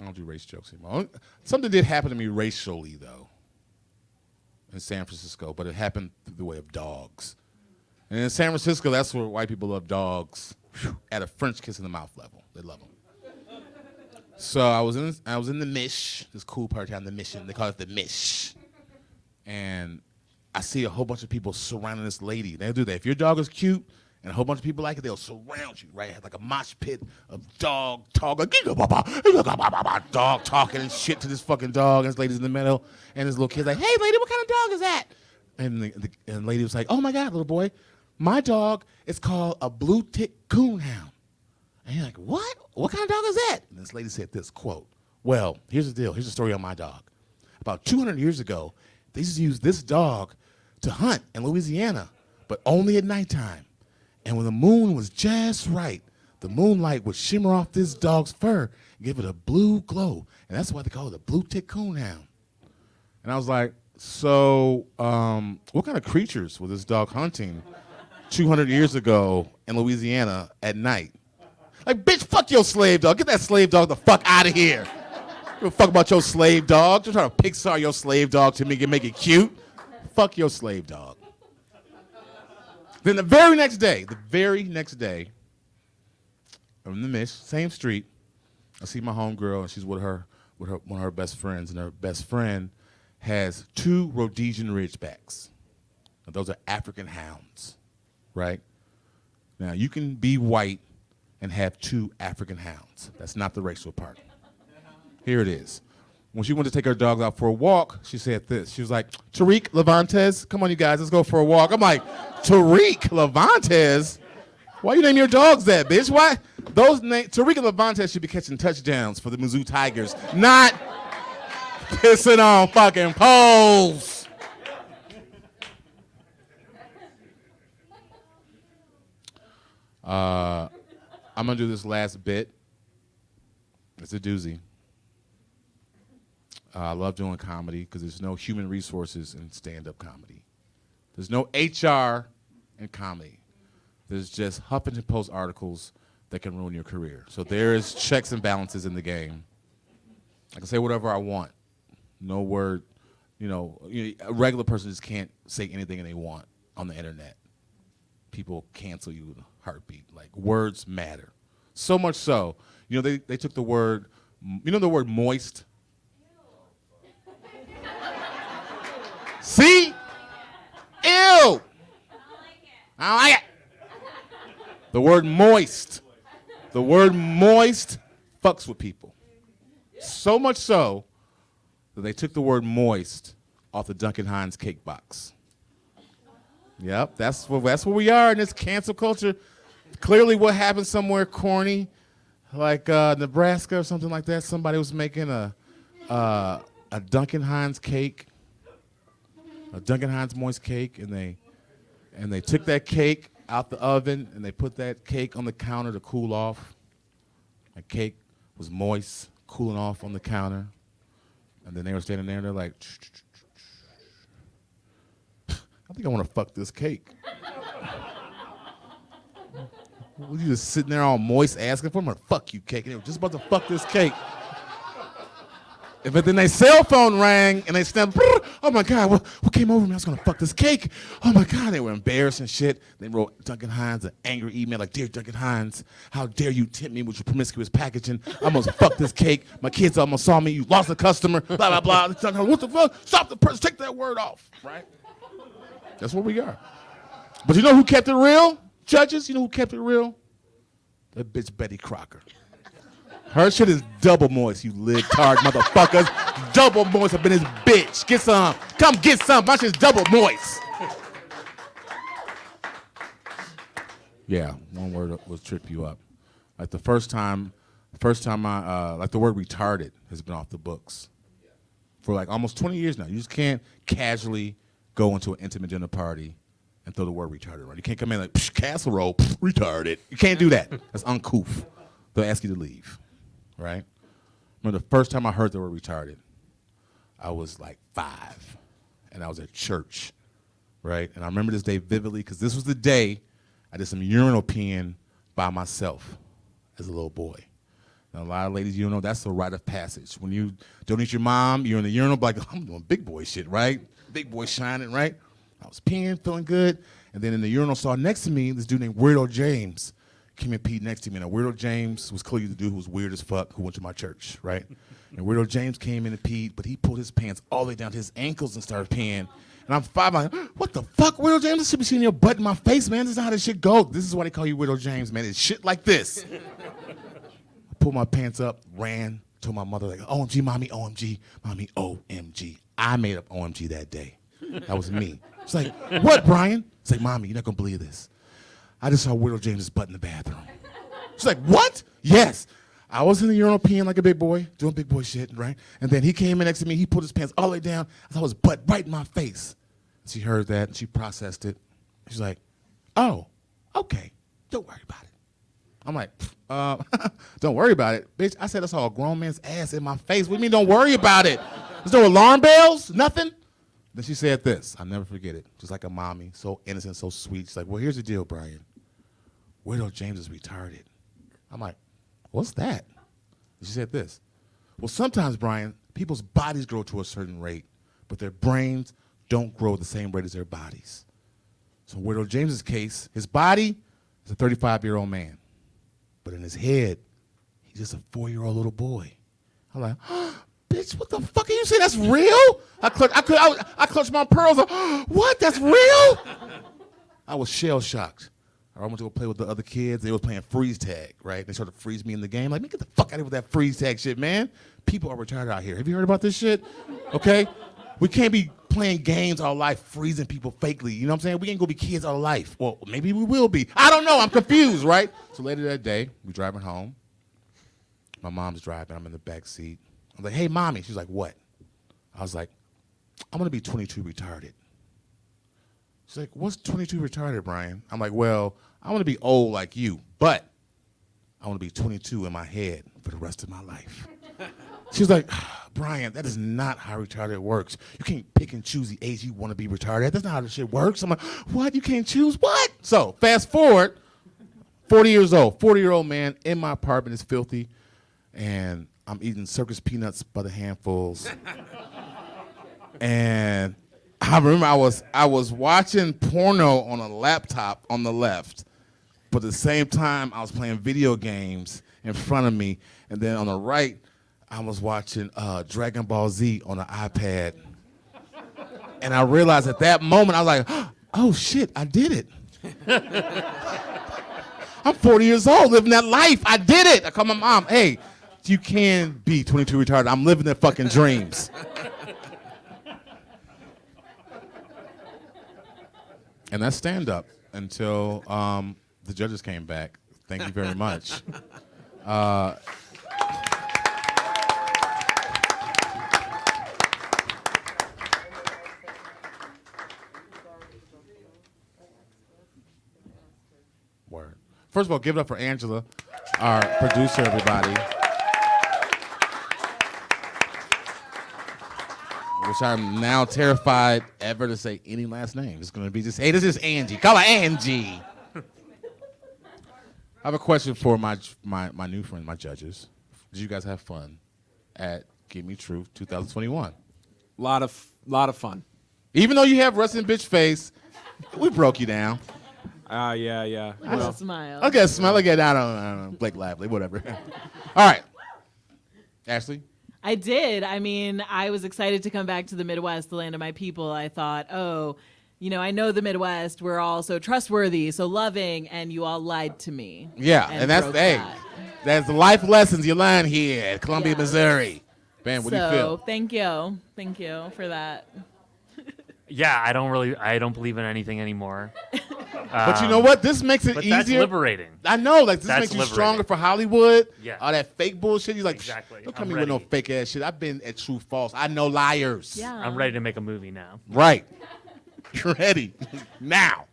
[SPEAKER 1] I don't do race jokes anymore. Something did happen to me racially, though, in San Francisco, but it happened through the way of dogs. And in San Francisco, that's where white people love dogs at a French kiss in the mouth level. They love them. So I was in the Mish, this cool part down the Mission. They call it the Mish. And I see a whole bunch of people surrounding this lady. They'll do that. If your dog is cute and a whole bunch of people like it, they'll surround you, right? Like a mosh pit of dog talking, dog talking and shit to this fucking dog. And this lady's in the middle. And this little kid's like, hey, lady, what kind of dog is that? And the lady was like, oh, my God, little boy, my dog is called a blue tick coonhound. And you're like, what? What kind of dog is that? And this lady said this, quote, well, here's the deal. Here's the story on my dog. About 200 years ago, they used to use this dog to hunt in Louisiana, but only at nighttime. And when the moon was just right, the moonlight would shimmer off this dog's fur and give it a blue glow. And that's why they call it a blue tick coonhound. And I was like, so what kind of creatures was this dog hunting 200 years ago in Louisiana at night? Like, bitch, fuck your slave dog. Get that slave dog the fuck out of here. Give a fuck about your slave dog. Don't try to Pixar your slave dog to make it cute. Fuck your slave dog. Then the very next day, I'm in the Mish, same street, I see my homegirl, and she's with one of her best friends, and her best friend has 2 Rhodesian Ridgebacks. Now, those are African hounds, right? Now, you can be white and have 2 African hounds. That's not the racial part. Here it is. When she wanted to take her dogs out for a walk, she said this. She was like, Tariq Levantes, come on, you guys, let's go for a walk. I'm like, Tariq Levantes? Why you name your dogs that, bitch? Why? Those names, Tariq and Levantes should be catching touchdowns for the Mizzou Tigers, not pissing on fucking poles. I'm gonna do this last bit. It's a doozy. I love doing comedy because there's no human resources in stand-up comedy. There's no HR in comedy. There's just Huffington Post articles that can ruin your career. So there is checks and balances in the game. I can say whatever I want. No word, a regular person just can't say anything they want on the internet. People cancel you in a heartbeat. Like, words matter. So much so, they took the word, the word moist? See? Ew! I don't like it. The word moist. The word moist fucks with people. So much so that they took the word moist off the Duncan Hines cake box. Yep, that's where we are in this cancel culture. Clearly what happened somewhere corny, like Nebraska or something like that. Somebody was making a Duncan Hines cake, a Duncan Hines moist cake, and they took that cake out the oven and they put that cake on the counter to cool off. That cake was moist, cooling off on the counter. And then they were standing there and they're like, I think I want to fuck this cake. You just sitting there all moist asking for, I'm gonna fuck you, cake. And they were just about to fuck this cake. But then their cell phone rang and they snapped, oh my God, what came over me? I was gonna fuck this cake. Oh my God, they were embarrassed and shit. They wrote Duncan Hines an angry email like, Dear Duncan Hines, how dare you tempt me with your promiscuous packaging? I almost fucked this cake. My kids almost saw me. You lost a customer, blah, blah, blah. What the fuck? Stop the press, take that word off, right? That's what we are. But you know who kept it real? Judges, you know who kept it real? That bitch Betty Crocker. Her shit is double moist, you libtard motherfuckers. Double moist up in this bitch. Get some. Come get some. My shit's double moist. Yeah, one word will trip you up. Like the first time I, like the word retarded has been off the books for like almost 20 years now. You just can't casually go into an intimate dinner party and throw the word retarded around. You can't come in like, casserole, retarded. You can't do that. That's uncouth. They'll ask you to leave. Right? Remember the first time I heard the word retarded, I was like 5, and I was at church, right? And I remember this day vividly because this was the day I did some urinal peeing by myself as a little boy. And a lot of ladies, that's a rite of passage. When you don't eat your mom, you're in the urinal, like, I'm doing big boy shit, right? Big boy shining, right? I was peeing, feeling good, and then in the urinal stall next to me, this dude named Weirdo James came and peed next to me. Now, Weirdo James was clearly the dude who was weird as fuck who went to my church, right? And Weirdo James came in and peed, but he pulled his pants all the way down to his ankles and started peeing. And I'm 5, like, what the fuck, Weirdo James? This should be seeing your butt in my face, man. This is not how this shit goes. This is why they call you Weirdo James, man. It's shit like this. I pulled my pants up, ran, told my mother, like, OMG, mommy, OMG, mommy, OMG. I made up OMG that day. That was me. It's like, what, Brian? It's like, mommy, you're not gonna believe this. I just saw Weirdo James' butt in the bathroom. She's like, what? Yes. I was in the urinal peeing like a big boy, doing big boy shit, right? And then he came in next to me, he pulled his pants all the way down. I saw his butt right in my face. She heard that and she processed it. She's like, oh, okay, don't worry about it. I'm like, don't worry about it. Bitch, I said I saw a grown man's ass in my face. What do you mean don't worry about it? There's no alarm bells, nothing? Then she said this, I'll never forget it, just like a mommy, so innocent, so sweet. She's like, well, here's the deal, Brian. Weirdo James is retarded. I'm like, what's that? And she said this, well, sometimes, Brian, people's bodies grow to a certain rate, but their brains don't grow at the same rate as their bodies. So in Weirdo James's case, his body is a 35-year-old man, but in his head, he's just a 4-year-old little boy. I'm like, bitch, what the fuck are you saying? That's real? I clutched my pearls. What? That's real? I was shell shocked. I went to go play with the other kids. They was playing freeze tag, right? They started to freeze me in the game. Like, man, get the fuck out of here with that freeze tag shit, man. People are retarded out here. Have you heard about this shit? Okay? We can't be playing games all life, freezing people fakely. You know what I'm saying? We ain't gonna be kids all life. Well, maybe we will be. I don't know. I'm confused, right? So later that day, we driving home. My mom's driving. I'm in the back seat. I'm like, hey, mommy. She's like, what? I was like, I'm gonna be 22 retarded. She's like, what's 22 retarded, Brian? I'm like, well, I want to be old like you, but I want to be 22 in my head for the rest of my life. She's like, Brian, that is not how retarded works. You can't pick and choose the age you want to be retarded. That's not how this shit works. I'm like, what? You can't choose what? So fast forward, 40 years old, 40-year-old man in my apartment is filthy, and I'm eating circus peanuts by the handfuls. And I remember I was watching porno on a laptop on the left, but at the same time I was playing video games in front of me, and then on the right I was watching Dragon Ball Z on an iPad. And I realized at that moment I was like, oh shit, I did it. I'm 40 years old living that life. I did it. I call my mom, hey, you can be 22 retarded. I'm living their fucking dreams. And that's stand-up until the judges came back. Thank you very much. Word. First of all, give it up for Angela, our producer, everybody. Which I'm now terrified ever to say any last name. It's going to be just, hey, this is Angie. Call her Angie. I have a question for my new friends, my judges. Did you guys have fun at Gimme Truth 2021?
[SPEAKER 7] Lot of fun.
[SPEAKER 1] Even though you have resting bitch face, we broke you down.
[SPEAKER 7] Yeah.
[SPEAKER 4] Well, smile.
[SPEAKER 1] Okay, smile again. I don't know. Blake Lively, whatever. All right. Ashley?
[SPEAKER 4] I did. I mean, I was excited to come back to the Midwest, the land of my people. I thought, oh, you know, I know the Midwest. We're all so trustworthy, so loving, and you all lied to me.
[SPEAKER 1] Yeah, and that's that's the life lessons you learn here at Columbia, Missouri. Ben, what do you feel?
[SPEAKER 4] Thank you for that.
[SPEAKER 13] Yeah, I don't believe in anything anymore.
[SPEAKER 1] But you know what? This makes it easier.
[SPEAKER 13] That's liberating.
[SPEAKER 1] I know, like this
[SPEAKER 13] That's
[SPEAKER 1] makes you
[SPEAKER 13] liberating.
[SPEAKER 1] stronger for Hollywood.
[SPEAKER 13] Yeah.
[SPEAKER 1] All that fake bullshit. You're like,
[SPEAKER 13] Exactly.
[SPEAKER 1] don't come
[SPEAKER 13] I'm
[SPEAKER 1] in with no
[SPEAKER 13] ready.
[SPEAKER 1] fake ass shit. I've been at True False. I know liars.
[SPEAKER 4] Yeah.
[SPEAKER 13] I'm ready to make a movie now.
[SPEAKER 1] Right. You're ready. Now.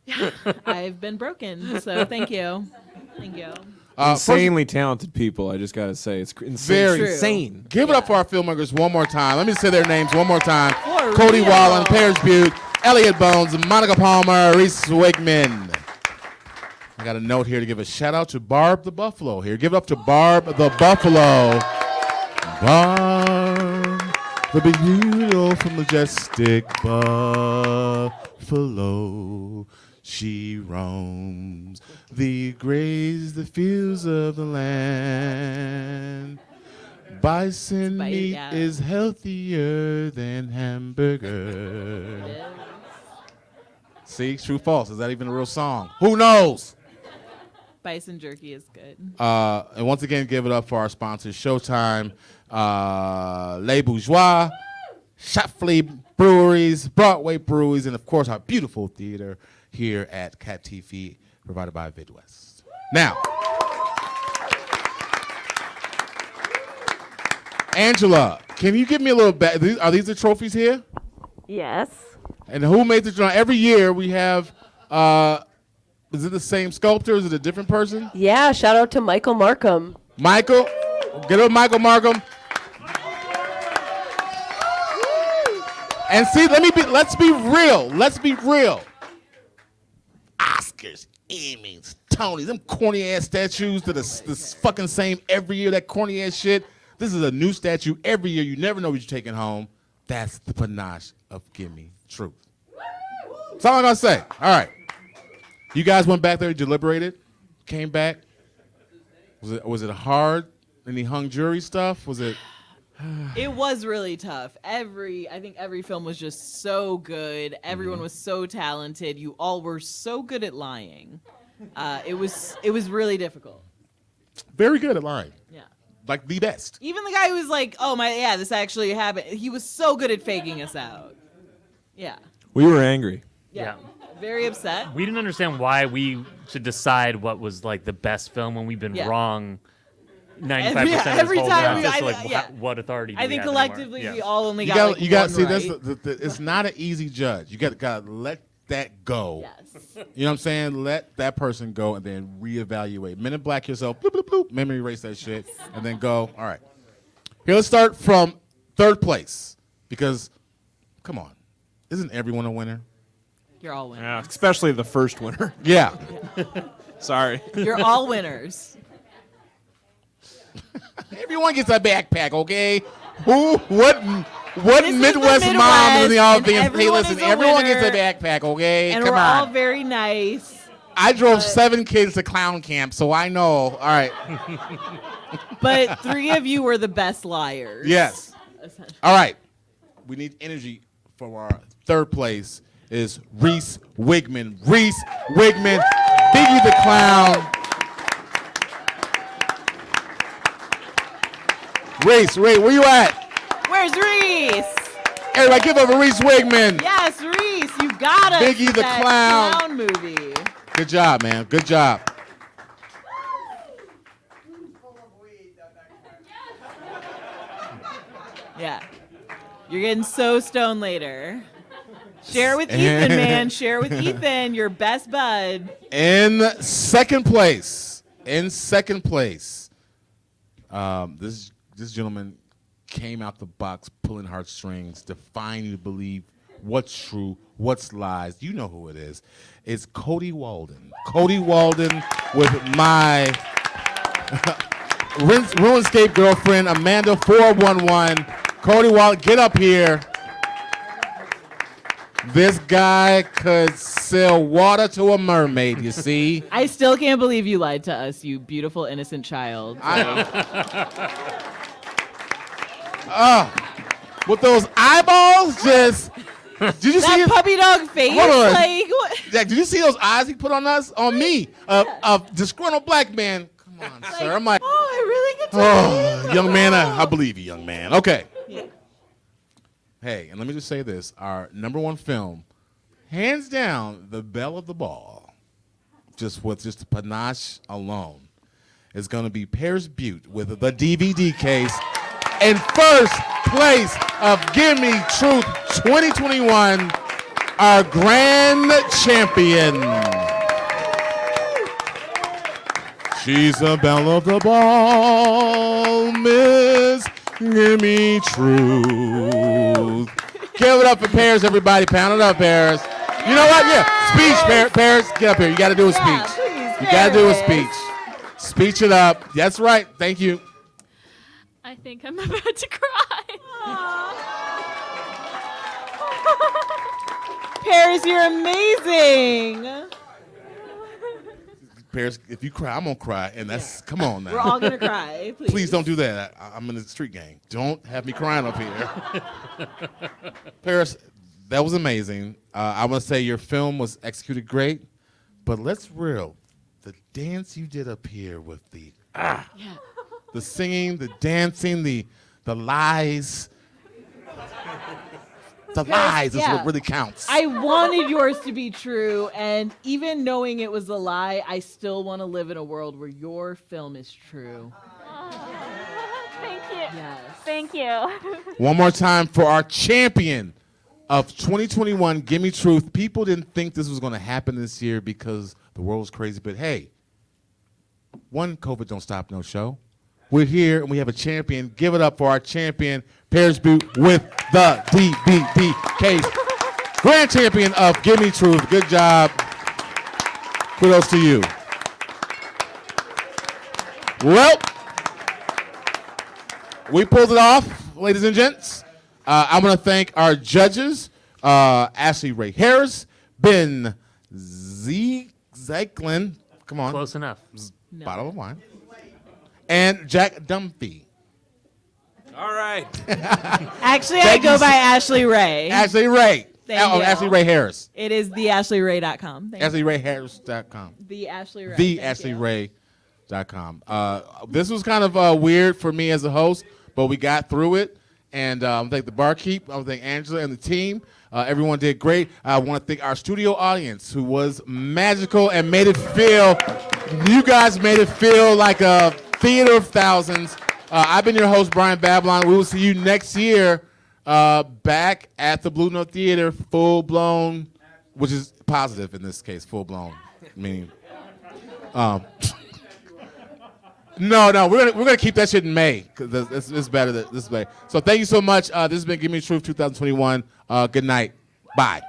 [SPEAKER 4] I've been broken, so thank you. Thank you.
[SPEAKER 7] Insanely talented people, I just got to say. It's
[SPEAKER 1] Very
[SPEAKER 7] insane.
[SPEAKER 1] Give it up for our filmmakers one more time. Let me say their names one more time.
[SPEAKER 4] For
[SPEAKER 1] Cody
[SPEAKER 4] real.
[SPEAKER 1] Wallen, Paris Butte, Elliot Bones, Monica Palmer, Reese Wakeman. I got a note here to give a shout out to Barb the Buffalo here. Give it up to Barb the Buffalo. Barb, the beautiful, majestic buffalo. She roams the graze, the fields of the land. Bison meat is healthier than hamburger. See, true, false. Is that even a real song? Who knows?
[SPEAKER 4] Bison jerky is good.
[SPEAKER 1] And once again, give it up for our sponsors, Showtime, Les Bourgeois, Shotflea Breweries, Broadway Breweries, and of course our beautiful theater here at CAT TV, provided by Vidwest. Now, Angela, can you give me a little back? Are these the trophies here?
[SPEAKER 2] Yes.
[SPEAKER 1] And who made the drawing? Every year we have, is it the same sculptor? Is it a different person?
[SPEAKER 2] Yeah, shout out to Michael Markham.
[SPEAKER 1] Michael, get up, Michael Markham. And see, let's be real. Let's be real. Oscars, Emmys, Tonys, them corny ass statues that are this fucking same every year, that corny ass shit. This is a new statue every year. You never know what you're taking home. That's the panache of Gimme Truth. That's all I'm gonna say. All right. You guys went back there, deliberated, came back. Was it hard? Any hung jury stuff? Was it?
[SPEAKER 4] It was really tough. I think every film was just so good. Everyone was so talented. You all were so good at lying. It was really difficult.
[SPEAKER 1] Very good at lying.
[SPEAKER 4] Yeah.
[SPEAKER 1] Like the best.
[SPEAKER 4] Even the guy who was like, "Oh my, yeah, this actually happened." He was so good at faking us out. Yeah.
[SPEAKER 7] We were angry.
[SPEAKER 4] Yeah. Very upset.
[SPEAKER 13] We didn't understand why we should decide what was like the best film when we've been
[SPEAKER 4] Yeah.
[SPEAKER 13] wrong 95% of
[SPEAKER 4] every
[SPEAKER 13] this whole
[SPEAKER 4] time
[SPEAKER 13] process.
[SPEAKER 4] we-
[SPEAKER 13] Like,
[SPEAKER 4] yeah.
[SPEAKER 13] what authority do
[SPEAKER 4] I
[SPEAKER 13] we
[SPEAKER 4] think
[SPEAKER 13] have anymore?
[SPEAKER 4] collectively
[SPEAKER 13] Yeah.
[SPEAKER 4] we all only
[SPEAKER 1] You
[SPEAKER 4] got
[SPEAKER 1] got
[SPEAKER 4] like
[SPEAKER 1] you got
[SPEAKER 4] one
[SPEAKER 1] see
[SPEAKER 4] right.
[SPEAKER 1] this. It's not an easy judge. You got to let that go.
[SPEAKER 4] Yes.
[SPEAKER 1] You know what I'm saying? Let that person go and then reevaluate. Men in Black yourself. Bloop, bloop, bloop. Memory erase that shit and then go. All right. Here, let's start from third place because, come on, isn't everyone a winner?
[SPEAKER 4] You're all winners.
[SPEAKER 7] Yeah, especially the first winner.
[SPEAKER 1] Yeah.
[SPEAKER 7] Sorry.
[SPEAKER 4] You're all winners.
[SPEAKER 1] Everyone gets a backpack, okay? What
[SPEAKER 4] This is the
[SPEAKER 1] Midwest mom in the
[SPEAKER 4] Midwest,
[SPEAKER 1] audience?
[SPEAKER 4] and
[SPEAKER 1] Hey,
[SPEAKER 4] everyone
[SPEAKER 1] listen,
[SPEAKER 4] is a
[SPEAKER 1] everyone gets a
[SPEAKER 4] winner,
[SPEAKER 1] backpack, okay?
[SPEAKER 4] And
[SPEAKER 1] Come
[SPEAKER 4] we're all
[SPEAKER 1] on.
[SPEAKER 4] very nice.
[SPEAKER 1] I drove 7 kids to clown camp, so I know. All right.
[SPEAKER 4] But 3 of you were the best liars.
[SPEAKER 1] Yes. All right. We need energy for our third place is Reese Wigman. Reese Wigman, Biggie the Clown. Reese, where you at?
[SPEAKER 4] Where's Reese?
[SPEAKER 1] Everybody give up for Reese Wigman.
[SPEAKER 4] Yes, Reese, you got us.
[SPEAKER 1] Biggie the
[SPEAKER 4] that
[SPEAKER 1] Clown.
[SPEAKER 4] movie.
[SPEAKER 1] Good job, man. Good job.
[SPEAKER 4] Yeah. You're getting so stoned later. Share with Ethan, man. Share with Ethan, your best bud.
[SPEAKER 1] In second place, this gentleman came out the box pulling heartstrings, defying you to believe what's true, what's lies. You know who it is. It's Cody Walden. Cody Walden with my RuneScape girlfriend, Amanda 411. Cody Walden, get up here. This guy could sell water to a mermaid, you see?
[SPEAKER 4] I still can't believe you lied to us, you beautiful, innocent child.
[SPEAKER 1] With those eyeballs, just did you see
[SPEAKER 4] that
[SPEAKER 1] his
[SPEAKER 4] puppy dog face?
[SPEAKER 1] Hold on.
[SPEAKER 4] Like, what?
[SPEAKER 1] Jack, did you see those eyes he put on us, on me, a disgruntled black man? Come on, sir. I'm like,
[SPEAKER 4] oh, I really get to
[SPEAKER 1] oh, young man, I believe you, young man. Okay.
[SPEAKER 4] Yeah.
[SPEAKER 1] Hey, and let me just say this: our number one film, hands down, the belle of the ball, just with just the panache alone, is going to be Paris Butte with the DVD case. In first place of Gimme Truth 2021, our grand champion. She's the belle of the ball, Miss Gimme Truth. Give it up for Paris, everybody. Pound it up, Paris. You know what? Yeah, speech, Paris. Get up here. You got to do a speech. You got to do a speech. Speech it up. That's right. Thank you.
[SPEAKER 17] I think I'm about to cry.
[SPEAKER 4] Paris, you're amazing.
[SPEAKER 1] Paris, if you cry, I'm going to cry. And that's, come on now.
[SPEAKER 4] We're all going to cry, please.
[SPEAKER 1] Please don't do that. I'm in the street gang. Don't have me crying up here. Paris, that was amazing. I want to say your film was executed great, but let's real. The dance you did up here with the the singing, the dancing, the lies. The lies is what really counts.
[SPEAKER 4] I wanted yours to be true, and even knowing it was a lie, I still want to live in a world where your film is true.
[SPEAKER 17] Thank you.
[SPEAKER 4] Yes.
[SPEAKER 17] Thank you.
[SPEAKER 1] One more time for our champion of 2021, Gimme Truth. People didn't think this was going to happen this year because the world's crazy, but hey, one COVID don't stop no show. We're here and we have a champion. Give it up for our champion, Paris Butte, with the DVD case. Grand champion of Gimme Truth. Good job. Kudos to you. Well, we pulled it off, ladies and gents. I'm going to thank our judges, Ashley Ray Harris, Ben Zeiklin. Come on.
[SPEAKER 13] Close enough.
[SPEAKER 1] Bottle of wine. And Jack Dumphy.
[SPEAKER 7] All right.
[SPEAKER 4] Actually, I go by Ashley Ray.
[SPEAKER 1] Ashley Ray.
[SPEAKER 4] Thank you.
[SPEAKER 1] Ashley Ray Harris.
[SPEAKER 4] It is theashleyray.com.
[SPEAKER 1] AshleyRayHarris.com.
[SPEAKER 4] The Ashley Ray.
[SPEAKER 1] TheAshleyRay.com. This was kind of weird for me as a host, but we got through it. And I want to thank the barkeep. I want to thank Angela and the team. Everyone did great. I want to thank our studio audience who was magical and made it feel, you guys made it feel like a theater of thousands. I've been your host, Brian Babylon. We will see you next year back at the Blue Note Theater, full blown, which is positive in this case, full blown. Meaning, no, we're gonna keep that shit in May because it's better. This is better. So thank you so much. This has been Gimme Truth 2021. Good night. Bye.